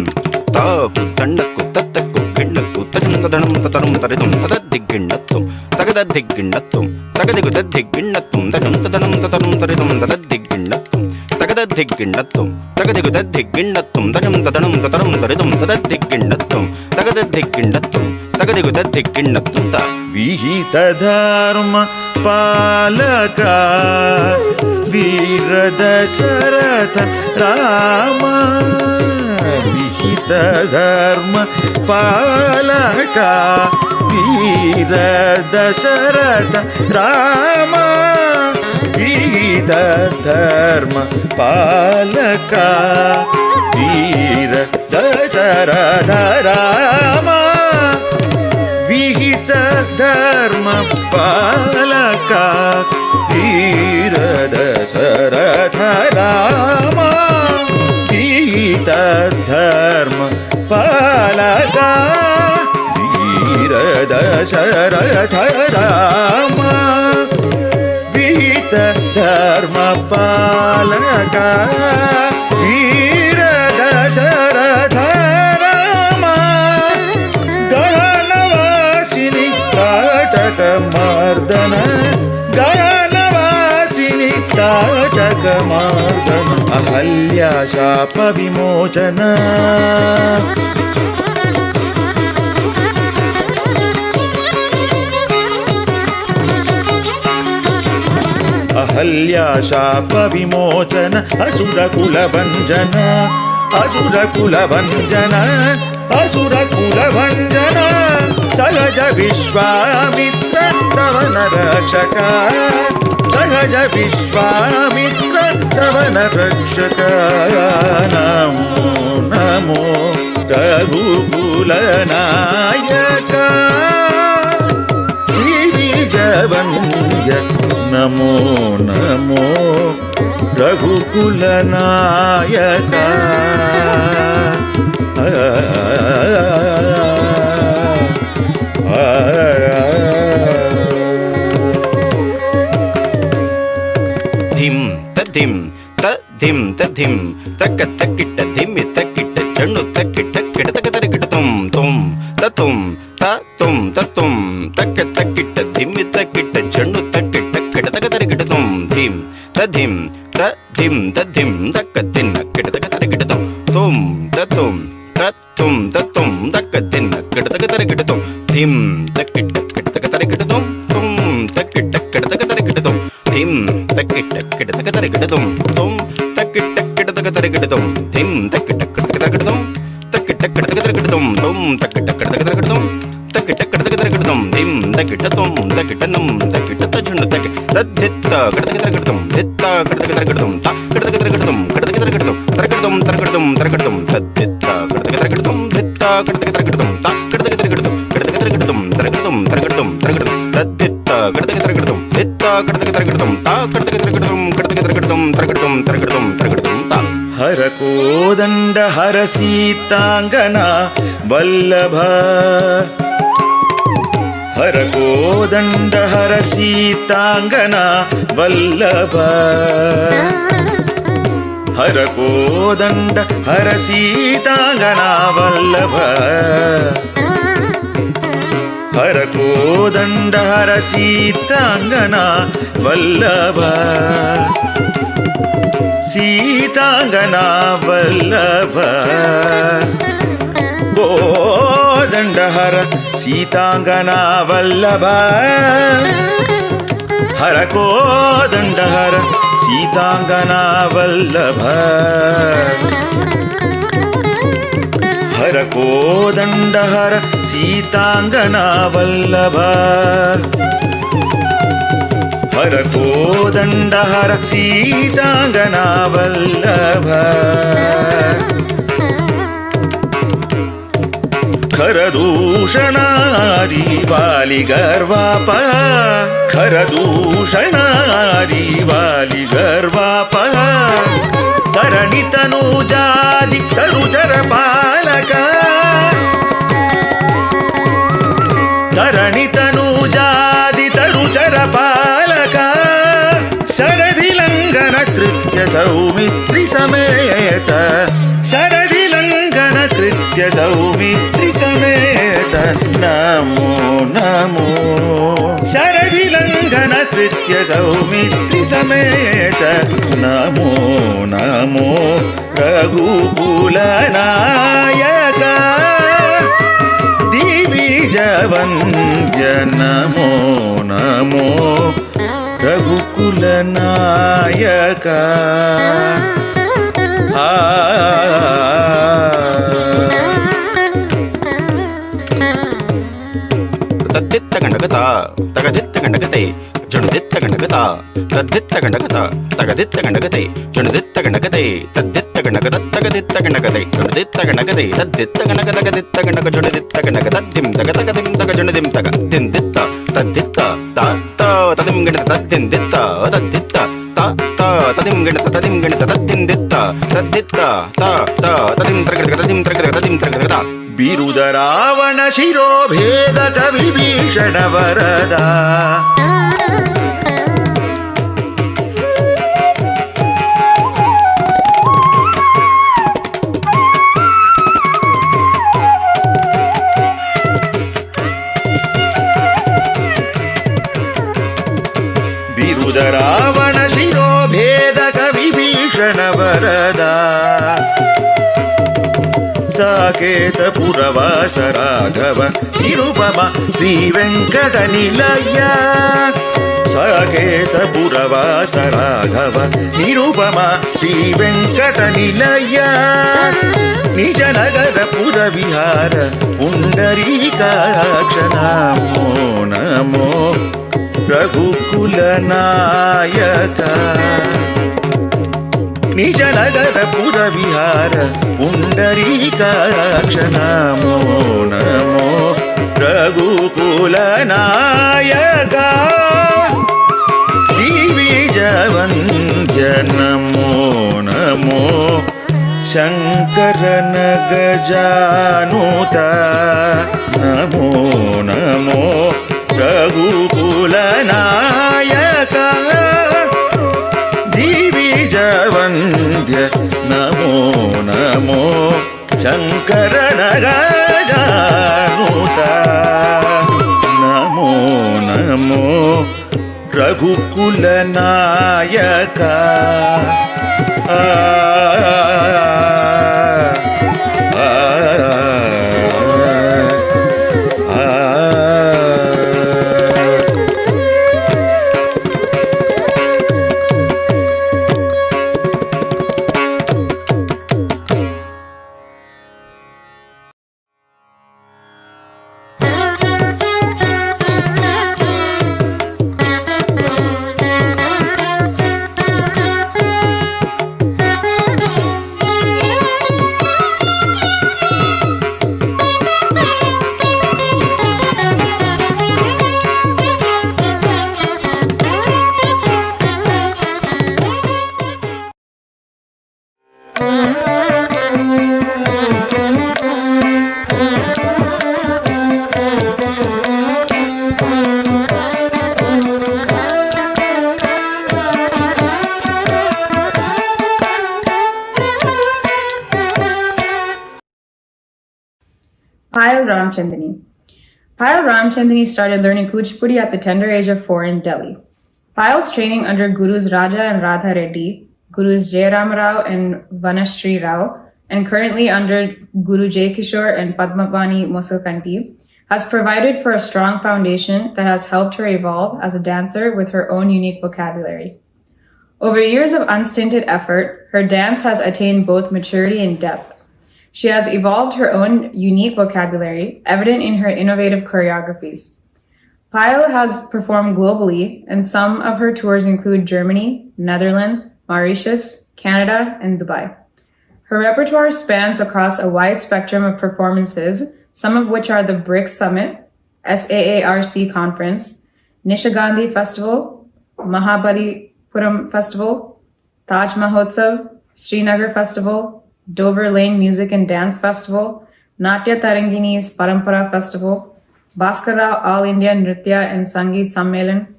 తాకు దండకు తత్తకు కిండకు తజంగదనం తతరం తరితం తదద్దిగ్గిన్నత్తం తగదద్దిగ్గిన్నత్తం తగదిగు దద్దిగ్గిన్నత్తం తజంగదనం తతరం తరితం తదద్దిగ్గిన్నత్తం తగదద్దిగ్గిన్నత్తం తగదిగు దద్దిగ్గిన్నత్తం తజంగదనం తతరం తరితం తదద్దిగ్గిన్నత్తం తగదద్దిగ్గిన్నత్తం తగదిగు దద్దిగ్గిన్నత్తం త విహిత ధర్మ పాలక వీర దశరథ రామ విహిత ధర్మ పాలక వీర దశరథ రామ విహిత ధర్మ పాలక వీర దశరథ రామ విహిత ధర్మ పాలక వీర దశరథ రామ విహిత ధర్మ పాలక వీర దశరథ రామ విహిత ధర్మ పాలక వీర దశరథ మర్దన గణవాసిని తాటక మార్దన అహల్యా శాప విమోచన అహల్యా శాప విమోచన అసుర కుల భంజన అసుర కుల భంజన అసుర కుల భంజన సహజ విశ్వామిత్ర సవన రక్షక సహజ విశ్వామిత్ర సవన రక్షక నమో నమో రఘుకుల నాయక దివిజవంద్య నమో నమో రఘుకుల నాయక ధిం తధిం తధిం తధిం తక్క తక్కిట ధిమ్మి తక్కిట చెండు తక్కిట కిట తక తరికిట తుం తుం తతుం తతుం తతుం తక్క తక్కిట ధిమ్మి తక్కిట చెండు తక్కిట కిట తక తరికిట తుం ధిం తధిం తధిం తధిం తక్క తిన్న కిట తక తరికిట తుం తుం తతుం తతుం తతుం తక్క తిన్న కిట తక తరికిట తుం ధిం తక్కిట కిట తక తరికిట తుం తుం తక్కిట కిట తక తరికిట తుం ధిం తక్కిట కిట తక తరికిట తుం తుం తక్కిట కిట తక తరికిట తుం ధిం తక్కిట కిట తక తరికిట తుం తక్కిట కిట తక తరికిట తుం తుం తక్కిట కిట తక తరికిట తుం తక్కిట కిట తక తరికిట తుం ధిం తక్కిట తుం తక్కిట నం తక్కిట తజండు తక్కి తద్దిత్త కిట తక తరికిట తుం దిత్త కిట తక తరికిట తుం త కిట తక తరికిట తుం కిట తక తరికిట తుం తరికిట తుం తరికిట తుం తరికిట తుం తద్దిత్త కిట తక తరికిట తుం దిత్త కిట తక తరికిట తుం త కిట తక తరికిట తుం కిట తక తరికిట తుం తరికిట తుం తరికిట తుం తరికిట తుం తద్దిత్త కిట తక తరికిట తుం దిత్త కిట తక తరికిట తుం త కిట తక తరికిట తుం కిట తక తరికిట తుం తరికిట తుం తరికిట తుం తరికిట తుం త హర కోదండ హర సీతాంగన వల్లభ హర కోదండ హర సీతాంగన వల్లభ హర కోదండ హర సీతాంగన వల్లభ हर कोदंड हर सीतांगना वल्लभ सीतांगना वल्लभ कोदंड हर सीतांगना वल्लभ हर कोदंड हर सीतांगना वल्लभ हर कोदंड हर सीतांगना वल्लभ हर कोदंड हर सीतांगना वल्लभ खरदूषणारी वाली गर्वाप खरदूषणारी वाली गर्वाप धरणि तनुजादि तरुचर पालक धरणि तनुजादि तरुचर पालक शरदि लंघन कृत्य सौमित्रि समेत शरदि लंघन कृत्य सौमित्रि समेत नमो नमो शरदि लंघन कृत्य सौमित्रि समेत नमो नमो रघुकुल नायक दिविजवन्द्य नमो नमो रघुकुल नायक तद्दित्त गणगता तगदित्त गणगते जणुदित्त गणगता तद्दित्त गणगता तगदित्त गणगते जणुदित्त गणगते तद्दित्त गणगत तगदित्त गणगते जणुदित्त गणगते तद्दित्त गणगत तगदित्त गणग जणुदित्त गणगत दिं तगत तगदिं तग जणुदिं तग दिं दित्त तद्दित्त तात तदिं गणत तद्दिं दित्त तद्दित्त तात तदिं गणत तदिं गणत तद्दिं दित्त तद्दित्त तात तदिं त्रगत तदिं त्रगत तदिं त्रगत बिरुद रावण शिरोभेदक विभीषण वरदा बिरुद रावण शिरोभेदक विभीषण वरदा साकेत पुरवास राघव निरुपमा श्री वेंकट निलय साकेत पुरवास राघव निरुपमा श्री वेंकट निलय निज नगर पुर विहार पुंडरीकाक्ष नमो नमो रघुकुल नायक निज नगर पुर विहार पुंडरीकाक्ष नमो नमो रघुकुल नायक दिविजवन्द्य नमो नमो शंकरन गजानुत नमो नमो रघुकुल नायक दिविजवन्द्य नमो नमो शंकरन गजानुत नमो नमो रघुकुल नायक Payal Ramchandani. Payal Ramchandani started learning Kuchipudi at the tender age of 4 in Delhi. Payal's training under Gurus Raja and Radha Reddy, Gurus Jairam Rao and Vanashri Rao, and currently under Guru Jai Kishore and Padmavani Mosalkanti, has provided for a strong foundation that has helped her evolve as a dancer with her own unique vocabulary. Over years of unstinted effort, her dance has attained both maturity and depth. She has evolved her own unique vocabulary, evident in her innovative choreographies. Payal has performed globally, and some of her tours include Germany, Netherlands, Mauritius, Canada, and Dubai. Her repertoire spans across a wide spectrum of performances, some of which are the BRICS Summit, SAARC Conference, Nishagandhi Festival, Mahabalipuram Festival, Taj Mahotsav, Srinagar Festival, Dover Lane Music and Dance Festival, Natya Tarangini's Parampara Festival, Bhaskar Rao All India Nritya and Sangeet Sammelan,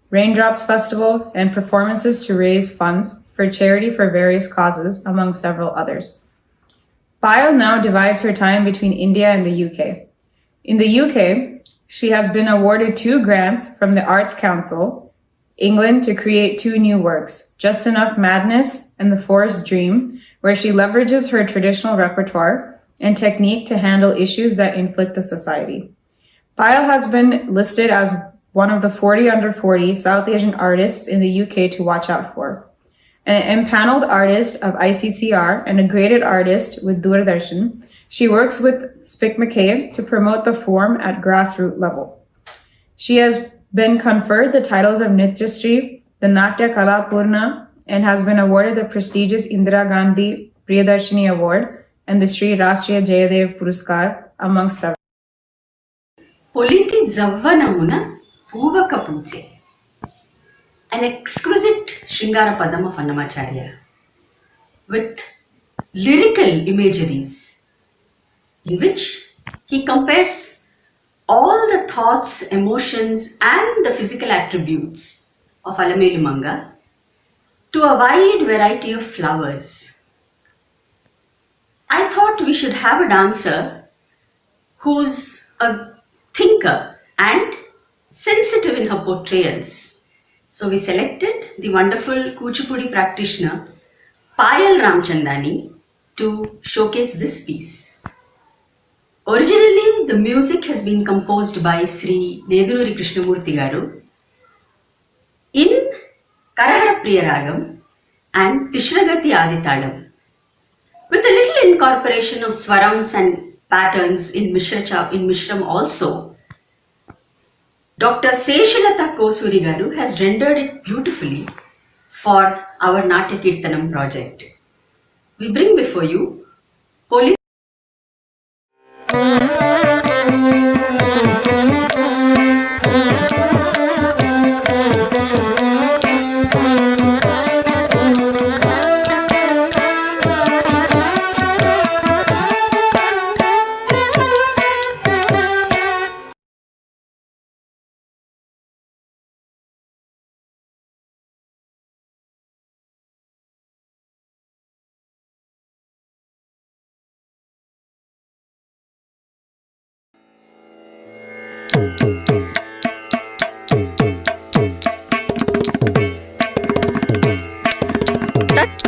Raindrops Festival, and performances to raise funds for charity for various causes, among several others. Payal now divides her time between India and the UK. In the UK, she has been awarded 2 grants from the Arts Council, England, to create 2 new works, Just Enough Madness and The Forest Dream, where she leverages her traditional repertoire and technique to handle issues that inflict the society. Payal has been listed as one of the 40 under 40 South Asian artists in the UK to watch out for. An empaneled artist of ICCR and a graded artist with Doordarshan, she works with Spic McKay to promote the form at grassroots level. She has been conferred the titles of Nityashree, the Natya Kalapurna, and has been awarded the prestigious Indira Gandhi Priyadarshini Award and the Sri Rashtriya Jayadev Puruskar, amongst several. Politi Zavvanamuna Puvaka Puche, an exquisite Shringara Padam of Annamacharya, with lyrical imageries in which he compares all the thoughts, emotions, and the physical attributes of Alamelumanga to a wide variety of flowers. I thought we should have a dancer who's a thinker and sensitive in her portrayals. So we selected the wonderful Kuchipudi practitioner Payal Ramchandani to showcase this piece. Originally, the music has been composed by Sri Nedururi Krishnamurti Garu in Karahara Priyaragam and Tishragati Aditalam, with a little incorporation of swarams and patterns in Mishram also. Dr. Seshalata Kosuri Garu has rendered it beautifully for our NATYAKEERTANAM project. We bring before you Poli.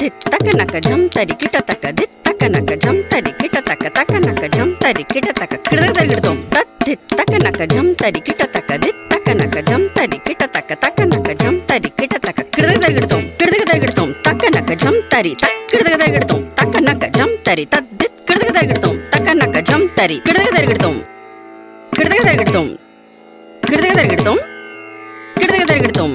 Takanaka jam tari kita taka dit takanaka jam tari kita taka takanaka jam tari kita taka kridadagidum dit takanaka jam tari kita taka dit takanaka jam tari kita taka takanaka jam tari kita taka kridadagidum takanaka jam tari tak kridadagidum takanaka jam tari tad dit kridadagidum takanaka jam tari kridadagidum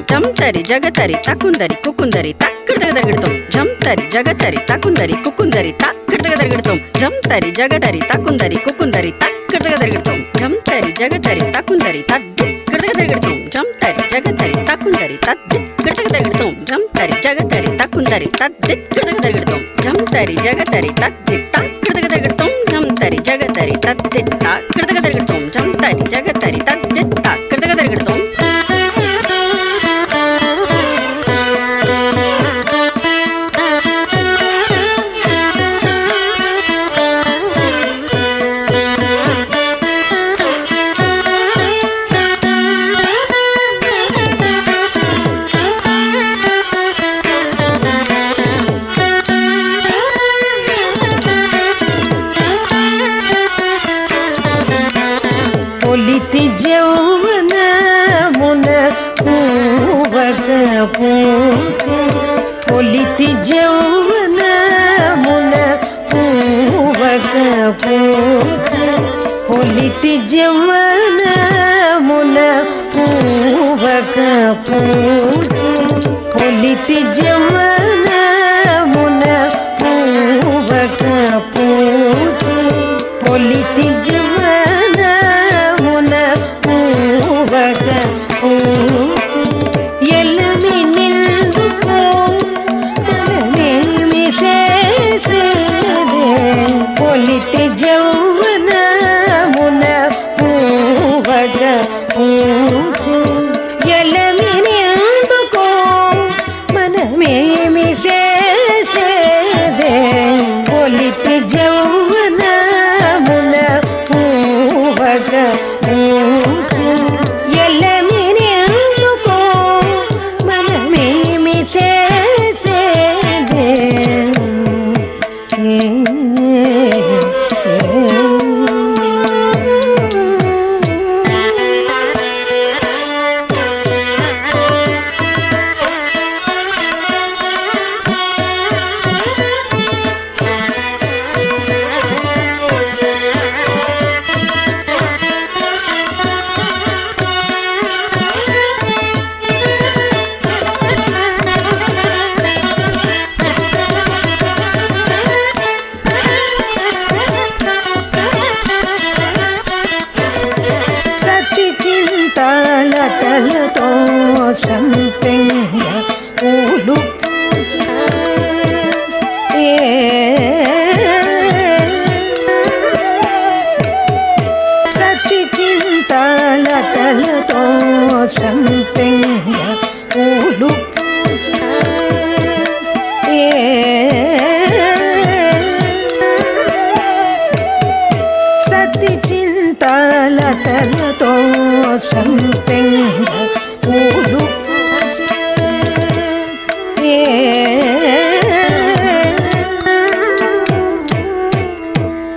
jam tari jagatari takundari kukundari tak kridadagidum jam tari jagatari takundari kukundari tak kridadagidum jam tari jagatari takundari kukundari tak kridadagidum jam tari jagatari takundari tad kridadagidum jam tari jagatari takundari tad kridadagidum jam tari jagatari takundari tad kridadagidum jam tari jagatari tad kridadagidum jam tari jagatari tad kridadagidum jam tari jagatari tad kridadagidum. పూచే పొలితి జౌవనమున పూవక పూచే పొలితి జౌవనమున పూవక పూచే పొలితి జౌవనమున పూవక పూచే పొలితి జౌవనమున పూవక పూచే ఎల్లమి నిందుకో మనమేమి చేసేదే పొలితి జౌవనమున పూవక పూచే ఎల్లమి నిందుకో మనమేమి చేసేదే పొలితి జౌవనమున పూవక పూచే ఎల్లమి నిందుకో మనమేమి చేసేదే సతి చింతలతలతో సంపెంగ పూలు సతి చింతలతలతో సంపెంగ పూలు సతి చింతలతలతో సంపెంగ పూలు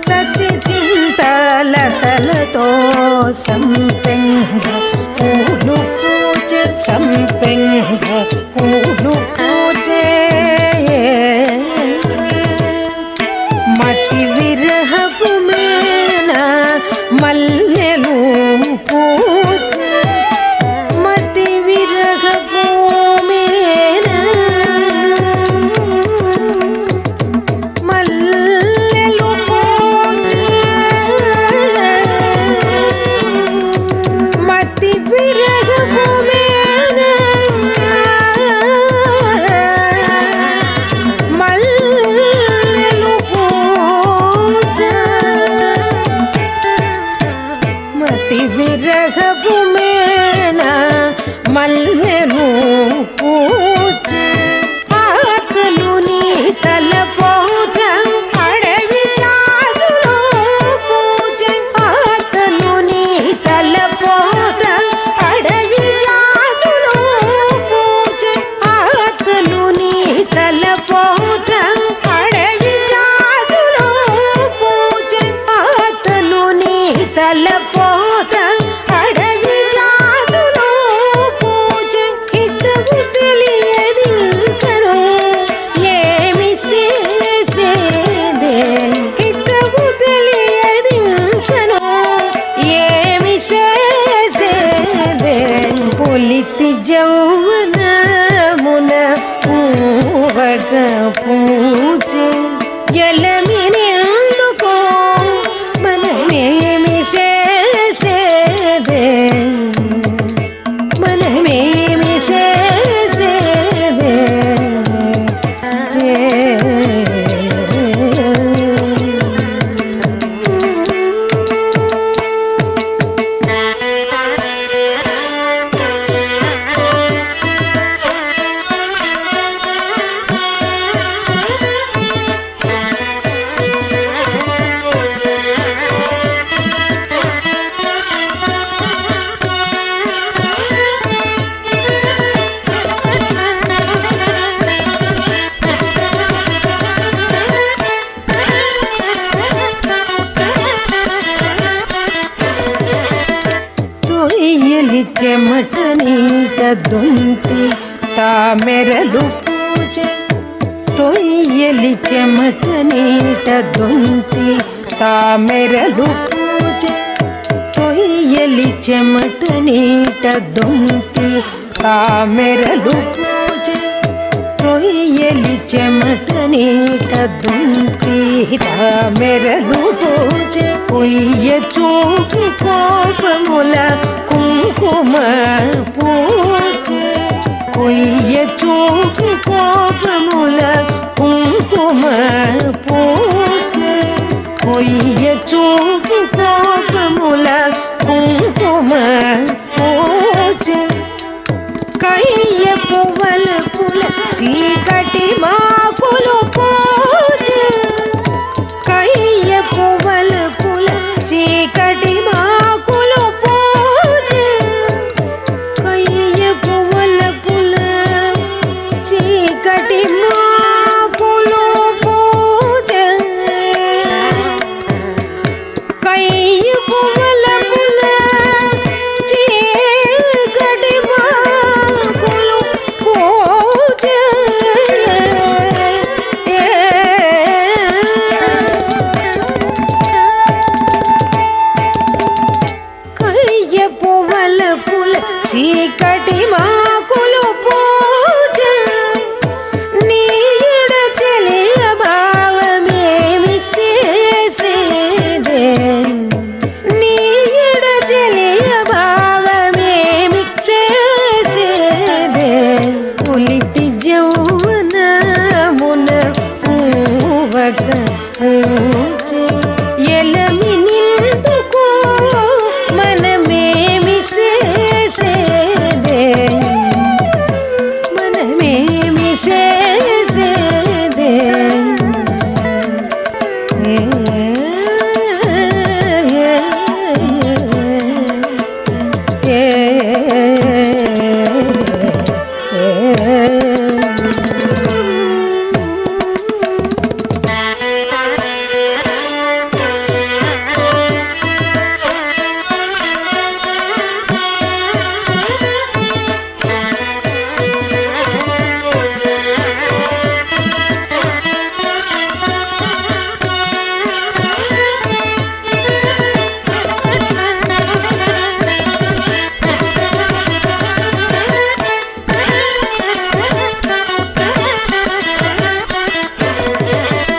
సతి చింతలతలతో సంపెంగ పూలు పూజ సంపెంగ పూలు పూజే మతి విరహపు మేన మల్లెలు పూజే మతి విరహపు మేన మల్లెలు పూజే మతి విరహపు మేన మల్లెలు పూజే మతి విరహపు మేన మల్లెలు పూజే ఆతలు నీ తలపోత అడవి చాదులో పూజే ఆతలు నీ తలపోత అడవి చాదులో పూజే ఆతలు నీ తలపోత అడవి చాదులో పూజే ఆతలు నీ తలపోత అడవి జాతులో పూజే హితవు తెలియది కను ఏమి చేసేదే హితవు తెలియది కను ఏమి చేసేదే పొలితి జౌవనమున పూవక పూజే ఎలమి నిందుకో మనమేమి చేసేదే మనమేమి చేసేదే చెమటనీట దుంతి తామెరలు పూజ తొయ్యలి చెమట నీట దొంతి తామెరలు పూజ తొయ్యలి చెమట నీట దొంతి తామెరలు పూజ తొయ్యలి చెమట నీట దొంతి తామెరలు పూజ కొయ్య చూపు కోపముల కుంకుమ పూజ కొయ్య చూపు కోపముల కుంకుమ పూజ కొయ్య చూపు కోపముల కుంకుమ పూజ కయ్య పువ్వల పుల చీకటి మాకులు పూజ కయ్య పువ్వల పుల చీకటి మాకులు పూజ కయ్య పువ్వల పుల చీకటి మాకులు పూజ కయ్య పువ్వల పుల చీకటి మాకులు పూజ కయ్య పువ్వల పుల చీకటి మాకులు పూజ నీడ చెలియ భావమేమి చేసేదే నీడ చెలియ భావమేమి చేసేదే పులిటి జౌవనమున పూవక పూజ ఎలమి నిందుకో మనమేమి చేసేదే మనమేమి చేసేదే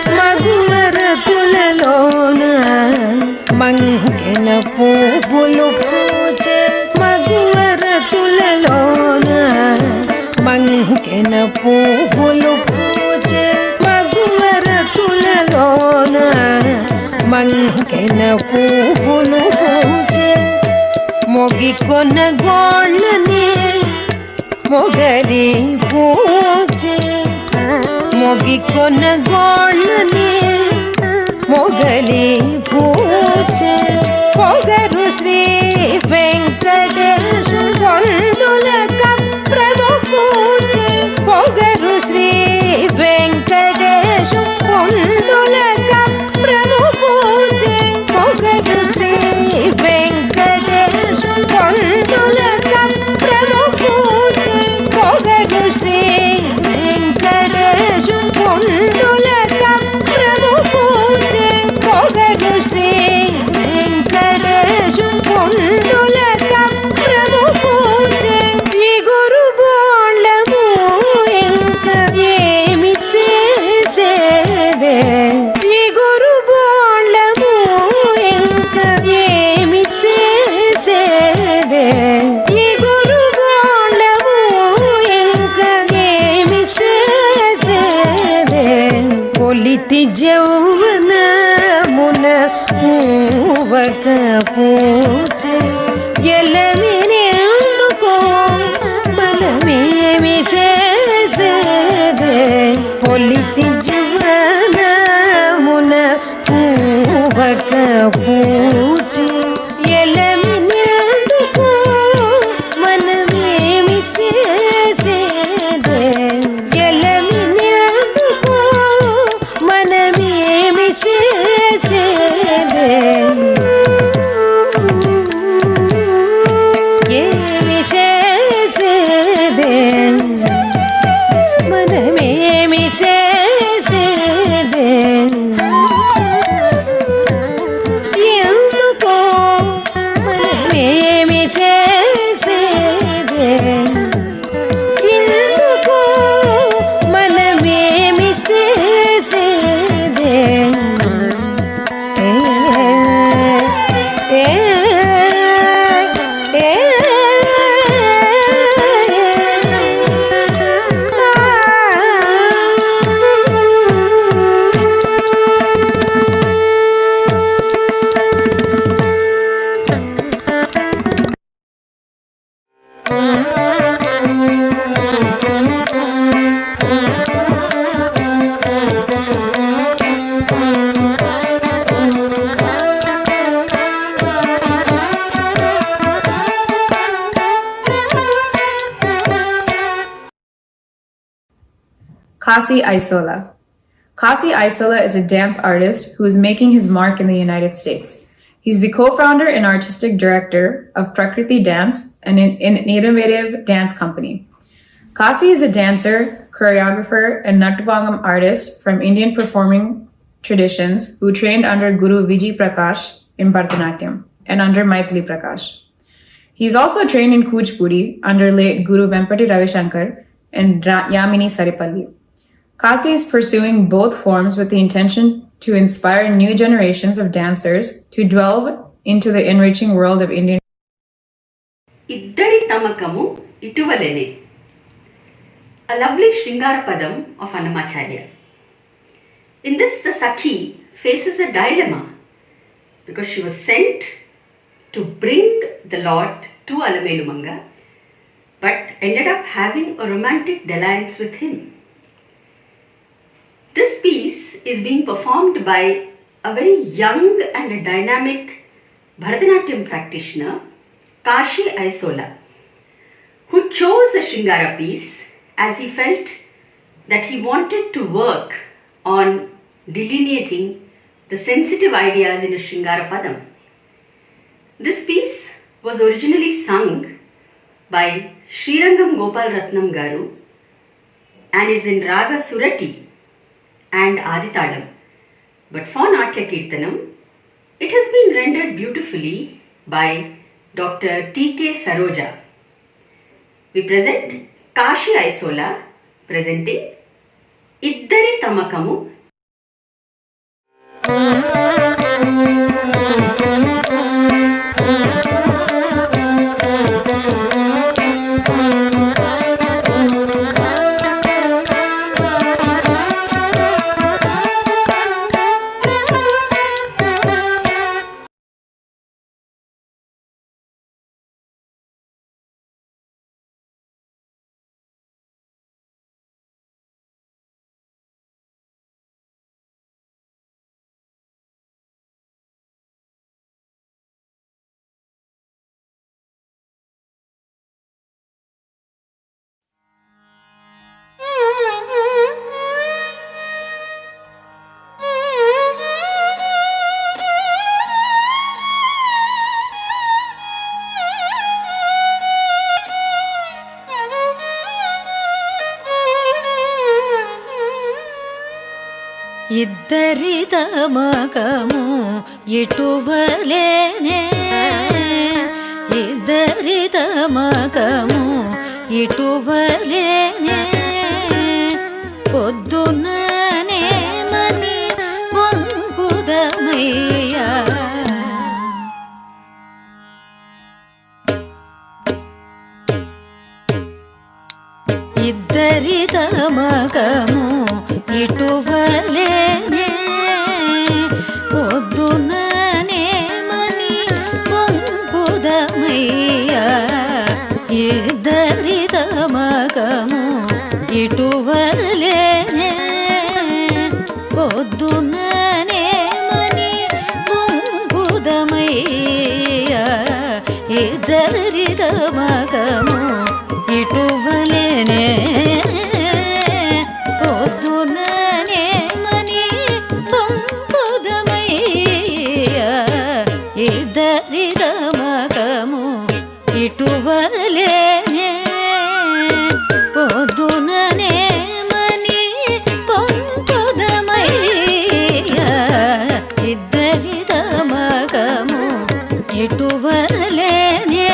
మగువర తులలోన మంకెన పువ్వులు పూజ మగువర తులలోన మంకెన పువ్వులు పూజ మగువర తులలోన మంకెన పువ్వులు పూజ మొగి కొన గోళ్ళని మొగరి పూజ మొగి కొన గోళ్ళని మొగలి పూజ పొగరు శ్రీ వెంకటేశ పొందుల కప్రము పూజ పొగరు శ్రీ వెంకటేశ పొందుల కప్రము పూజ పొగరు శ్రీ వెంకటేశ పొందుల కప్రము పూజ పొగరు శ్రీ వెంకటేశ పొందుల కప్రము పూజ పొగరు శ్రీ వెంకటేశ పొందుల కప్రము పూజ ఈ గురు బోండము ఇంక ఏమి చేసేదే ఈ గురు బోండము ఇంక ఏమి చేసేదే ఈ గురు బోండము ఇంక ఏమి చేసేదే పొలితి జౌవనమున పూవక పూజ ఎలమినెందుకో మనమేమి చేసేదే పొలితి జౌవనమున పూవక పూజ ఎలమినెందుకో మనమేమి చేసేదే ఎలమినెందుకో మనమేమి చేసేదే Kasi Aysola. Kasi Aysola is a dance artist who is making his mark in the United States. He's the co-founder and artistic director of Prakriti Dance, an innovative dance company. Kasi is a dancer, choreographer, and Natvangam artist from Indian performing traditions who trained under Guru Vijay Prakash in Bharatanatyam and under Maithili Prakash. He is also trained in Kuchipudi under late Guru Vempati Ravishankar and Yamini Saripalli. Kasi is pursuing both forms with the intention to inspire new generations of dancers to delve into the enriching world of Indian. Iddari tamakamu ituvalene. A lovely Shringara Padam of Annamacharya. In this, the Sakhi faces a dilemma because she was sent to bring the Lord to Alamelumanga, but ended up having a romantic dalliance with him. This piece is being performed by a very young and a dynamic Bharatanatyam practitioner, Kasi Aysola, who chose a Shringara piece as he felt that he wanted to work on delineating the sensitive ideas in a Shringara Padam. This piece was originally sung by Srirangam Gopal Ratnam Garu and is in Raga Surati and Aditalam. But for NATYAKEERTANAM, it has been rendered beautifully by Dr. T.K. Saroja. We present Kasi Aysola presenting Iddari Tamakamu. ఇద్దరి తమకము ఇటువలేనే ఇద్దరి తమకము ఇటువలేనే పొద్దుననే మని వంకుదమయ్యా ఇద్దరి తమకము ఇటువలేనే పొద్దుననే మని వంకుదమయ్యా ఇద్దరి తమకము ఇటువలేనే పొద్దుననే మని వంకుదమయ్యా ఇద్దరి తమకము ఇటువలేనే పొద్దుననే మని వంకుదమయ్యా ఇద్దరి తమకము ఇటువలేనే పొద్దుననే మని వంకుదమయ్యా ఇద్దరి తమకము ఇటువలేనే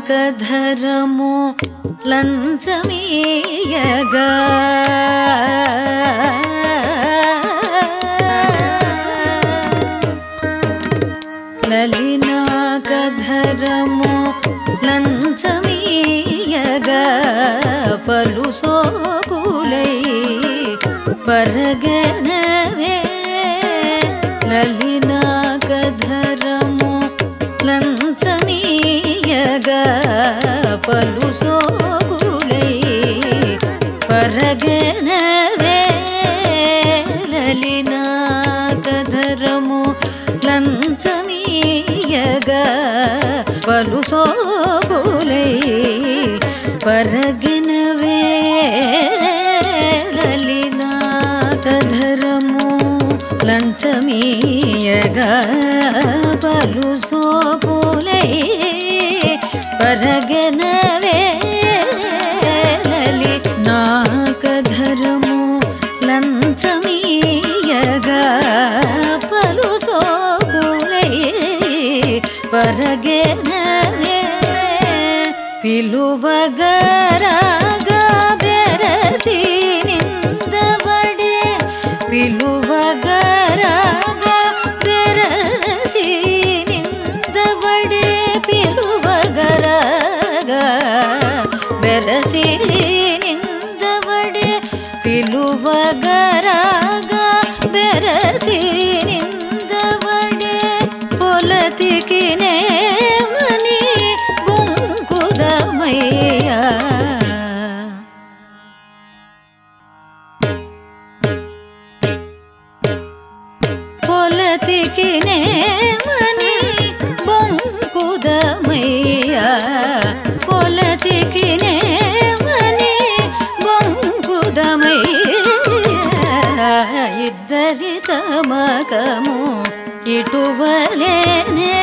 లలినాకధరము లంచమీయగా లలినాకధరము లంచమీయగా పలు సోకులై పరగనవే లలినాకధరము లంచమీయగా పలు సోకులై పరగనవే లలినాకధరము లంచమీయగా పలు సోకులై పరగినవే లలినాకధరము లంచమీయగా పలు సోకులై పరగనవే లలినాకధరము లంచమీయగా పలు సోకులై పరగనవే పిలువగరాగా బెరసి నిందబడే పిలువగరాగా బెరసి నిందబడే పిలువగరాగా బెరసి నిందబడే పిలువగరాగా బెరసి నిందబడే పొలతికి నేమని బొంకుదమయ్యా పొలతికి నేమని బొంకుదమయ్యా పొలతికి నేమని బొంకుదమయ్యా ఇద్దరి తమకము ఇటువలేనే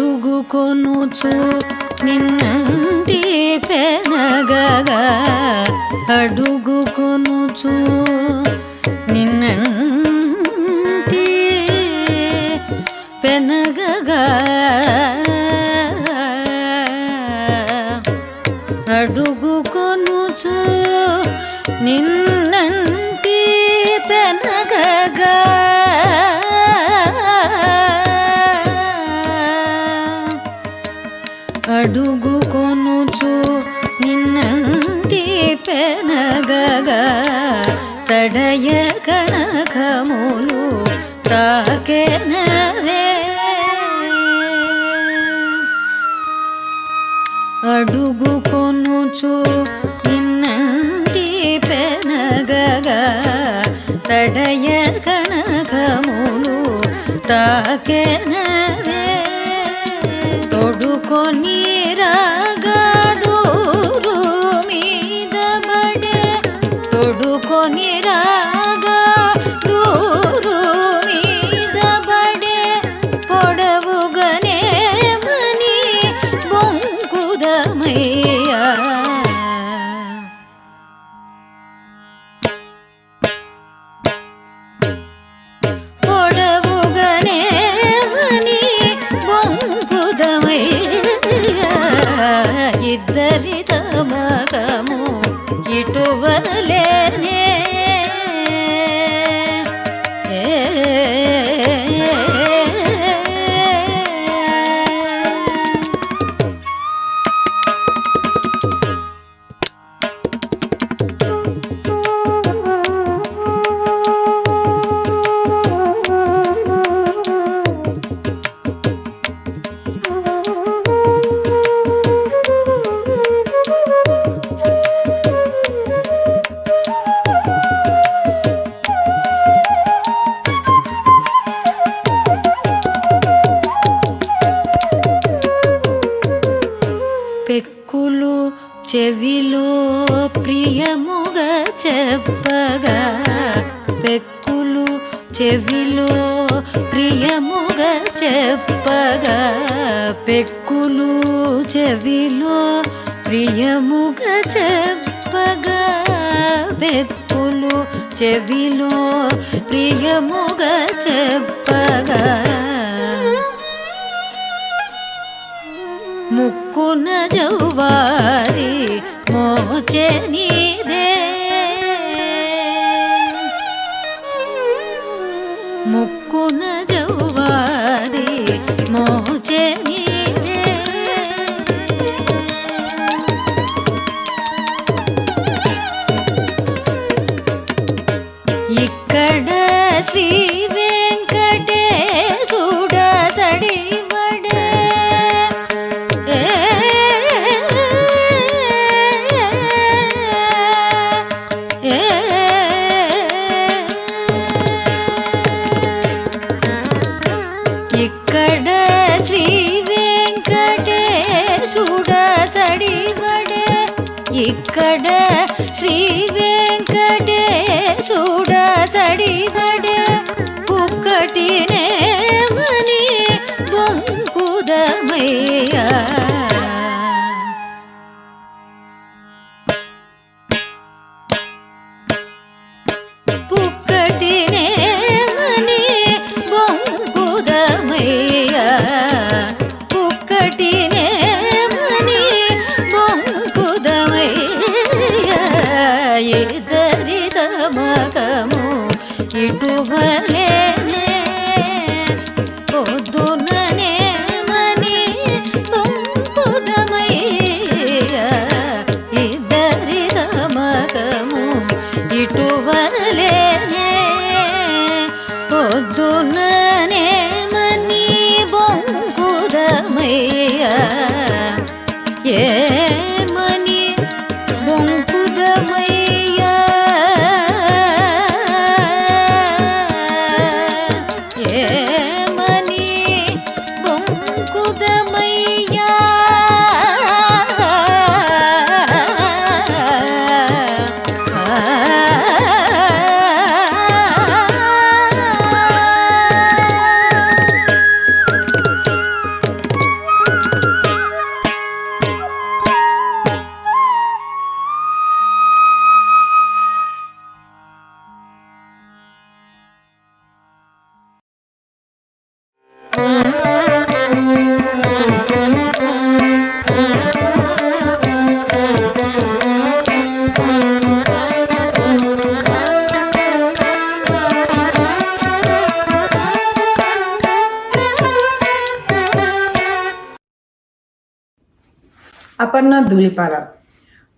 అడుగుకొనుచు నిన్నంటి పెనగగా అడుగుకొనుచు నిన్నంటి పెనగగా అడుగుకొనుచు నిన్నంటి పెనగగా అడుగుకొనుచు నిన్నంటి పెనగగా తడయ కనకములు తాకెనవే అడుగుకొనుచు నిన్నంటి పెనగగా తడయ కనకములు తాకెనవే తొడుకొని రాగా దూరు మీద బడే తొడుకొని రాగా దూరు మీద బడే పొడవుగనే మని బొంకుదమయ్యా పొడవుగనే మని బొంకుదమయ్యా ఇద్దరి తమకము ఇటువలేనే చెప్పగా పెక్కులు చెవిలో ప్రియముగా చెప్పగా పెక్కులు చెవిలో ప్రియముగా చెప్పగా పెక్కులు చెవిలో ప్రియముగా చెప్పగా ముక్కున జౌవారి మోచెనిదే ముక్కున జౌవారి మోచెనిదే ఇక్కడ శ్రీ వెంకటేశుడ సడివడే ఇక్కడ శ్రీ వెంకటేశుడ సడివడే ఇక్కడ శ్రీ వెంకటేశుడ సడివడే ఒక్కటినే మని బొంకుదమయ్యా పుక్కటినే మని బొంకుదమయ్యా పుక్కటినే మని బొంకుదమయ్యా ఇద్దరి తమకము ఇటువలేనే పొద్దుననే మని బొంకుదమయ్యా ఇద్దరి తమకము ఇటువలేనే పొద్దుననే మని బొంకుదమయ్యా ఏమని బొంకుదమయ్యా ఏమని బొంకుదమయ్యా Aparna Dhulipalla.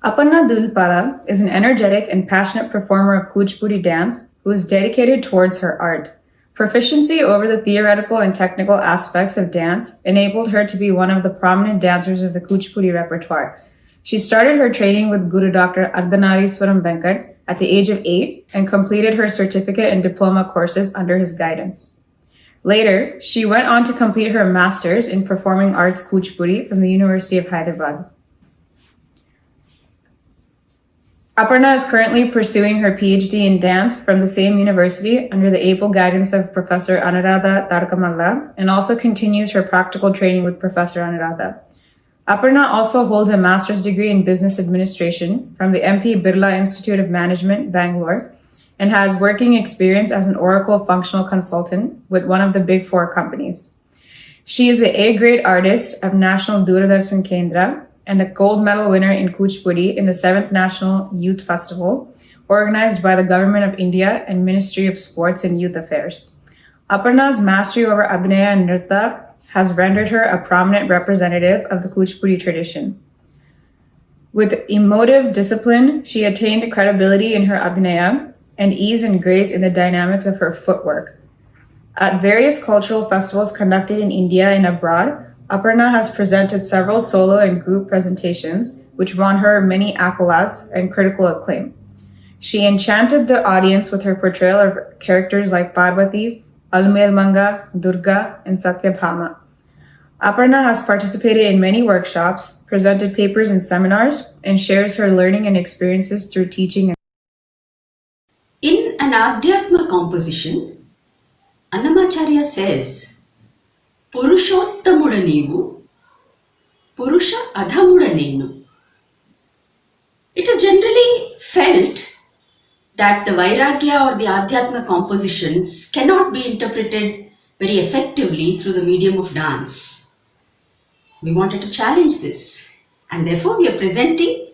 Aparna Dhulipalla is an energetic and passionate performer of Kuchipudi dance who is dedicated towards her art. Proficiency over the theoretical and technical aspects of dance enabled her to be one of the prominent dancers of the Kuchipudi repertoire. She started her training with Guru Dr. Ardhanariswaram Venkat at the age of 8 and completed her certificate and diploma courses under his guidance. Later, she went on to complete her master's in performing arts Kuchipudi from the University of Hyderabad. Aparna is currently pursuing her PhD in dance from the same university under the able guidance of Professor Anuradha Tarkamalla and also continues her practical training with Professor Anuradha. Aparna also holds a master's degree in business administration from the MP Birla Institute of Management, Bangalore, and has working experience as an Oracle functional consultant with one of the big 4 companies. She is an A-grade artist of National Doordarshan Kendra and a gold medal winner in Kuchipudi in the 7th National Youth Festival, organized by the Government of India and Ministry of Sports and Youth Affairs. Aparna's mastery over Abhinaya and Nritya has rendered her a prominent representative of the Kuchipudi tradition. With emotive discipline, she attained credibility in her Abhinaya and ease and grace in the dynamics of her footwork. At various cultural festivals conducted in India and abroad, Aparna has presented several solo and group presentations, which won her many accolades and critical acclaim. She enchanted the audience with her portrayal of characters like Parvati, Almel Manga, Durga, and Sathya. Aparna has participated in many workshops, presented papers and seminars, and shares her learning and experiences through teaching an Adhyatma composition, Annamacharya says, Purushottammuda neevu, Purusha adhamuda nenu. It is generally felt that the Vairagya or the Adhyatma compositions cannot be interpreted very effectively through the medium of dance. We wanted to challenge this, and therefore we are presenting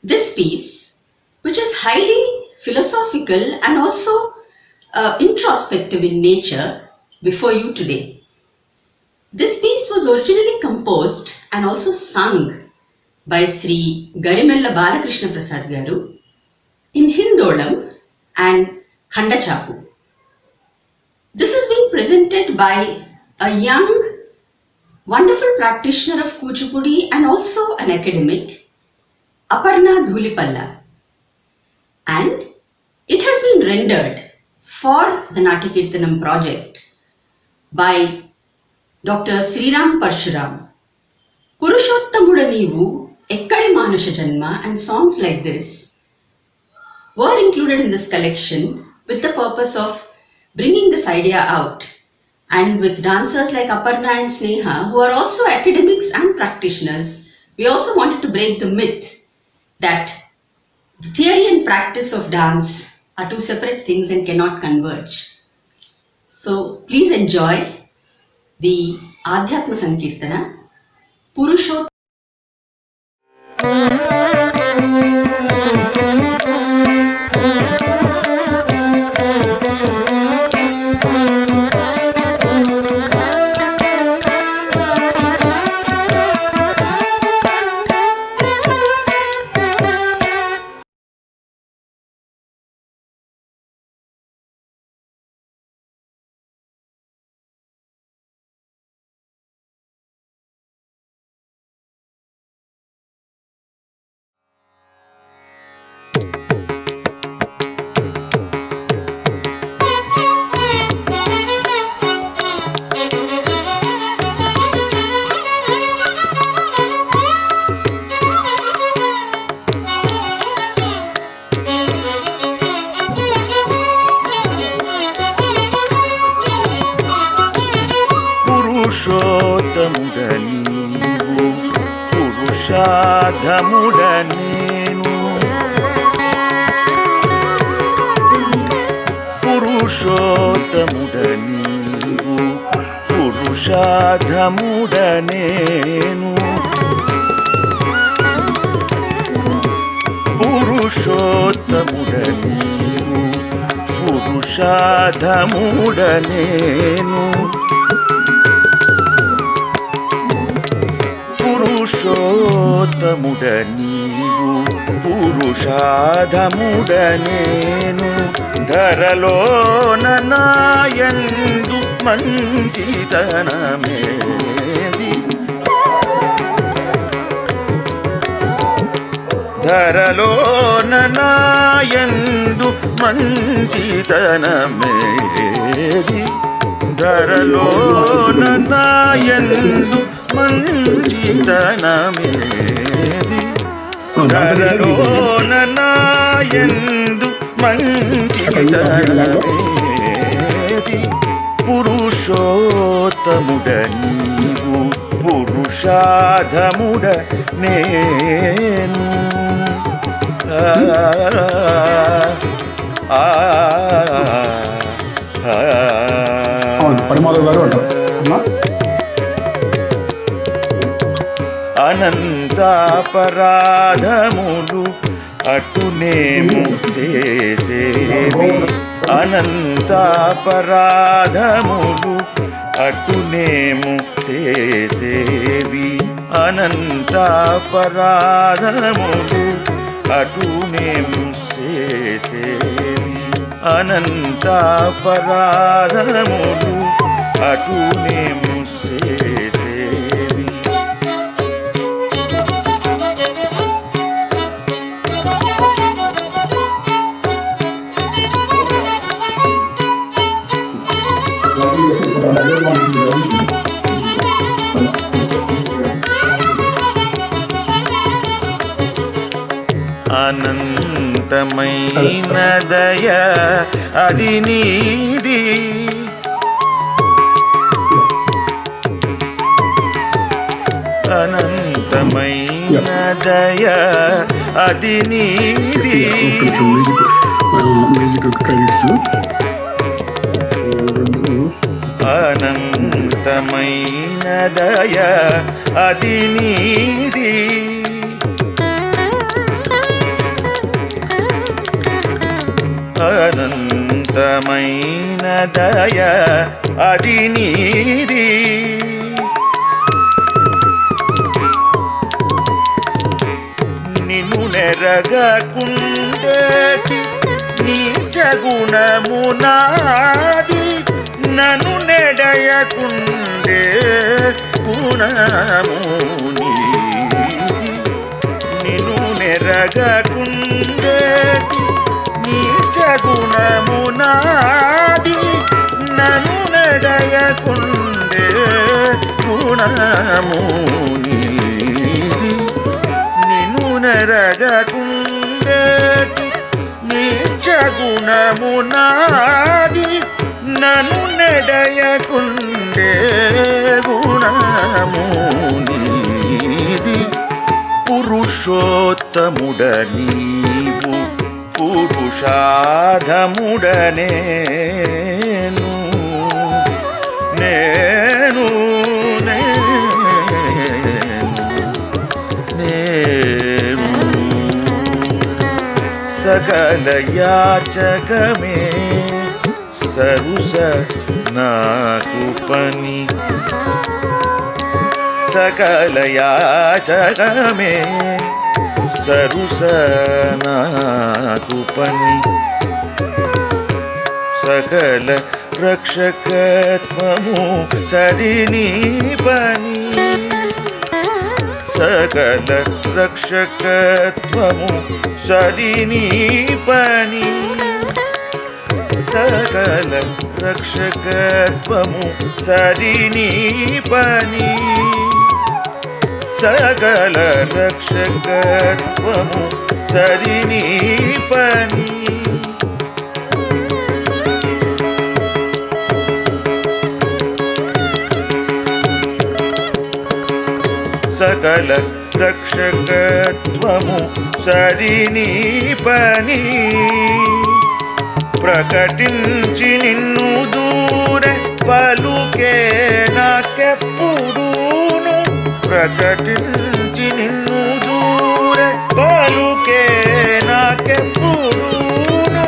this piece, which is highly philosophical and also introspective in nature, before you today. This piece was originally composed and also sung by Sri Garimella Balakrishna Prasad Garu in Hindolam and Khandachapu. This is being presented by a young, wonderful practitioner of Kuchipudi and also an academic, Aparna Dhulipalla. And it has been rendered for the NATYAKEERTANAM project by Dr. Sriram Parshuram. Purushottammuda neevu, Ekkadi Manusha Janma and songs like this were included in this collection with the purpose of bringing this idea out, and with dancers like Aparna and Sneha, who are also academics and practitioners, we also wanted to break the myth that the theory and practice of dance are two separate things and cannot converge. So please enjoy the Adhyatma Sankirtana, Purushottammuda. పురుషాధముడనేను ధరలోన నాయందు మంచితనమేది ధరలోన నాయందు మంచితనమేది ధరలోన నాయందు మంచితనమేది ధరలోన నాయందు మంచితనమేది పురుషోత్తముడ నీవు పురుషాధముడ నేను అనంతాపరాధములు అటునేము చేసేవి అనంతాపరాధములు అటునేము చేసేవి అనంతాపరాధములు అటునేము చేసేవి అనంతాపరాధములు అటునేము చేసేవి అనంత అనంతమైన దయ అది నీది అనంతమైన దయ అది నీది అనంతమైన దయ అది నీది అనంతమైన దయ అది నీది నిన్ను నెరగకుండేటి నీచ గుణము నాది నన్ను నెడయకుండే గుణము నీది నిన్ను నెరగకుండేటి నీచ గుణము నాది నన్ను నెడయకుండే గుణము నీది నిన్ను నెరగకుండేటి నీచ గుణము నాది నన్ను నెడయకుండే గుణము నీది పురుషోత్తముడ నీవు పురుషాధముడనేను నేను నేను సకల యాచకమే సరుస నాకు పని సకల యాచకమే సరుస నాకు పని సకల రక్షకత్వము సరిని పని సకల రక్షకత్వము సరిని పని సకల రక్షకత్వము సరిని పని సకల రక్షకత్వము సరిని పని సకల రక్షకత్వము సరిని పని ప్రకటించి నిన్ను దూర పలుకే నాకెప్పుడూను ప్రకటించి నిన్ను దూర పలుకే నాకెప్పుడూను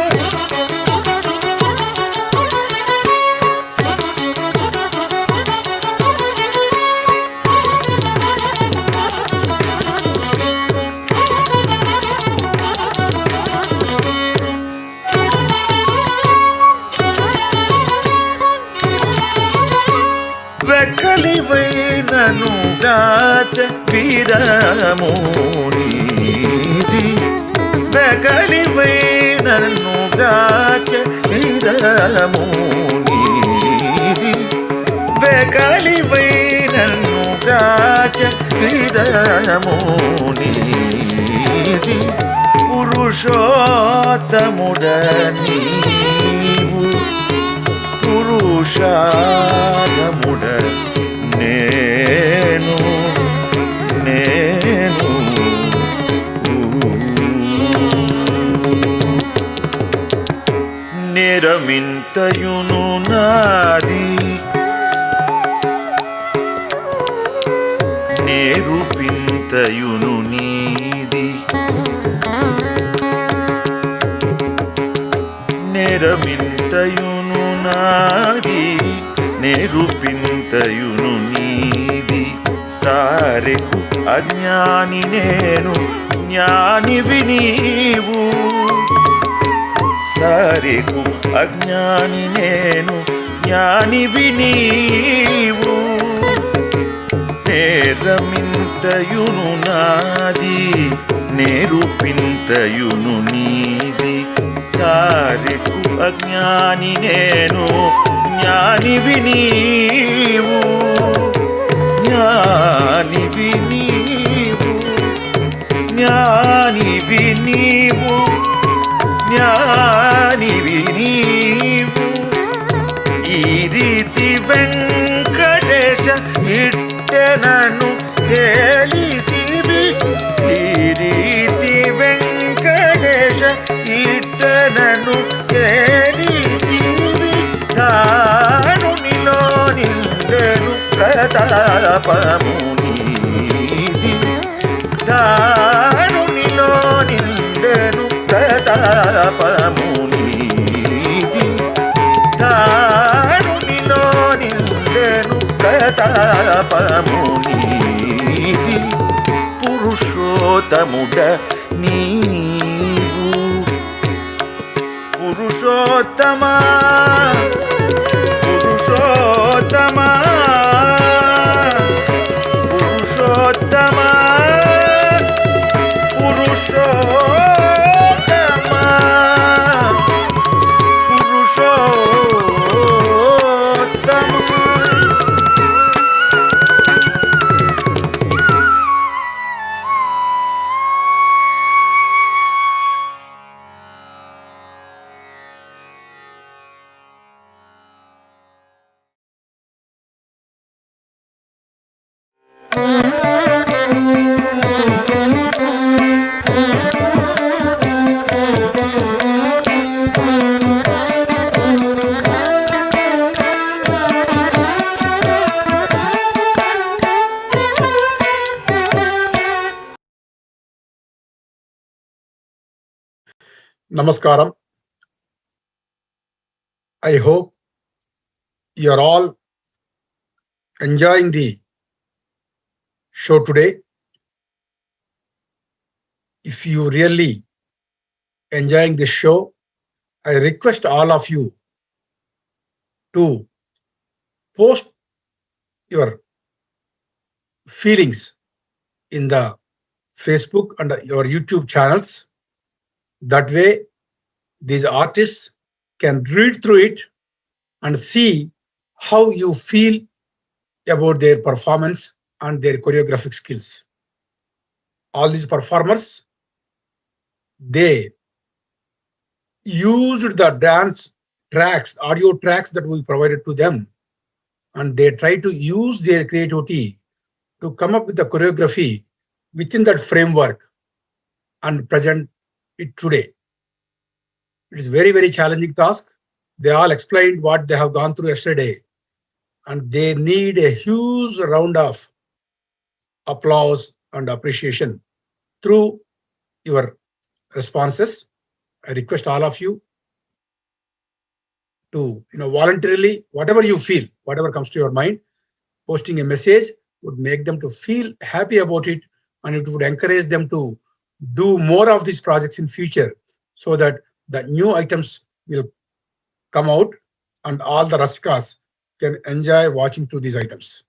వెక్కలివైనను గాచ వీరము నీది వెక్కలివైనను గాచ వీరము నీది వెక్కలివైనను గాచ వీరము నీది పురుషోత్తముడ నీవు పురుషారముడ నేను నేను నిరమింతయును నాది నేరుపింతయును నీది నిరమింతయును నాది నేరుపింతయును నీది సారెకు అజ్ఞాని నేను జ్ఞానివి నీవు సారెకు అజ్ఞాని నేను జ్ఞానివి నీవు నేరమింతయును నాది నేరుపింతయును నీది సారెకు అజ్ఞాని నేను జ్ఞానివి నీవు జ్ఞానివి నీవు జ్ఞానివి నీవు జ్ఞానివి నీవు ఈ రీతి వెంకటేశ ఇట్టెనను కేలితివి ఈ రీతి వెంకటేశ ఇట్టెనను కేలితివి దానునిలో నిండెను ప్రతాపము నీది దానునిలో నిండెను ప్రతాపము నీది దానునిలో నిండెను ప్రతాపము నీది పురుషోత్తముడ నీవు పురుషోత్తమా పురుషోత్తమా పురుషోత్తమా పురుషోత్తమా పురుషోత్తమా. Namaskaram. I hope you are all enjoying the show today. If you really enjoying this show, I request all of you to post your feelings in the Facebook and your YouTube channels. That way, these artists can read through it and see how you feel about their performance and their choreographic skills. All these performers, they used the dance tracks, audio tracks that we provided to them, and they try to use their creativity to come up with the choreography within that framework and present it today. It is very, very challenging task. They all explained what they have gone through yesterday, and they need a huge round of applause and appreciation through your responses. I request all of you to, voluntarily, whatever you feel, whatever comes to your mind, posting a message would make them to feel happy about it, and it would encourage them to do more of these projects in future, so that the new items will come out and all the Rasikas can enjoy watching to these items.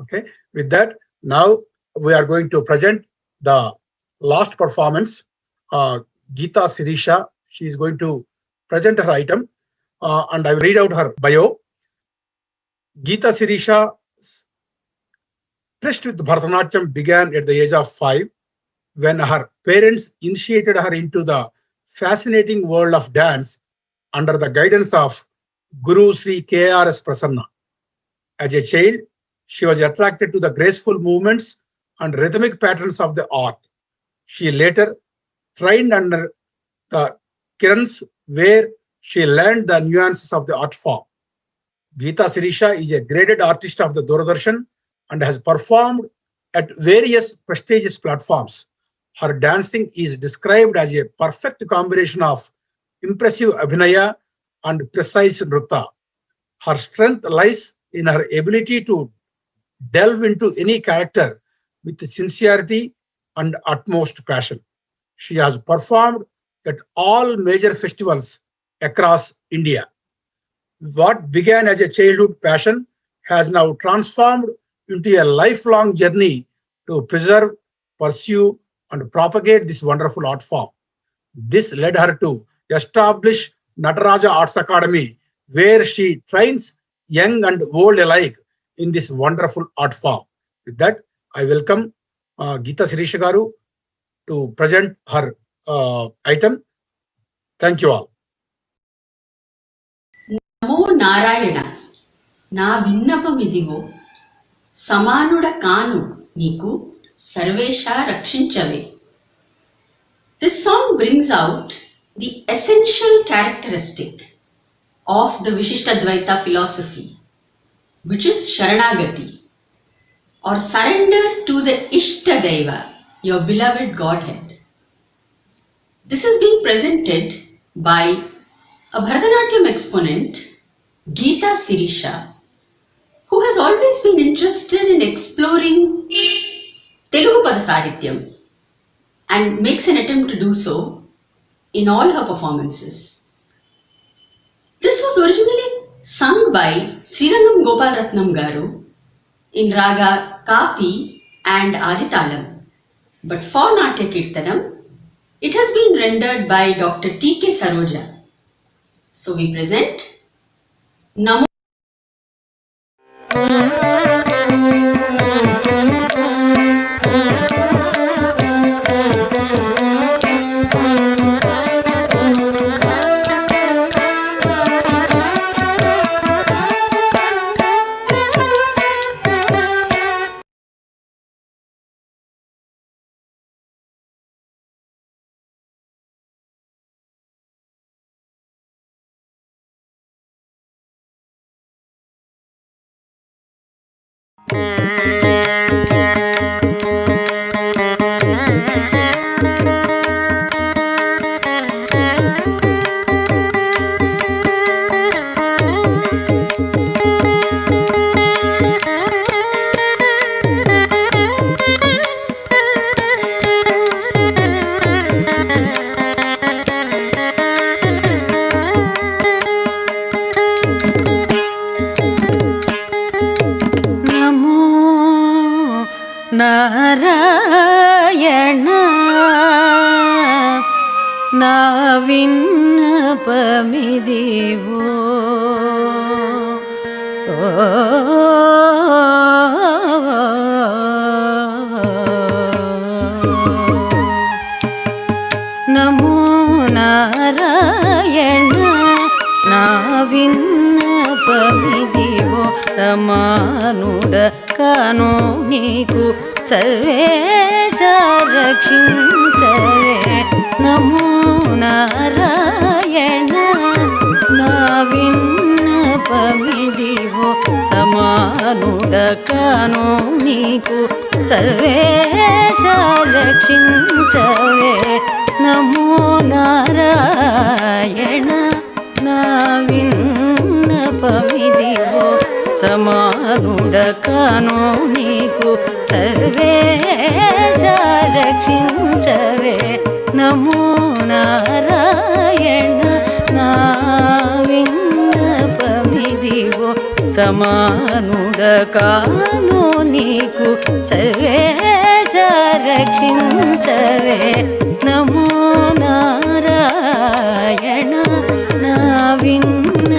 Okay. With that, now we are going to present the last performance. Geeta Sirisha, she is going to present her item, and I will read out her bio. Geeta Sirisha tryst with Bharatanatyam began at the age of 5, when her parents initiated her into the fascinating world of dance under the guidance of Guru Sri K.R.S. Prasanna. As a child, she was attracted to the graceful movements and rhythmic patterns of the art. She later trained under the Kirans, where she learned the nuances of the art form. Geeta Sirisha is a graded artist of the Doordarshan and has performed at various prestigious platforms. Her dancing is described as a perfect combination of impressive abhinaya and precise nrutta. Her strength lies in her ability to delve into any character with sincerity and utmost passion. She has performed at all major festivals across India. What began as a childhood passion has now transformed into a lifelong journey to preserve, pursue, and propagate this wonderful art form. This led her to establish Nataraja Arts Academy, where she trains young and old alike in this wonderful art form. With that, I welcome Geeta Sirisha garu to present her item. Thank you all. నమో నారాయణ నా విన్నపమిదిగో సమానుడ కాను నీకు సర్వేషా రక్షించవే. This song brings out the essential characteristic of the Vishishtadvaita philosophy, which is Sharanagati, or surrender to the Ishtadeva, your beloved Godhead. This is being presented by a Bharatanatyam exponent, Geeta Sirisha, who has always been interested in exploring Telugu Pada Sahityam and makes an attempt to do so in all her performances. This was originally sung by Srirangam Gopal Ratnam Garu in Raga Kapi and Aditalam, but for Natyakeertanam, it has been rendered by Dr. T.K. Saroja. So we present Namo. Narayana నా విన్నపమిదివో నమో నారాయణ నా విన్నపమిదివో సమానుడ కాను నీకు సర్వేశ రక్షించవే. నమో నారాయణ నా విన్నపమిదివో సమానుడ కాను నీకు సర్వేశ రక్షించవే. నమో నారాయణ నా విన్నపమిదివో సమానుడ కాను నీకు సర్వేశ రక్షించవే. నమో నారాయణ నా విన్నపమిదివో సమానుడ కాను నీకు సర్వేశ రక్షించవే. నమో నారాయణ నా విన్నపమిదివో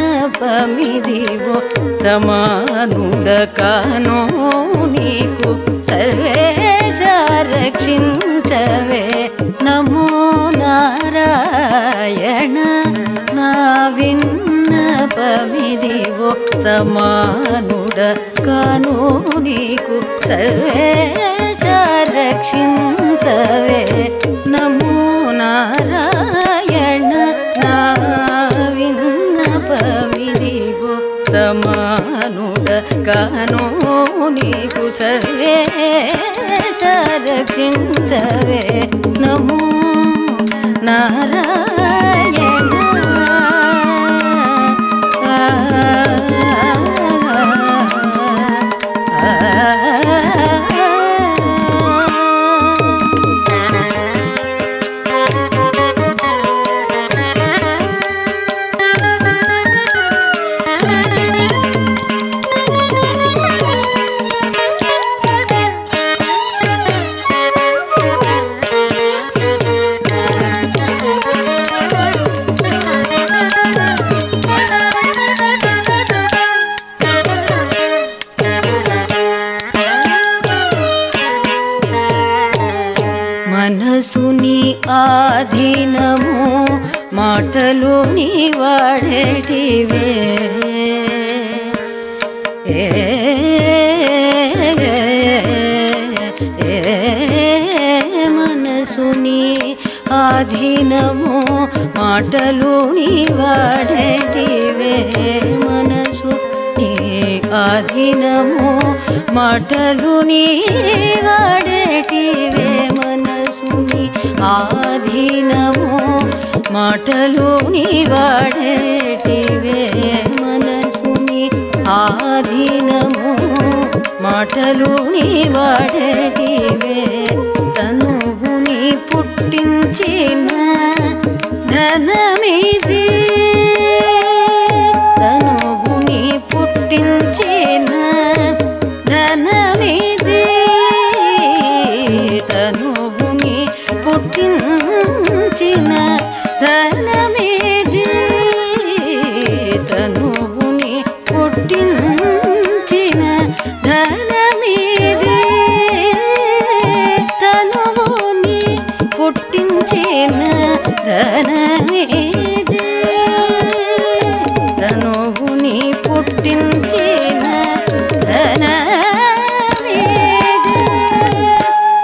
సమానుడ కాను నీకు సర్వేశ రక్షించవే. నమో నారాయణ నా విన్నపమిదివో సమానుడ కాను నీకు సర్వేశ రక్షించవే. నమో నారాయణ నా విన్నపమిదివో సమానుడ కాను నీకు సర్వేశ రక్షించవే. నమో నారాయణ మాటలు నీ వాడేటివే మనసుని ఆధీనము మాటలు నీ వాడేటివే మనసు నీ ఆధీనము మాటలు నీ వాడేటివే మనసుని ఆధీనము మాటలు నీ వాడేటివే మనసుని ఆధీనము మాటలు నీ వాడేటివే తనువుని పుట్టించిన ధనమిది తనువుని పుట్టించిన ధనమిది తనువుని పుట్టించిన ధనమిది తనువుని పుట్టించిన ధనమిది తనువుని పుట్టించిన ధనమిది తనువుని పుట్టించిన ధనమిది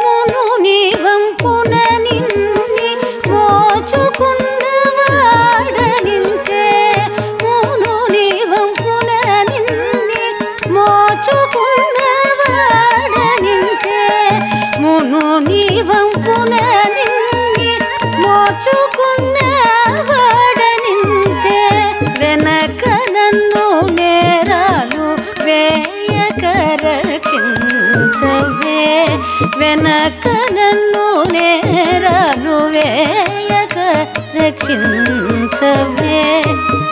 మును నీ వంపున నిన్ని మోచుకున్నవాడనింతే మును నీ వంపున నిన్ని మోచుకున్నవాడనింతే మును నీ వంపున నిన్ని మోచుకున్నవాడనింతే వెనక నన్ను నేరాలు వేయక రక్షించవే వెనక నన్ను నేరాలు వేయక రక్షించవే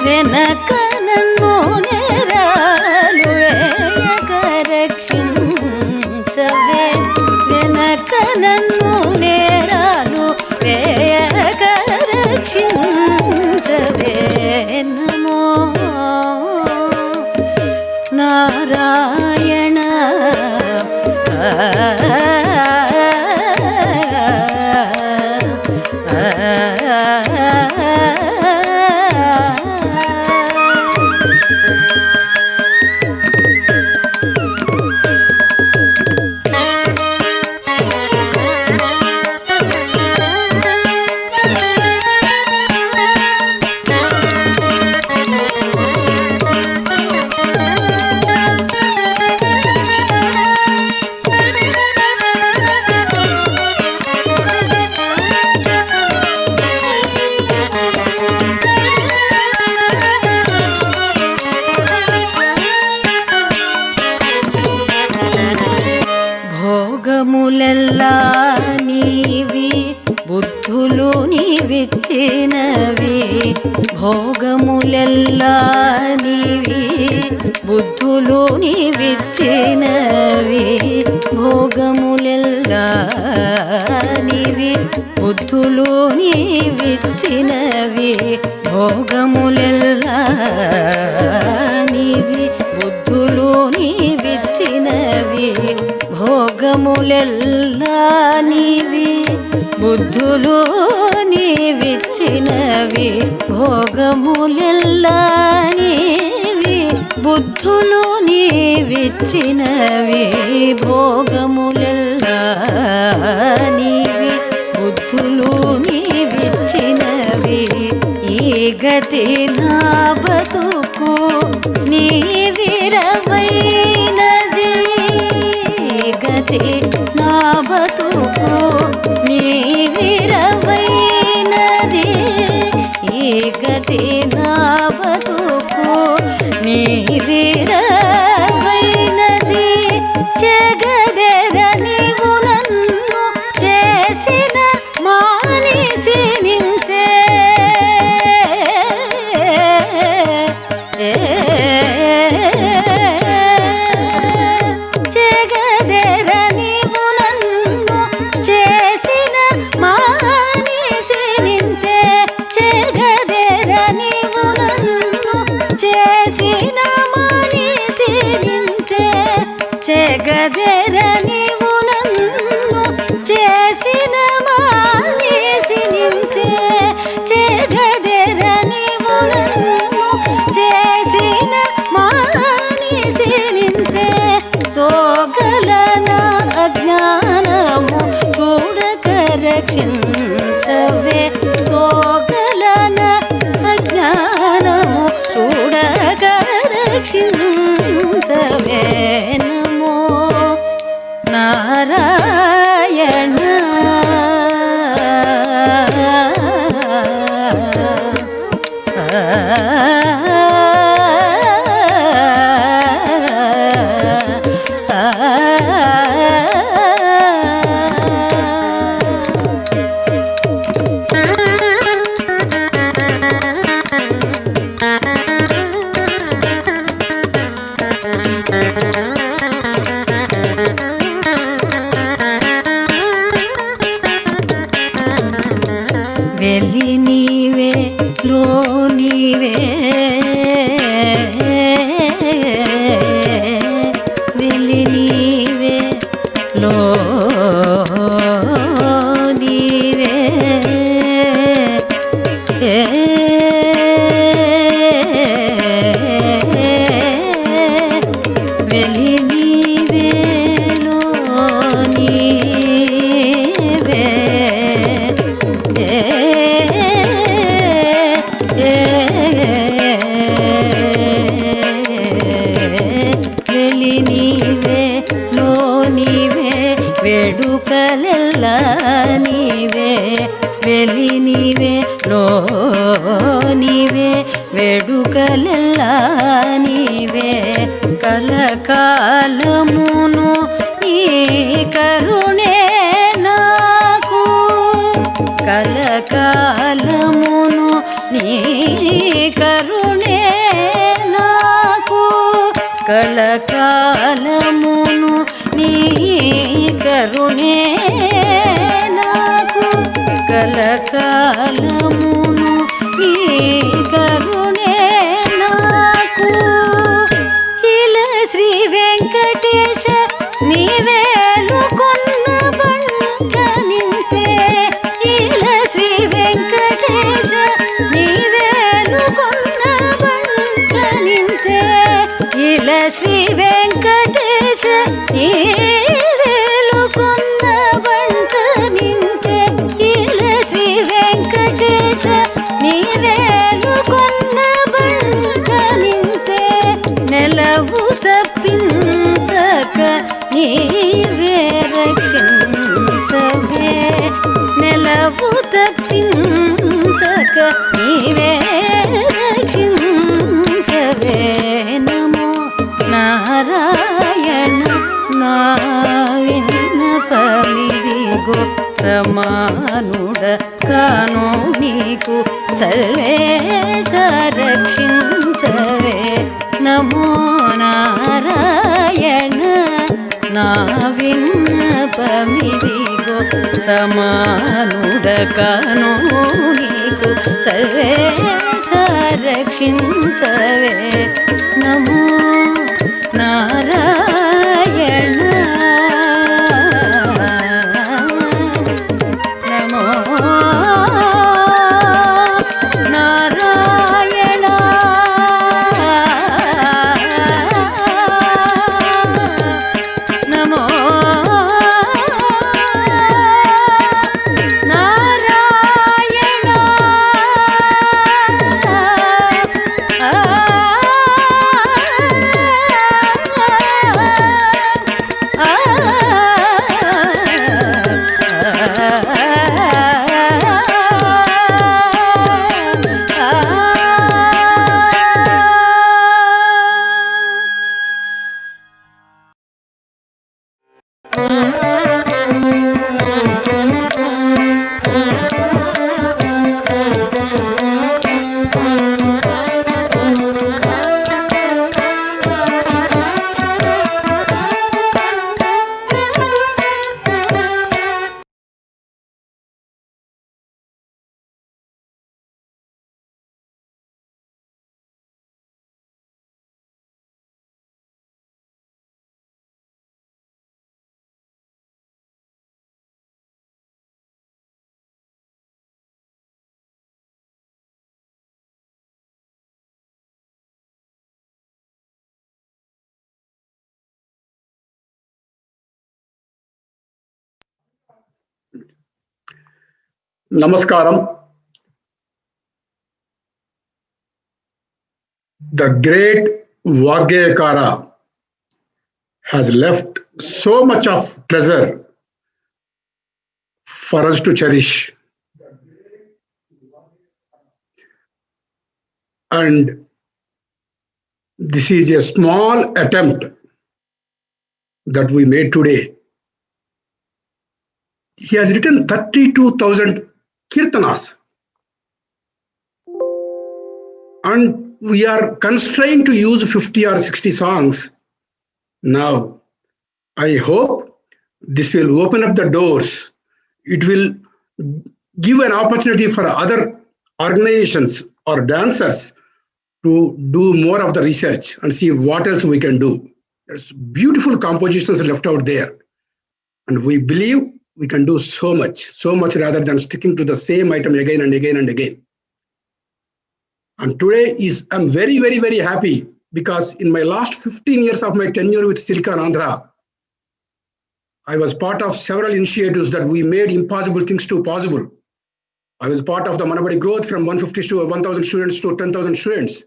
వెనక నన్ను నేరాలు వేయక రక్షించవే వెనక నన్ను నేరాలు వేయక రక్షించవే నమో నారాయణ భోగములెల్లా నీవి బుద్ధులు నీవిచ్చినవి భోగములెల్లా నీవి బుద్ధులు నీవిచ్చినవి భోగములెల్లా నీవి బుద్ధులు నీవిచ్చినవి భోగములెల్లా నీవి బుద్ధులు నీవిచ్చినవి భోగములెల్లా నీవి బుద్ధులు నీవిచ్చినవి భోగములెల్లా నీవి బుద్ధులు నీవిచ్చినవి భోగములెల్లా నీవి బుద్ధులు నీవిచ్చినవి ఈ గతి నా బతుకు నీవిరవైనది గతి నా బతుకు నీవిరవైనది ఈ గతి నా బతుకు నీవిరవైనది జగదెర నీవు నన్ను చేసిన మానిసి నింతే జగదెర నీవు నన్ను చేసిన మానిసి నింతే జగదెర నీవు నన్ను చేసిన మానిసి వెలి నీవే లో నీవే వెలి నీవే లో నీవే వెలి నీవే లో నీవే వెలి నీవే లో నీవే వేడుకలెల్లా నీవే వెలి నీవే లో నీవే వేడుకలెల్లా నీవే కలకాలమును నీ కరుణే నాకు కలకాలమును నీ కరుణే నాకు కలకాలమును నీ కరుణే నాకు కలకాలమును నీ కరుణే నాకు ఇలా శ్రీ వెంకటేశ నీవేలు కొన్న బంట నింతే ఇలా శ్రీ వెంకటేశ నీవేలు కొన్న బంట నింతే ఇలా శ్రీ వెంకటేశ నీవేలు కొన్న బంట నింతే ఇలా శ్రీ వెంకటేశ నీవేలు కొన్న బంట నింతే నెలవు తప్పించక నీవే రక్షించవే నెలవు తప్పించక నీవే రక్షించవే నమో నారాయణ నా విన్నపమిదిగో సమానుడ కాను నీకు సర్వేశ రక్షించవే నమో నారాయణ నా విన్నపమిదిగో సమానుడ కాను నీకు సర్వేశ రక్షించవే నమో నారాయణ నమో నారాయణ నమో Narayana Namaskaram. The great Vagyakara has left so much of treasure for us to cherish. And this is a small attempt that we made today. He has written 32,000 Keertanas. And we are constrained to use 50 or 60 songs. Now, I hope this will open up the doors. It will give an opportunity for other organizations or dancers to do more of the research and see what else we can do. There's beautiful compositions left out there. And we believe we can do so much rather than sticking to the same item again and again and again. And today I'm very, very, very happy because in my last 15 years of my tenure with Silicon Andhra, I was part of several initiatives that we made impossible things to possible. I was part of the Manabadi growth from 150 to 1,000 students to 10,000 students.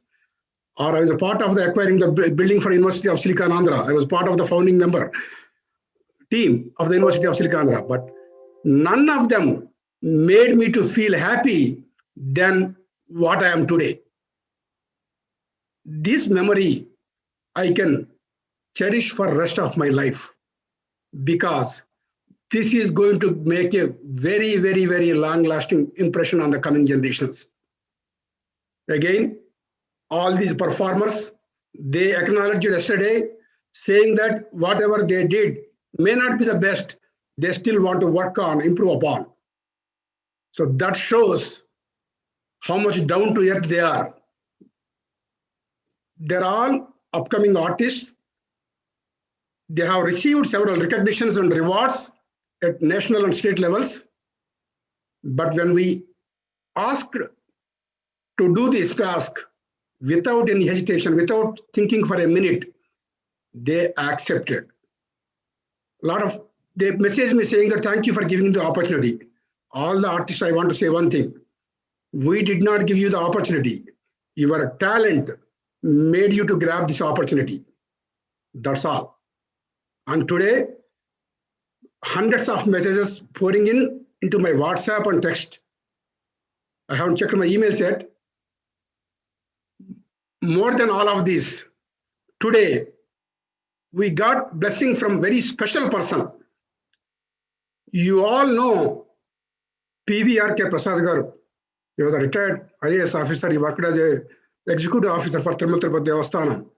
Or I was a part of the acquiring the building for University of Silicon Andhra. I was part of the founding member team of the University of Silicon Andhra. But none of them made me to feel happy than what I am today. This memory I can cherish for the rest of my life because this is going to make a very, very, very long-lasting impression on the coming generations. Again, all these performers, they acknowledged yesterday, saying that whatever they did may not be the best, they still want to work on, improve upon. So that shows how much down to earth they are. They're all upcoming artists. They have received several recognitions and rewards at national and state levels. But when we asked to do this task without any hesitation, without thinking for a minute, they accepted. They messaged me saying that thank you for giving the opportunity. All the artists, I want to say one thing. We did not give you the opportunity. Your talent made you to grab this opportunity. That's all. And today, hundreds of messages pouring into my WhatsApp and text. I haven't checked my emails yet. More than all of this, today, we got blessing from very special person. You all know PVRK Prasad Garu. He was a retired IAS officer. He worked as an executive officer for Tirumal Tirupati Devasthanam.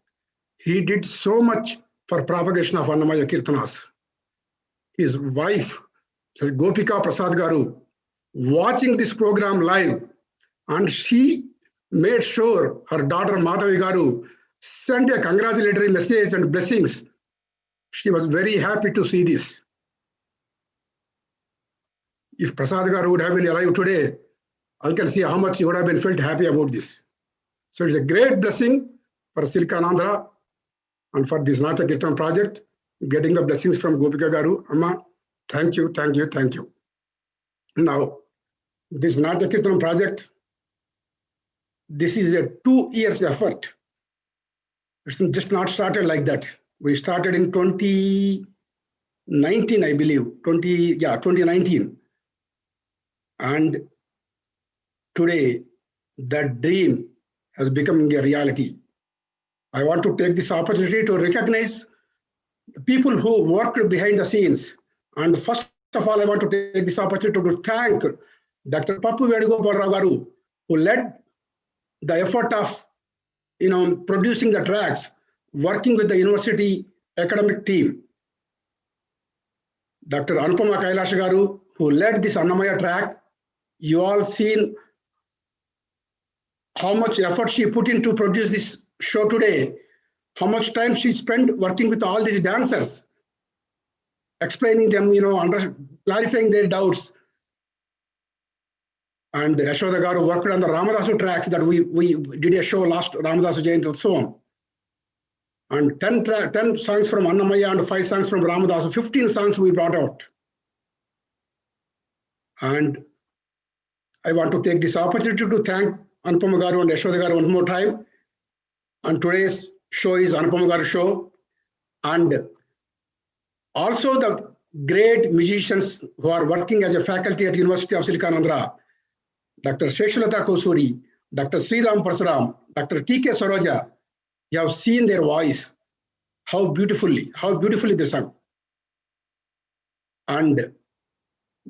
He did so much for propagation of Annamayya Keertanas. His wife, Gopika Prasad Garu, watching this program live, and she made sure her daughter Madhavi Garu sent a congratulatory message and blessings. She was very happy to see this. If Prasad Garu would have been alive today, I can see how much he would have been felt happy about this. So it's a great blessing for Silicon Andhra and for this NATYAKEERTANAM project, getting the blessings from Gopika Garu. Amma, thank you, thank you, thank you. Now, this NATYAKEERTANAM project, this is a 2 years effort. It's just not started like that. We started in 2019, I believe, 2019. And today, that dream has become a reality. I want to take this opportunity to recognize the people who worked behind the scenes. And first of all, I want to take this opportunity to thank Dr. Pappu Venugopal Rao Garu, who led the effort of producing the tracks, working with the university academic team. Dr. Anupama Kylash Garu, who led this Annamayya track. You all seen how much effort she put in to produce this show today, how much time she spent working with all these dancers, explaining them, clarifying their doubts. And Yashoda Garu worked on the Ramadasu tracks that we did a show last Ramadasu Jayanti Utsavam. And 10 songs from Annamayya and 5 songs from Ramadasu, 15 songs we brought out. And I want to take this opportunity to thank Anupama Garu and Yashoda Garu one more time. And today's show is Anupama Garu show. And also the great musicians who are working as a faculty at University of Silicon Andhra, Dr. Sheshalata Kosuri, Dr. Sriram Parsuram, Dr. T.K. Saroja, you have seen their voice, how beautifully they sung. And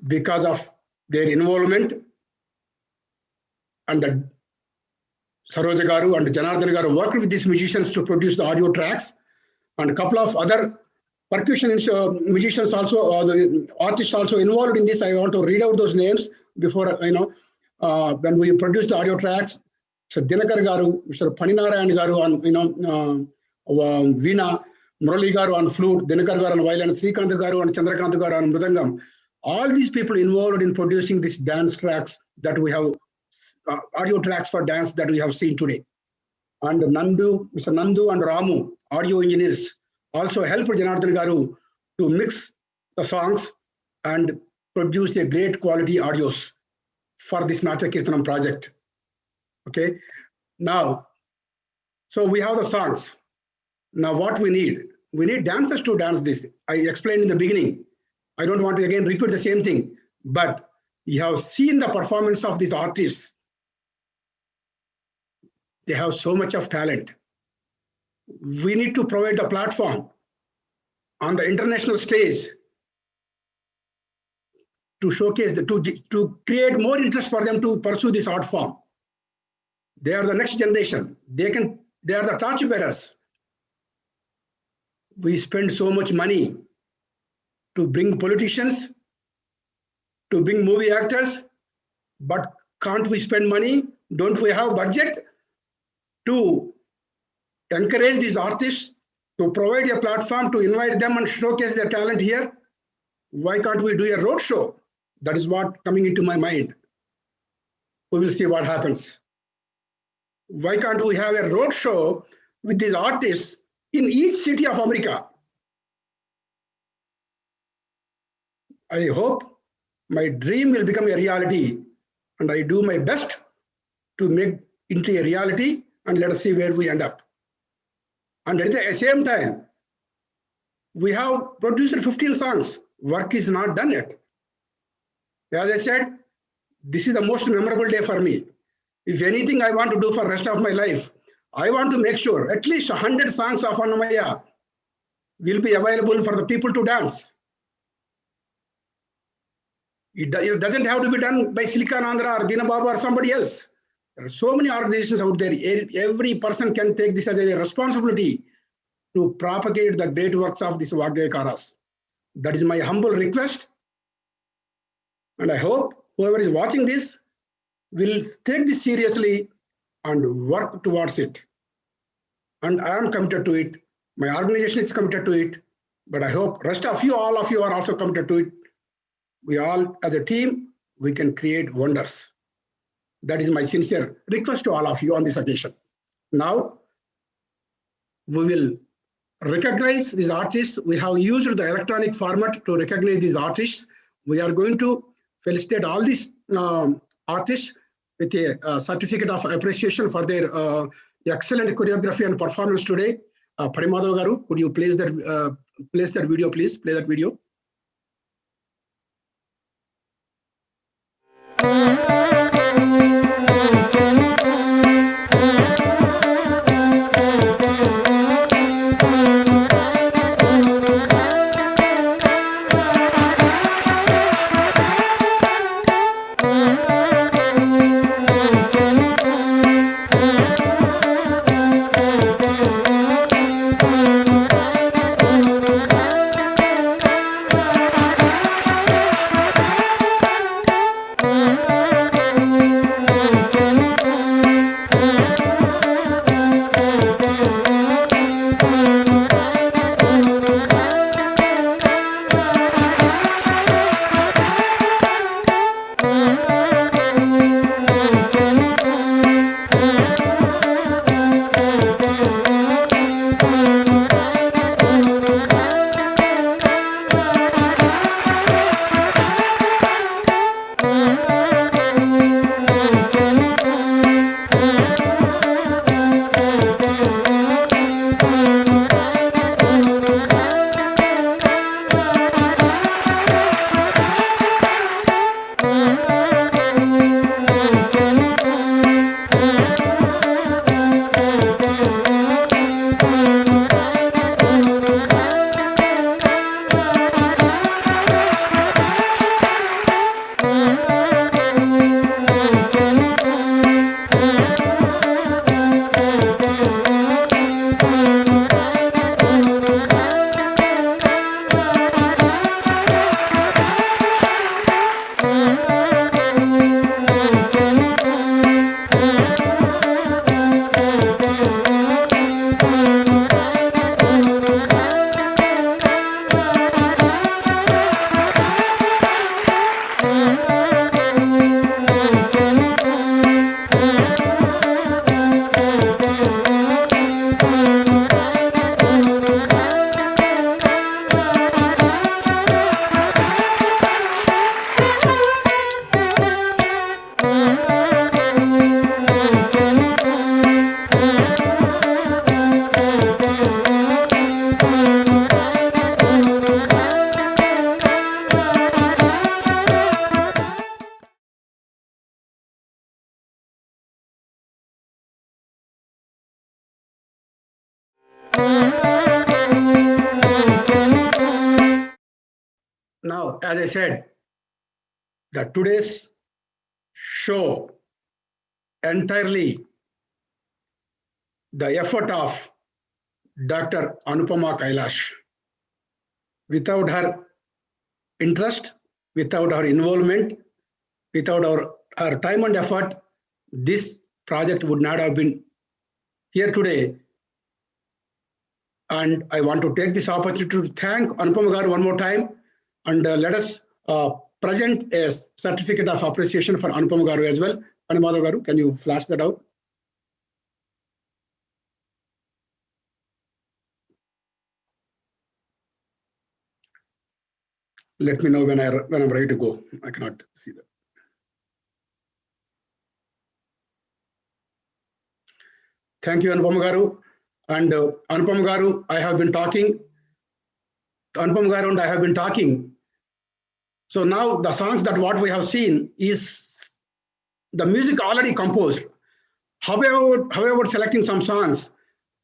because of their involvement, and the Saroja Garu and Janardhan Garu worked with these musicians to produce the audio tracks, and a couple of other percussion musicians also, the artists also involved in this. I want to read out those names before, when we produce the audio tracks. So Dinakar Garu, Mr. Paninarayan Garu on, Vijna, Murali Garu on flute, Dinakar Garu on violin, Srikant Garu and Chandrakant Garu on mridangam. All these people involved in producing these dance tracks that we have, audio tracks for dance that we have seen today. And Mr. Nandu and Ramu, audio engineers, also helped Janardhan Garu to mix the songs and produce a great quality audios for this NATYAKEERTANAM project. Okay, now, so we have the songs. Now what we need dancers to dance this. I explained in the beginning. I don't want to again repeat the same thing, but you have seen the performance of these artists. They have so much of talent. We need to provide a platform on the international stage to showcase, to create more interest for them to pursue this art form. They are the next generation. They are the torch bearers. We spend so much money to bring politicians, to bring movie actors, but can't we spend money? Don't we have budget to encourage these artists, to provide a platform, to invite them and showcase their talent here? Why can't we do a road show? That is what coming into my mind. We will see what happens. Why can't we have a road show with these artists in each city of America? I hope my dream will become a reality, and I do my best to make into a reality, and let us see where we end up. And at the same time, we have produced 15 songs. Work is not done yet. As I said, this is the most memorable day for me. If anything I want to do for the rest of my life, I want to make sure at least 100 songs of Annamayya will be available for the people to dance. It doesn't have to be done by Silicon Andhra or Deenababu or somebody else. There are so many organizations out there. Every person can take this as a responsibility to propagate the great works of these Vaggayakaras. That is my humble request. And I hope whoever is watching this will take this seriously and work towards it. And I am committed to it. My organization is committed to it. But I hope rest of you, all of you are also committed to it. We all, as a team, we can create wonders. That is my sincere request to all of you on this occasion. Now, we will recognize these artists. We have used the electronic format to recognize these artists. We are going to felicitate all these artists with a certificate of appreciation for their excellent choreography and performance today. Parimadhav Garu, could you place that video, please? Play that video. Thank you. Now, as I said, that today's show entirely the effort of Dr. Anupama Kylash. Without her interest, without her involvement, without her time and effort, this project would not have been here today. And I want to take this opportunity to thank Anupama Garu one more time, and let us present a certificate of appreciation for Anupama Garu as well. Anupama Garu, can you flash that out? Let me know when I'm ready to go. I cannot see that. Thank you, Anupama Garu. And Anupama Garu, I have been talking. Anupama Garu and I have been talking. So now the songs that what we have seen is the music already composed. However, selecting some songs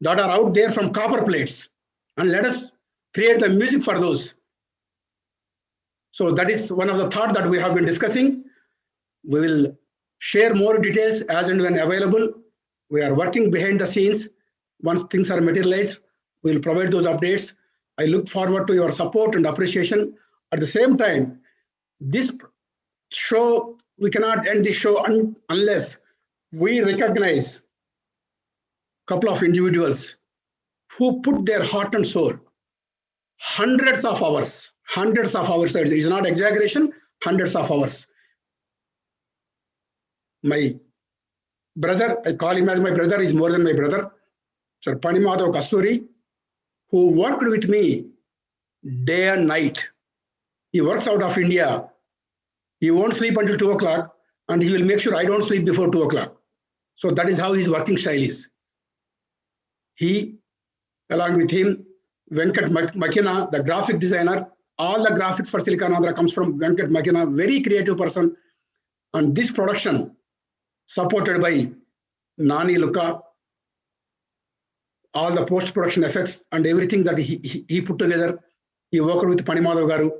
that are out there from copper plates, and let us create the music for those. So that is one of the thoughts that we have been discussing. We will share more details as and when available. We are working behind the scenes. Once things are materialized, we will provide those updates. I look forward to your support and appreciation. At the same time, this show, we cannot end this show unless we recognize a couple of individuals who put their heart and soul, hundreds of hours, it is not exaggeration, hundreds of hours. My brother, I call him as my brother, is more than my brother, Sir Panimadhav Kasturi, who worked with me day and night. He works out of India. He won't sleep until 2 o'clock, and he will make sure I don't sleep before 2 o'clock. So that is how his working style is. He, along with him, Venkat Makina, the graphic designer, all the graphics for Silicon Andhra comes from Venkat Makina, very creative person. And this production, supported by Nani Luka, all the post-production effects and everything that he put together, he worked with Panimadhav Garu.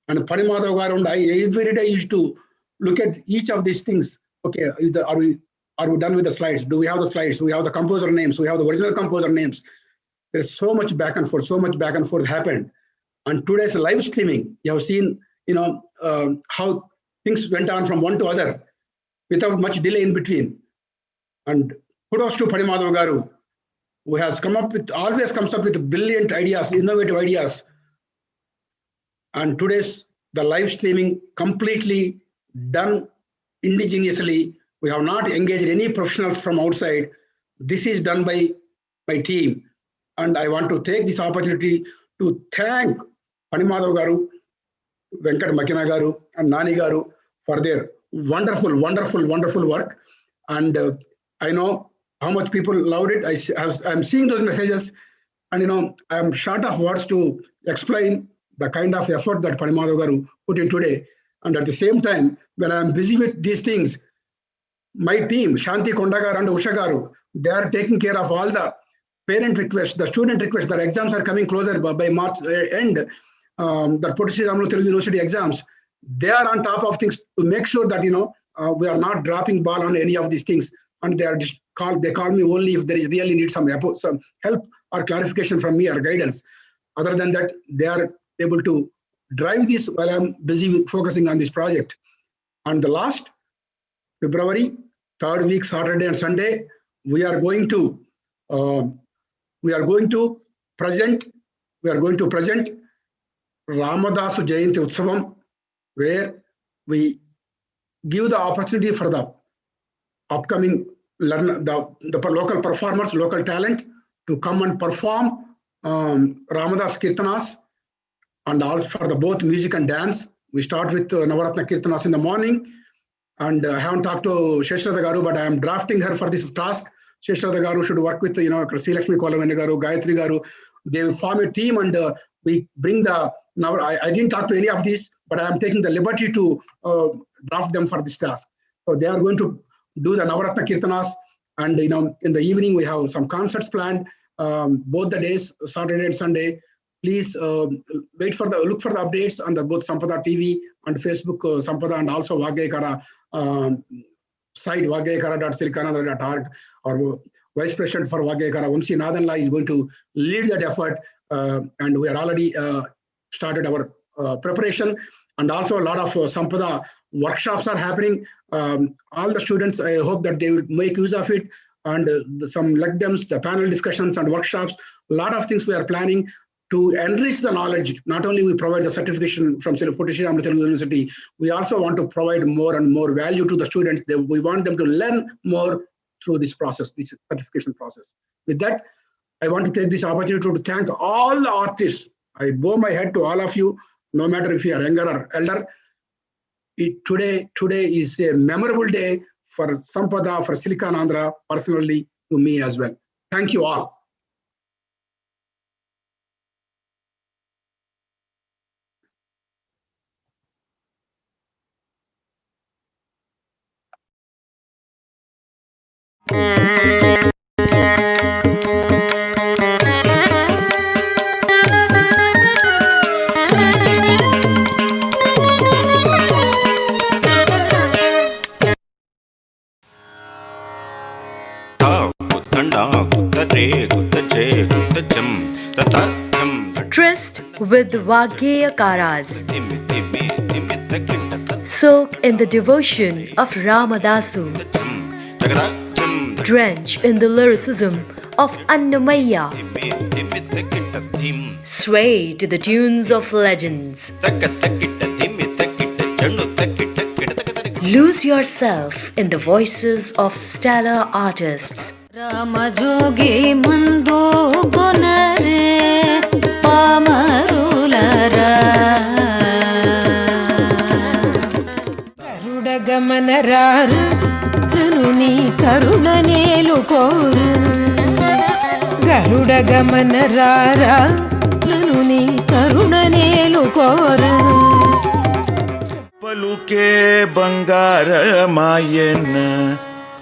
And Panimadhav Garu and I every day used to look at each of these things. Okay, are we done with the slides? Do we have the slides? Do we have the composer names? Do we have the original composer names? There's so much back and forth happened. And today's live streaming, you have seen, how things went on from one to other without much delay in between. And kudos to Panimadhav Garu, who has always comes up with brilliant ideas, innovative ideas. And today's the live streaming completely done indigenously. We have not engaged any professionals from outside. This is done by my team. And I want to take this opportunity to thank Panimadhav Garu, Venkat Makina Garu, and Nani Garu for their wonderful work. And I know how much people loved it. I'm seeing those messages, and I'm short of words to explain the kind of effort that Panimadhav Garu put in today. And at the same time, when I'm busy with these things, my team, Shanti Kondagar and Usha Garu, they are taking care of all the parent requests, the student requests. The exams are coming closer by March end. The Pottery Telugu University exams, they are on top of things to make sure that we are not dropping ball on any of these things. And they call me only if there is really need some help or clarification from me or guidance. Other than that, they are able to drive this while I'm busy with focusing on this project. On the last February, 3rd week, Saturday and Sunday, we are going to present Ramadasu Jayanti Utsavam, where we give the opportunity for the upcoming the local performers, local talent to come and perform Ramadas Kirtanas, and also for the both music and dance. We start with Navratna-keertanas in the morning, and I haven't talked to Sheshrada Garu, but I am drafting her for this task. Sheshrada Garu should work with Sri Lakshmi Kolavani Garu, Gayatri Garu. They will form a team, and we bring the I didn't talk to any of these, but I am taking the liberty to draft them for this task. So they are going to do the Navaratna Kirtanas, and in the evening we have some concerts planned, both the days, Saturday and Sunday. Please look for the updates on the both Sampada TV and Facebook Sampada, and also Vagyekara site vagyekara.silicanandra.org. Our Vice President for Vagyekara, Vamsi Nadanla, is going to lead that effort, and we are already started our preparation. And also a lot of Sampada workshops are happening. All the students, I hope that they will make use of it, and some lectures, the panel discussions and workshops, a lot of things we are planning to enrich the knowledge. Not only we provide the certification from Potticherry Amrita University, we also want to provide more and more value to the students. We want them to learn more through this process, this certification process. With that, I want to take this opportunity to thank all the artists. I bow my head to all of you, no matter if you are younger or elder. Today is a memorable day for Sampada, for Silicon Andhra, personally to me as well. Thank you all. Tryst with Vagyekaras. Soak in the devotion of Ramadasu. Drench in the lyricism of Annamayya. Sway to the tunes of legends. Lose yourself in the voices of stellar artists. Ramajogi mando gonare pamarulara Garudagamanarar Nuni karunanelu koru Garudagamanarar Nuni karunanelu koru पलुके बंगार मायन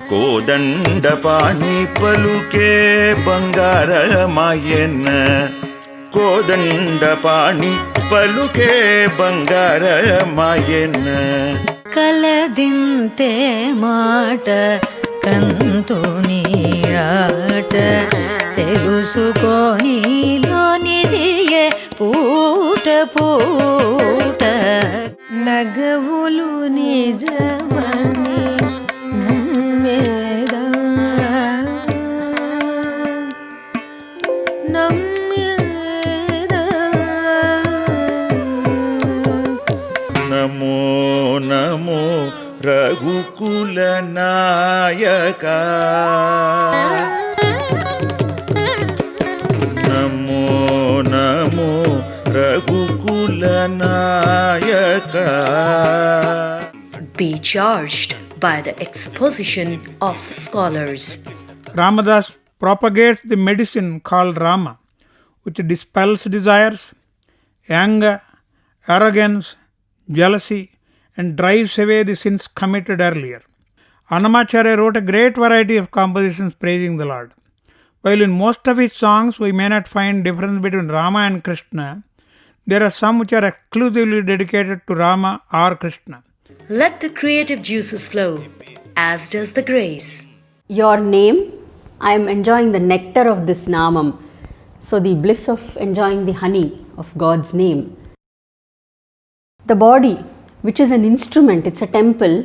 कोदंड पानी पलुके बंगार मायन कोदंड पानी पलुके बंगार मायन కలదింతే మాట కంతుని ఆట తెలుసుకొని లోనిదియే పూట పూట నగవులు నిజమని నమ్మేదా नमो नमो रघुकुल नायका नमो नमो रघुकुल Nykaa. Be charged by the exposition of scholars. Ramadas propagates the medicine called Rama, which dispels desires, anger, arrogance, jealousy, and drives away the sins committed earlier. Annamayya wrote a great variety of compositions praising the Lord. While in most of his songs we may not find difference between Rama and Krishna, there are some which are exclusively dedicated to Rama or Krishna. Let the creative juices flow, as does the grace. Your name, I am enjoying the nectar of this namam. So the bliss of enjoying the honey of God's name. The body, which is an instrument, it's a temple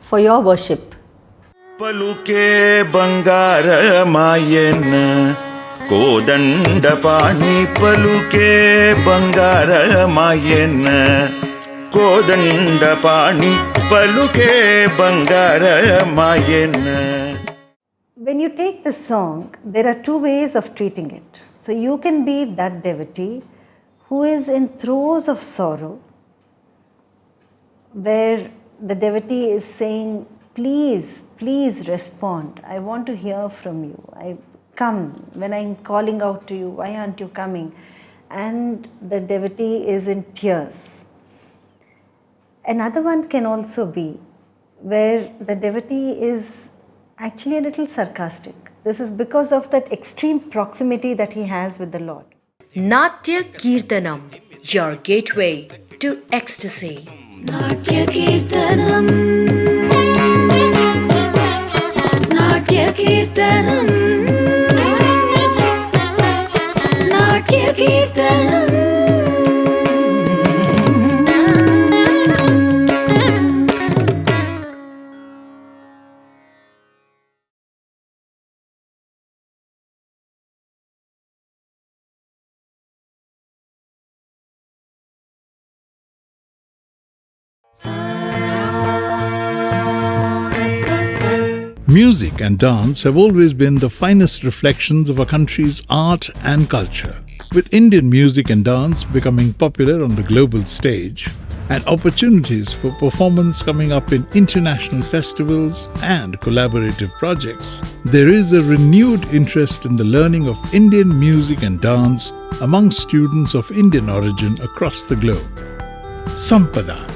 for your worship. पलुके बंगार मायन कोदंड पानी पलुके बंगार मायन कोदंड पानी पलुके बंगार मायन. When you take the song, there are two ways of treating it. So you can be that devotee who is in throes of sorrow, where the devotee is saying, please, please respond. I want to hear from you. Come. When I'm calling out to you, why aren't you coming? And the devotee is in tears. Another one can also be where the devotee is actually a little sarcastic. This is because of that extreme proximity that he has with the Lord. NATYAKEERTANAM, your gateway to ecstasy. नाट्यकीर्तनम् नाट्यकीर्तनम् नाट्यकीर्तनम् Music and dance have always been the finest reflections of a country's art and culture. With Indian music and dance becoming popular on the global stage and opportunities for performance coming up in international festivals and collaborative projects, there is a renewed interest in the learning of Indian music and dance among students of Indian origin across the globe. SAMPADA,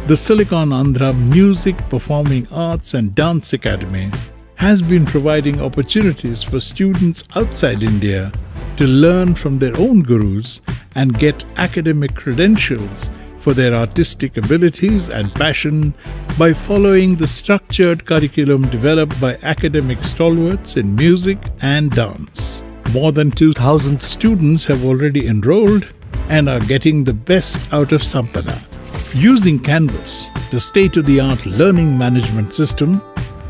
the Silicon Andhra Music, Performing Arts and Dance Academy, has been providing opportunities for students outside India to learn from their own gurus and get academic credentials for their artistic abilities and passion by following the structured curriculum developed by academic stalwarts in music and dance. More than 2,000 students have already enrolled and are getting the best out of Sampada. Using Canvas, the state-of-the-art learning management system,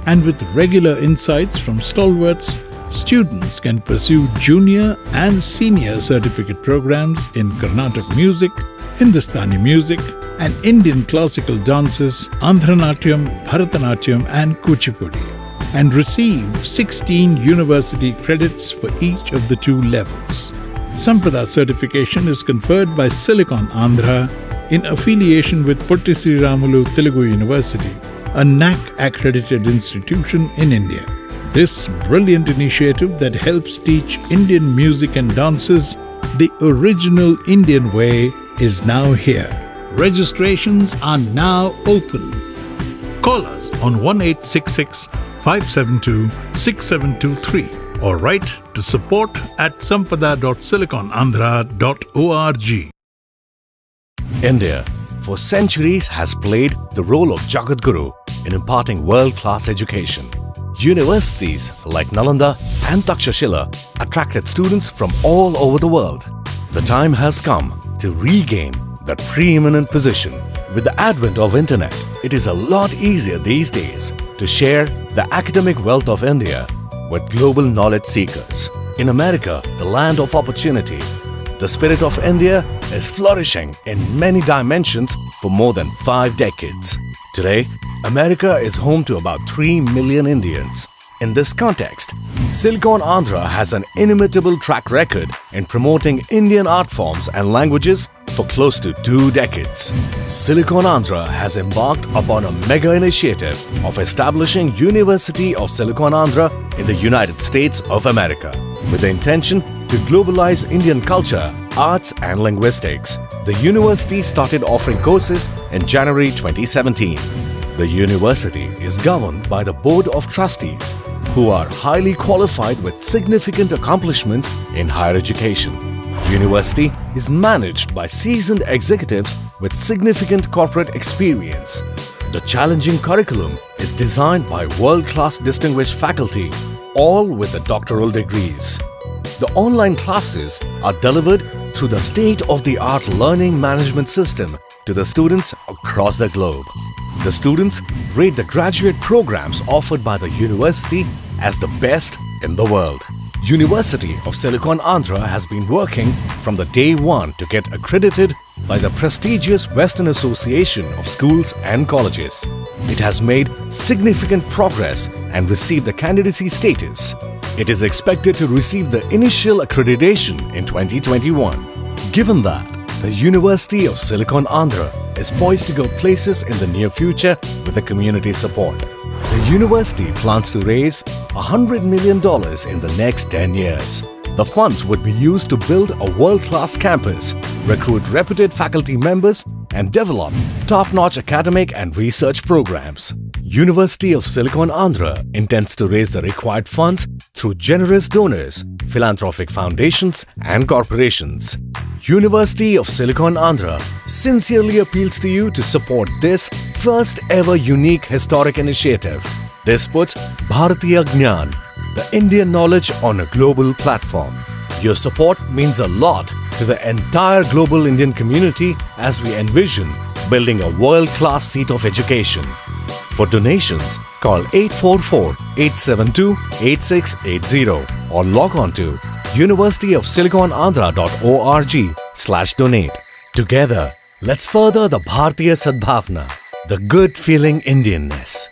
and with regular insights from stalwarts, students can pursue junior and senior certificate programs in Carnatic music, Hindustani music, and Indian classical dances, Andhra-natyam, Bharatanatyam, and Kuchipudi, and receive 16 university credits for each of the 2 levels. Sampada certification is conferred by Silicon Andhra in affiliation with Potti Sriramulu Telugu University, a NAC-accredited institution in India. This brilliant initiative that helps teach Indian music and dances the original Indian way is now here. Registrations are now open. Call us on 1866 572 6723 or write to support@sampada.siliconandhra.org. India, for centuries, has played the role of Jagadguru in imparting world-class education. Universities like Nalanda and Takshashila attracted students from all over the world. The time has come to regain that preeminent position. With the advent of Internet, it is a lot easier these days to share the academic wealth of India with global knowledge seekers. In America, the land of opportunity, the spirit of India is flourishing in many dimensions for more than 5 decades. Today, America is home to about 3 million Indians. In this context, Silicon Andhra has an inimitable track record in promoting Indian art forms and languages for close to 2 decades. Silicon Andhra has embarked upon a mega initiative of establishing University of Silicon Andhra in the United States of America with the intention to globalize Indian culture, arts and linguistics. The university started offering courses in January 2017. The university is governed by the Board of Trustees, who are highly qualified with significant accomplishments in higher education. University is managed by seasoned executives with significant corporate experience. The challenging curriculum is designed by world-class distinguished faculty, all with the doctoral degrees. The online classes are delivered through the state-of-the-art learning management system to the students across the globe. The students rate the graduate programs offered by the university as the best in the world. University of Silicon Andhra has been working from the day one to get accredited by the prestigious Western Association of Schools and Colleges. It has made significant progress and received the candidacy status. It is expected to receive the initial accreditation in 2021. Given that, the University of Silicon Andhra is poised to go places in the near future with the community support. The university plans to raise $100 million in the next 10 years. The funds would be used to build a world-class campus, recruit reputed faculty members, and develop top-notch academic and research programs. University of Silicon Andhra intends to raise the required funds through generous donors, philanthropic foundations and corporations. University of Silicon Andhra sincerely appeals to you to support this first ever unique historic initiative. This puts Bharatiya Gnan, the Indian knowledge, on a global platform. Your support means a lot to the entire global Indian community as we envision building a world-class seat of education. For donations, call 844-872-8680 or log on to universityofsiliconandhra.org/donate. Together, let's further the Bharatiya Sadbhavna, the good feeling Indianness.